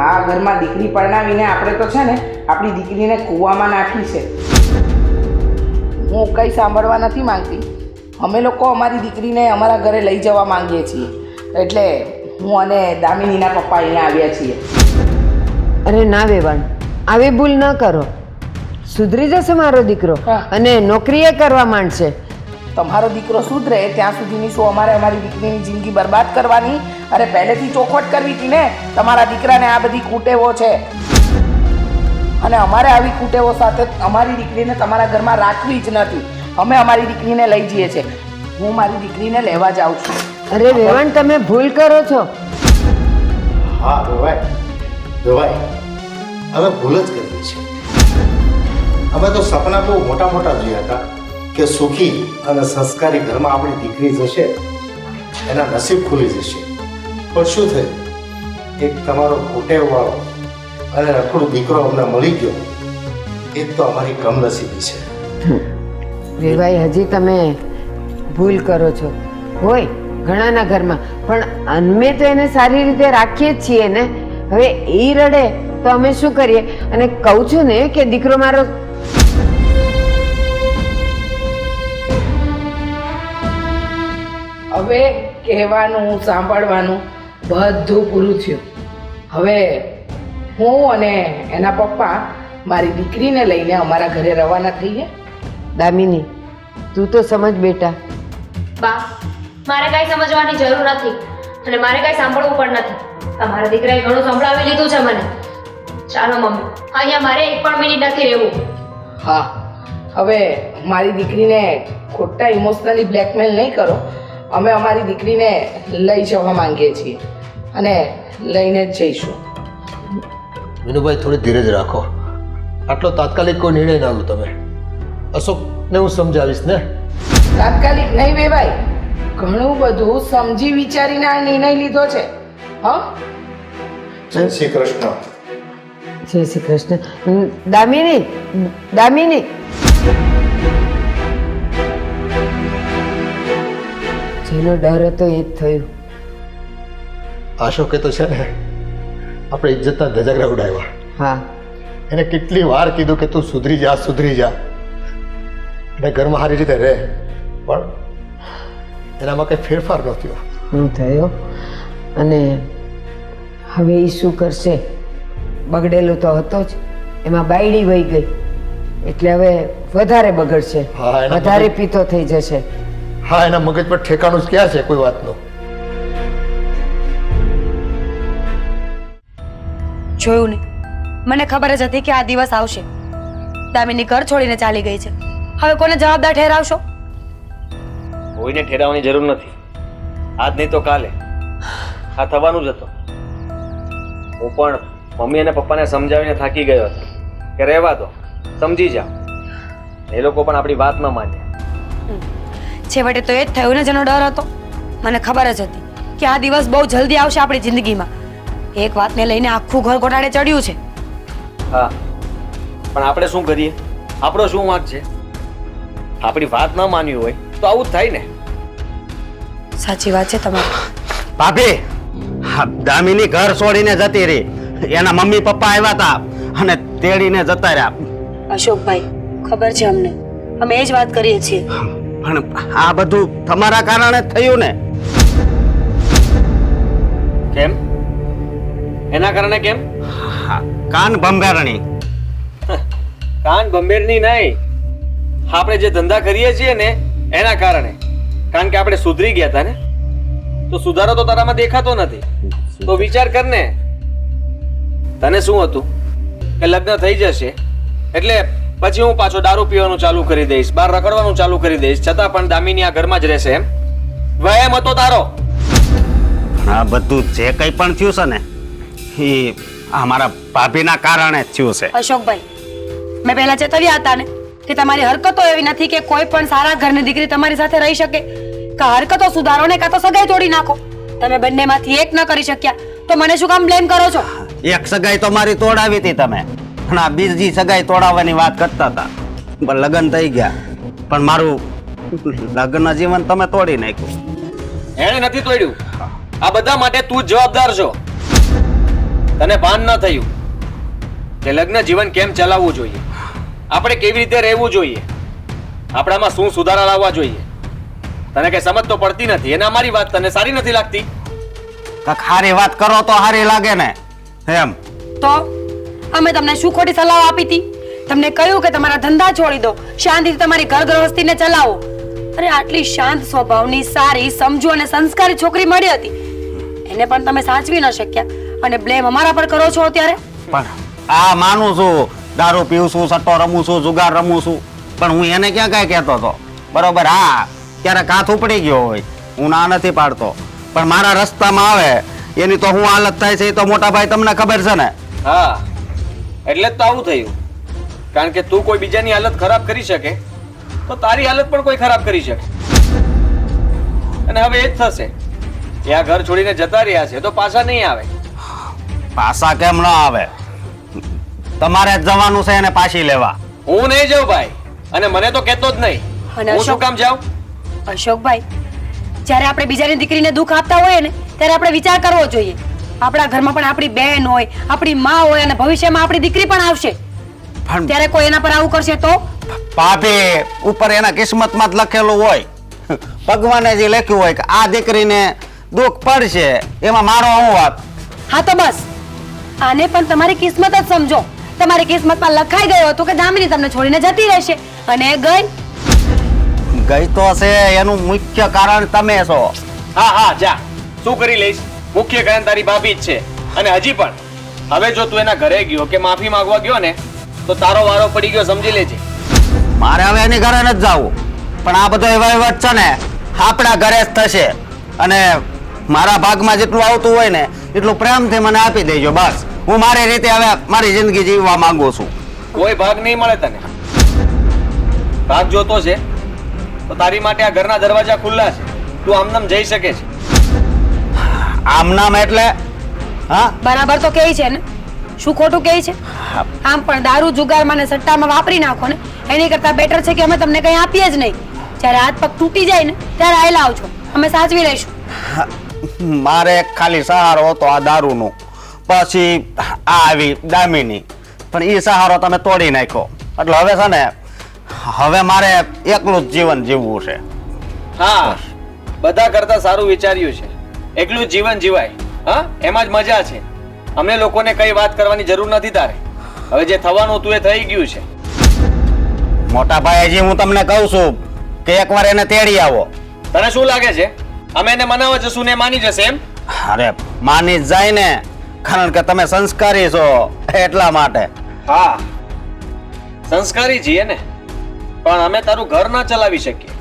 આ ઘરમાં દીકરી પરણાવીને આપણે તો છે ને આપણી દીકરીને કૂવામાં નાખી છે. હું કંઈ સાંભળવા નથી માંગતી, અમે લોકો અમારી દીકરીને અમારા ઘરે લઈ જવા માંગીએ છીએ, એટલે હું અને દામિનીના પપ્પા અહીંયા આવ્યા છીએ. અરે ના વેવાણ, આવી ભૂલ ન કરો, સુધરી જશે મારો દીકરો અને નોકરીએ કરવા માંડશે. તમારો દીકરો સુધરે ત્યાં સુધીની શું અમારે અમારી દીકરીની જિંદગી બરબાદ કરવાની? અરે પહેલેથી ચોખવટ કરવી હતી ને, તમારા દીકરાને આ બધી કુટેવો છે અને અમારે આવી કુટેવો સાથે અમારી દીકરીને તમારા ઘરમાં રાખવી જ નથી. અમે અમારી દીકરીને લઈ જઈએ છીએ. હું મારી દીકરીને લેવા જાઉં છું. અરે વેવાણ, તમે ભૂલ કરો છો. હા દવાઈ અમે ભૂલ જ કરીએ છીએ. અમે તો સપના બહુ મોટા મોટા જોયા હતા કે સુખી અને સંસ્કારી ઘરમાં આપણી દીકરી જશે, એના નસીબ ખુલી જશે. પણ શું થયું? એક તમારો કુટેવવાળો અને રખડું દીકરો અમને મળી ગયો, એ જ તો અમારી કમનસીબી છે. વેવાઈ, હજી તમે ભૂલ કરો છો. હોય ઘણાના ઘરમાં, પણ અમે તો એને સારી રીતે રાખીએ જ છીએ ને. હવે એ રડે તો અમે શું કરીએ? અને કહું છું ને કે દીકરો મારો હવે કહેવાનું સાંભળવાનું બધું પૂરું થયું. હવે હું અને એના પપ્પા મારી દીકરીને લઈને અમારા ઘરે રવાના થઈએ. દામિની, તું તો સમજ બેટા. બા, મારે કાંઈ સમજવાની જરૂર નથી અને મારે કાંઈ સાંભળવું પણ નથી. તમારા દીકરાએ ઘણું સંભળાવી લીધું છે મને. ચાલો મમ્મી, અહીંયા મારે એક પણ મિનિટ નથી રહેવું. હા, હવે મારી દીકરીને ખોટા ઇમોશનલી બ્લેકમેલ નહીં કરો. અમે અમારી દીકરીને લઈ જવા માંગીએ છીએ અને લઈને જ જઈશું. વિનુભાઈ થોડી ધીરજ રાખો. આટલો તાત્કાલિક કોઈ નિર્ણય ના લો તમે. અશોકને હું સમજાવીશ ને. તાત્કાલિક નહીં વેવાય, ઘણું બધું સમજી વિચારીને આ નિર્ણય લીધો છે. હા, જય શ્રી કૃષ્ણ. જય શ્રી કૃષ્ણ. દામિની, દામિની, જેનો ડર હતો એ જ થયું. અશોકે તો છે ને આપણે ઇજ્જતના ધજાગરા ઉડાવ્યા. હા, એને કેટલી વાર કીધું કે તું સુધરી જા, સુધરી જા, અને ઘરમાં સારી રીતે રહે, પણ એનામાં કંઈ ફેરફાર ન થયો. હું થયો. અને હવે એ શું કરશે? બગડેલું તો હતો જ, એમાં બાયડી વહી ગઈ એટલે હવે વધારે બગડશે, હા, એના વધારે પીતો થઈ જશે. હા, એના મગજ પર ઠેકાણું જ ક્યાં છે કોઈ વાતનું? જોયું ને, મને ખબર જ હતી કે આ દિવસ આવશે. દામિની ઘર છોડીને ચાલી ગઈ છે. હવે કોને જવાબદાર ઠેરાવશો? કોઈને ઠેરાવવાની જરૂર નથી. આજ નહીં તો કાલે આ થવાનું જ હતું. હું પણ મમ્મી અને પપ્પાને સમજાવીને થાકી ગયો હતો કે રહેવા દો, સમજી જાઓ. એ લોકો પણ આપણી વાત ન માન્યા. છેવટે તો એ જ થયું ને જેનો ડર હતો. મને ખબર જ હતી કે આ દિવસ બહુ જલ્દી આવશે આપણી જિંદગીમાં. એક વાતને લઈને આખું ઘર ગોટાળે ચડ્યું છે. હા, પણ આપણે શું કરીએ? આપણો શું વાંક છે? આપણી વાત ન માન્યું હોય તો આવું જ થાય ને. સાચી વાત છે તમારી. ભાભી, હા, દામિની ઘર છોડીને જતી રહી. એના મમ્મી પપ્પા આવ્યા હતા અને તેડીને જતા રહ્યા. અશોકભાઈ, ખબર છે અમને, અમે એ જ વાત કરીએ છીએ. પણ આ બધું તમારા કારણે જ થયું ને. કેમ? એના કારણે કેમ? હા, કાન ભંભેરણી. કાન બંબેરની નહીં, આપણે જે ધંધા કરીએ છીએ ને એના કારણે. કારણ કે આપણે સુધરી ગયા હતા ને, તો સુધારો તો તારામાં દેખાતો નથી. તો વિચાર કર ને, તને શું હતું કે લગ્ન થઈ જશે એટલે પછી હું પાછો દારૂ પીવાનું ચાલુ કરી દઈશ, બહાર રખડવાનું ચાલુ કરી દઈશ, છતાં પણ દામિની આ ઘરમાં જ રહેશે એમ વહેમ હતો તારો. આ બધું જે કંઈ પણ થયું છે ને એ અમારા ભાભીના કારણે જ થયું છે. અશોકભાઈ, મેં પહેલા ચેતવ્યા હતા ને કે તમારી હરકતો એવી નથી કે કોઈ પણ સારા ઘરની દીકરી તમારી સાથે રહી શકે. કે હરકતો સુધારો ને કાં તો સગાઈ તોડી નાખો. તમે બંનેમાંથી એક ન કરી શક્યા તો મને શું કામ બ્લેમ કરો છો? એક સગાઈ તો મારી તોડાવી હતી તમે, અને આ બીજી સગાઈ તોડાવવાની વાત કરતા હતા. પણ લગ્ન થઈ ગયા, પણ મારું લગ્ન જીવન તમે તોડી નાખ્યું. એણે નથી તોડ્યું. આ બધા માટે તું જ જવાબદાર છો. તને ભાન ન થયું કે લગ્ન જીવન કેમ ચલાવવું જોઈએ, આપણે કેવી રીતે રહેવું જોઈએ, આપણામાં શું સુધારા લાવવા જોઈએ. તને કઈ સમજ તો પડતી નથી, અને અમારી વાત તને સારી નથી લાગતી. કાંઈક સારી વાત કરો તો સારી લાગે ને એમ. તો અમે તમને શું ખોટી સલાહ આપી હતી? તમને કહ્યું કે તમારા ધંધા છોડી દો, શાંતિથી તમારી ઘર ગૃહસ્થીને ચલાવો. અરે આટલી શાંત સ્વભાવની, સારી, સમજુ અને સંસ્કારી છોકરી મળી હતી, એને પણ તમે સાચવી ન શક્યા અને બ્લેમ અમારા પર કરો છો અત્યારે. પણ આ માનું છું, દારૂ પીવું છું, સટ્ટો રમું છું, જુગાર રમું છું, પણ હું એને ક્યાં કાંઈ કહેતો હતો? બરોબર, હા, ક્યારેક હાથ ઉપડી ગયો હોય, હું ના નથી પાડતો, પણ મારા રસ્તામાં આવે એની તો હું હાલત થાય છે એ તો મોટા ભાઈ તમને ખબર છે ને. હા, એટલે જ તો આવું થયું. કારણ કે તું કોઈ બીજાની હાલત ખરાબ કરી શકે તો તારી હાલત પણ કોઈ ખરાબ કરી શકે. અને હવે એ જ થશે. એ આ ઘર છોડીને જતા રહ્યા છે તો પાછા નહીં આવે. પાછા કેમ ન આવે? તમારે જ જવાનું છે એને પાછી લેવા. હું નહીં જાઉં ભાઈ, અને મને તો કહેતો જ નહીં. અને હું શું કામ જાઉં? અશોકભાઈ, જ્યારે આપણે બીજાની દીકરીને દુઃખ આપતા હોઈએ ને ત્યારે આપણે વિચાર કરવો જોઈએ. આપણા ઘરમાં પણ આપણી બહેન હોય, આપણી માં હોય, અને ભવિષ્યમાં આપણી દીકરી પણ આવશે. પણ ત્યારે કોઈ એના પર આવું કરશે તો? ભાભી, ઉપર એના કિસ્મતમાં જ લખેલું હોય, ભગવાને જે લખ્યું હોય કે આ દીકરીને દુઃખ પડશે, એમાં મારો શું વાત? હા તો બસ, આને પણ તમારી કિસ્મત જ સમજો. તમારી કિસ્મતમાં લખાઈ ગયો હતો કે દામિની તમને છોડીને જતી રહેશે, અને એ ગઈ. ગઈ તો છે, એનું મુખ્ય કારણ તમે છો. હા હા, જા, શું કરી લઈશ? મુખ્ય કારણ તારી ભાભી જ છે. અને હજી પણ હવે જો તું એના ઘરે ગયો કે માફી માંગવા ગયો ને તો તારો વારો પડી ગયો, સમજી લેજે. મારે હવે એની ઘરે નથી જવું, પણ આ બધો વહીવટ છે ને આપણા ઘરે જ થશે. અને મારા ભાગમાં જેટલું આવતું હોય ને એટલું પ્રેમથી મને આપી દેજો બસ. હું મારી રીતે હવે મારી જિંદગી જીવવા માંગુ છું. કોઈ ભાગ નહીં મળે તને. ભાગ જોતો છે તો તારી માટે આ ઘરના દરવાજા ખુલ્લા છે. તું આમનામ જઈ શકે છે. આમ નામ એટલે હા બરાબર તો કહે છે ને, શું ખોટું કહે છે? આમ પણ દારૂ જુગારમાં ને સટ્ટામાં વાપરી નાખો ને એની કરતા બેટર છે કે અમે તમને કંઈ આપીએ જ નહીં. જ્યારે હાથ પગ તૂટી જાય ને ત્યારે આયલા આવજો, અમે સાચવી લઈશું. મારે ખાલી સહારો હતો આ દારૂનો, પછી આ આવી દામીની, પણ એ સહારો તમે તોડી નાખ્યો. એટલે હવે છે ને હવે મારે એકલું જ જીવન જીવવું છે. હા, બધા કરતા સારું વિચાર્યું છે. એકલું જ જીવન જીવાય. હા, એમાં જ મજા છે. અમને લોકોને કઈ વાત કરવાની જરૂર નથી તારે. હવે જે થવાનું હતું એ થઈ ગયું છે. મોટા ભાઈ, હજી હું તમને કહું છું કે એકવાર એને તેડી આવો. તને શું લાગે છે અમે એને મનાવવા જશું ને એ માની જશે એમ? અરે માની જ જાય ને, કારણ કે તમે સંસ્કારી છો એટલા માટે. હા, સંસ્કારી છીએ ને, પણ અમે તારું ઘર ના ચલાવી શકીએ.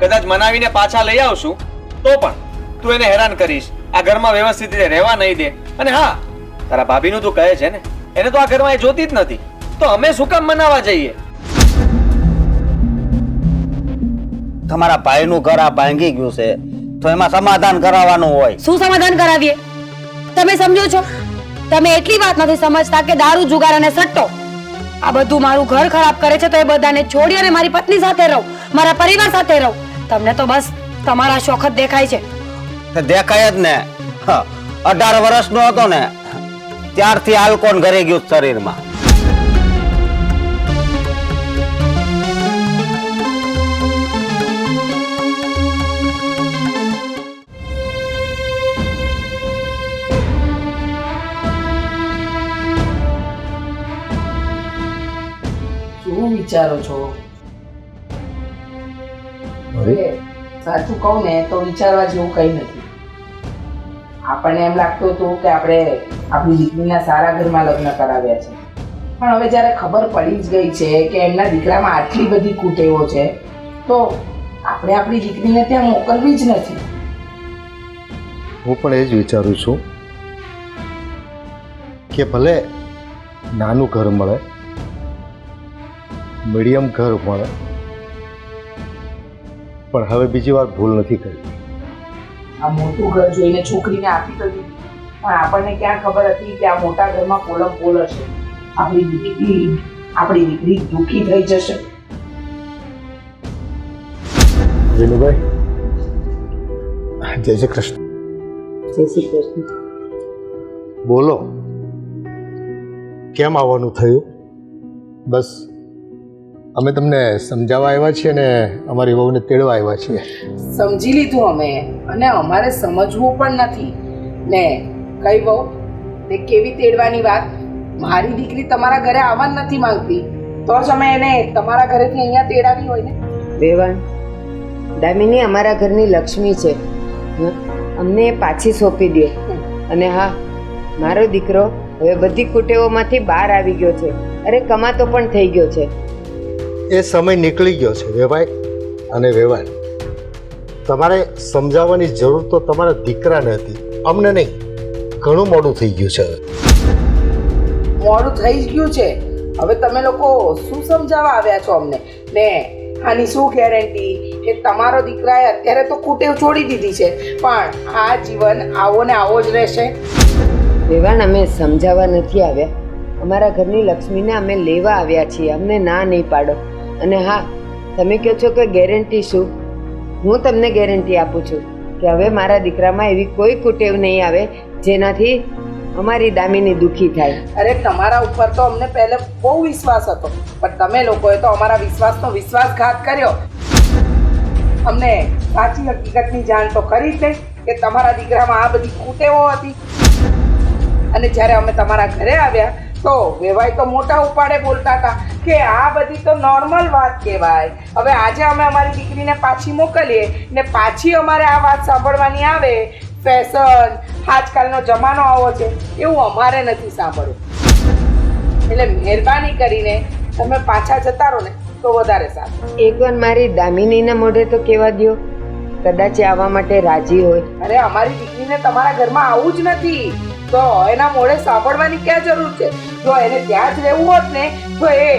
કદાચ મનાવીને પાછા લઈ આવશું તો પણ તું એને હેરાન કરીશ, આ ઘરમાં વ્યવસ્થિત રીતે રહેવા નહીં દે. અને હા, તારા ભાભીનું તું કહે છે ને, એને તો આ ઘરમાં એ જોતી જ નથી, તો અમે શું કામ મનાવવા જઈએ? તમારા ભાઈનું ઘર આ ભાંગી ગયું છે તો એમાં સમાધાન કરાવવાનું હોય. શું સમાધાન કરાવીએ? તમે સમજો છો? તમે એટલી વાત નથી સમજતા કે દારૂ જુગાર અને સટ્ટો આ બધું મારું ઘર ખરાબ કરે છે, તો એ બધાને છોડી અને મારી પત્ની સાથે રહું, મારા પરિવાર સાથે રહું. તમને તો બસ તમારા શોખ જ દેખાય છે. દેખાય જ ને. 18 વર્ષનો હતો ને ત્યારથી આલ્કોન ઘરે ગયું શરીરમાં. શું વિચારો છો? સાચું કહું ને તો વિચારવા જેવું કઈ નથી. આપણને એમ લાગતું હતું કે આપણે આપણી દીકરીના સારા ઘરમાં લગ્ન કરાવ્યા છે, પણ હવે જ્યારે ખબર પડી જ ગઈ છે કે એમના દીકરામાં આટલી બધી કુટેવો છે, તો આપણે આપણી દીકરીને ત્યાં મોકલવી જ નથી. હું પણ એ જ વિચારું છું કે ભલે નાનું ઘર મળે, મીડિયમ ઘર મળે, પણ હવે બીજી વાર ભૂલ નથી કરી. આ મોટું ઘર જોઈને છોકરીને આપી તો દીધી, પણ આપણને ક્યાં ખબર હતી કે આ મોટા ઘરમાં પોલમ પોલ હશે. આપણી દીકરી દુઃખી થઈ જશે. વિનુભાઈ, જય શ્રી કૃષ્ણ. જય શ્રી કૃષ્ણ. બોલો, કેમ આવવાનું થયું? બસ અમે તમને સમજાવવા આવ્યા છીએ ને અમારી વહુને તેડવા આવ્યા છીએ. સમજી લીધું અમે, અને અમારે સમજવું પણ નથી ને. કઈ વહુ ને કેવી તેડવાની વાત? મારી દીકરી તમારા ઘરે આવવા નથી માંગતી, તો જ અમે એને તમારા ઘરેથી અહીંયા તેડાવી હોય ને. વેવાણ, દામિની અમારા ઘરની લક્ષ્મી છે, અમને એ પાછી સોંપી દો. અને હા, મારો દીકરો હવે બધી કુટેવોમાંથી બહાર આવી ગયો છે. અરે કમાતો પણ થઈ ગયો છે. એ સમય નીકળી ગયો છે વેવાય. અને વેવાય, તમારે સમજાવવાની જરૂર તો તમારા દીકરાને હતી, અમને નહીં. ઘણું મોડું થઈ ગયું છે. મોડું થઈ જ ગયું છે. હવે તમે લોકો શું સમજાવવા આવ્યા છો અમને? ને આની શું ગેરંટી કે તમારો દીકરાએ અત્યારે તો કુટેવ છોડી દીધી છે, પણ આ જીવન આવો ને આવો જ રહેશે? વેવાણ, અમે સમજાવવા નથી આવ્યા. અમારા ઘરની લક્ષ્મીને અમે લેવા આવ્યા છીએ, અમને ના નહીં પાડો. અને હા, તમે કહો છો કે ગેરંટી શું? હું તમને ગેરંટી આપું છું કે હવે મારા દીકરામાં એવી કોઈ કુટેવ નહીં આવે જેનાથી અમારી દામિની દુઃખી થાય. અરે તમારા ઉપર તો અમને પહેલે બહુ વિશ્વાસ હતો, પણ તમે લોકોએ તો અમારા વિશ્વાસનો વિશ્વાસઘાત કર્યો. અમને સાચી હકીકતની જાણ તો કરી જ નહીં કે તમારા દીકરામાં આ બધી કુટેવો હતી. અને જ્યારે અમે તમારા ઘરે આવ્યા તો વેવાય તો મોટા ઉપાડે બોલતા હતા કે આ બધી તો નોર્મલ વાત કહેવાય. હવે આજે અમે અમારી દીકરીને પાછી મોકલીએ ને પાછી અમારે આ વાત સાંભળવાની આવે, ફેશન, આજકાલનો જમાનો આવો છે, એવું અમારે નથી સાંભળવું. એટલે મહેરબાની કરીને તમે પાછા જતા રહો ને તો વધારે સારું. એકવાર મારી દામિનીના મોઢે તો કહેવા દ્યો, કદાચ એ આવવા માટે રાજી હોય. અરે અમારી દીકરીને તમારા ઘરમાં આવું જ નથી, તો એના મોઢે સાંભળવાની ક્યાં જરૂર છે? જો એને ત્યાં જ રહેવું હોત ને તો એ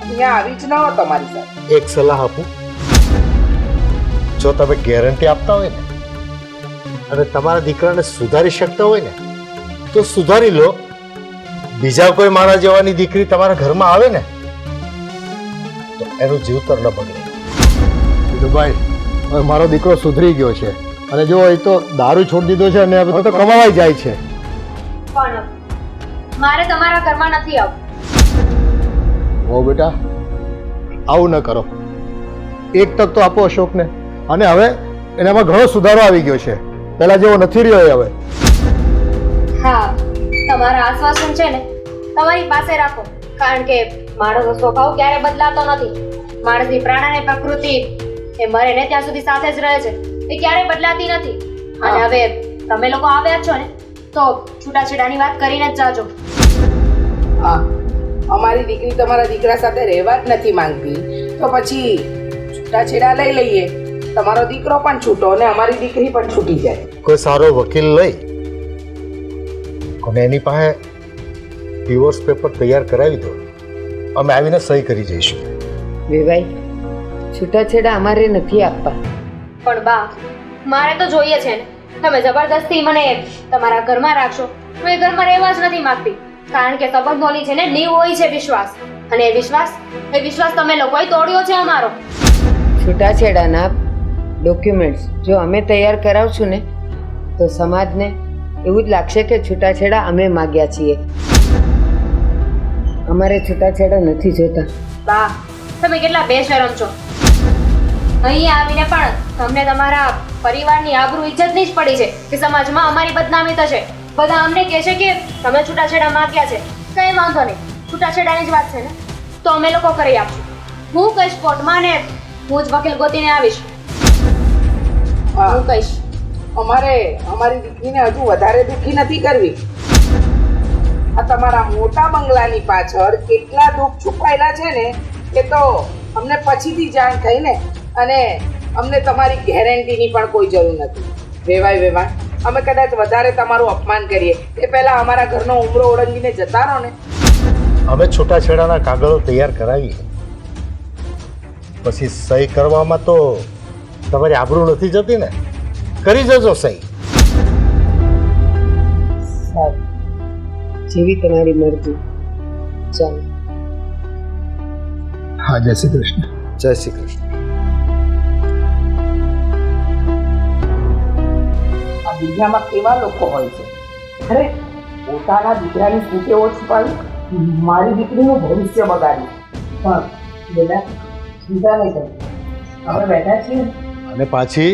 અહીંયા આવી જ ન હોત તમારી સાથે. એક સલાહ આપું, જો તમે ગેરંટી આપતા હોય ને અને તમારા દીકરાને સુધારી શકતા હોય ને તો સુધારી લો. બીજા કોઈ મારા જેવાની દીકરી તમારા ઘરમાં આવે ને તો એનું જીવતર ન બગડે. ભાઈ હવે મારો દીકરો સુધરી ગયો છે અને જો એ તો દારૂ છોડી દીધો છે અને હવે તો કમાવાઈ જાય છે. પણ મારે તમારા ઘરમાં નથી આવવું. ઓ બેટા, આવું ન કરો. એક તક તો આપો અશોકને. અને હવે એનામાં ઘણો સુધારો આવી ગયો છે, પહેલા જેવો નથી રહ્યો એ હવે. હા, તમારા આશ્વાસન છે ને તમારી પાસે રાખો, કારણ કે માણસનો સ્વભાવ ક્યારે બદલાતો નથી. માણસની પ્રાણ અને પ્રકૃતિ એ મરે ને ત્યાં સુધી સાથે જ રહે છે, એ ક્યારે બદલાતી નથી. અને હવે તમે લોકો આવ્યા છો ને તો છૂટાછેડાની વાત કરીને જ જાજો. હા, અમારી દીકરી તમારા દીકરા સાથે રહેવા જ નથી માંગતી, તો પછી છૂટાછેડા લઈ લઈએ. તમારો દીકરો પણ છૂટો અને અમારી દીકરી પણ છૂટી જાય. કોઈ સારો વકીલ લઈ અને એની પાસે ડિવોર્સ પેપર તૈયાર કરાવી દો, અમે આવીને સહી કરી જઈશું. વેવાઈ, છૂટાછેડા અમારે નથી આપવા. પણ બા, મારે તો જોઈએ છે ને. તમે જબરદસ્તી મને તમારા ઘરમાં રાખશો, હું એ ઘરમાં રહેવા જ નથી માંગતી. કારણ કે સંબંધોની છે ને નીવ હોય છે વિશ્વાસ, અને એ વિશ્વાસ તમે લોકોએ તોડ્યો છે અમારો. છૂટાછેડાના ડોક્યુમેન્ટ્સ જો અમે તૈયાર કરાવશું ને તો સમાજને એવું જ લાગશે કે છૂટાછેડા અમે માગ્યા છીએ. અમારે છૂટાછેડા નથી જોતા. બા, તમે કેટલા બેશરમ છો. અહીંયા આવીને પણ તમને તમારા પરિવારની આબરૂ ઇજ્જતની જ પડી છે કે સમાજમાં અમારી બદનામી થશે. બધા અમને કહે છે કે તમે છૂટાછેડા માગ્યા છે. કઈ વાંધો નહીં, છૂટાછેડાની જ વાત છે ને તો અમે લોકો કરી આપશું. હું કહીશ કોર્ટમાં ને હું જ વકીલ ગોતીને આવીશ. હું કહીશ. અમારે અમારી દીકરીને હજુ વધારે દુઃખી નથી કરવી. આ તમારા મોટા બંગલાની પાછળ કેટલા દુઃખ છુપાયેલા છે ને એ તો અમને પછીથી જાણ થઈ ને, અને અમને તમારી ગેરંટીની પણ કોઈ જરૂર નથી. વેવાય, અમે કદાચ વધારે તમારું અપમાન કરીએ એ પહેલા અમારા ઘરનો ઉમરો ઓળંગીને જતા રહો ને. અમે છૂટાછેડાના કાગળો તૈયાર કરાવીએ, પછી સહી કરવામાં તો તમારી આબરૂ નથી જતી ને. કરી જજો સહી. સારું, જેવી તમારી મરજી. ચાલો. હા, જય શ્રી કૃષ્ણ. જય શ્રી કૃષ્ણ. આ દુનિયામાં કેવા લોકો હોય છે. અરે પોતાના દીકરાની સ્મૃતિઓ છુપાવી મારી દીકરીનું ભવિષ્ય બગાડ્યું. પણ બેટા ચિંતા નહીં કરી, આપણે બેઠા છીએ. અને પાછી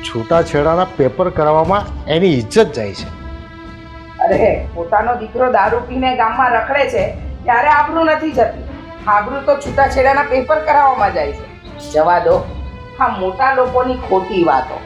છૂટાછેડાના પેપર કરાવવામાં એની ઇજ્જત જાય છે. અરે પોતાનો દીકરો દારૂ પીને ગામમાં રખડે છે ત્યારે આબરૂ નથી જતી. આબરૂ તો છૂટાછેડાના પેપર કરાવવામાં જાય છે. જવા દો, આ મોટા લોકોની ખોટી વાતો.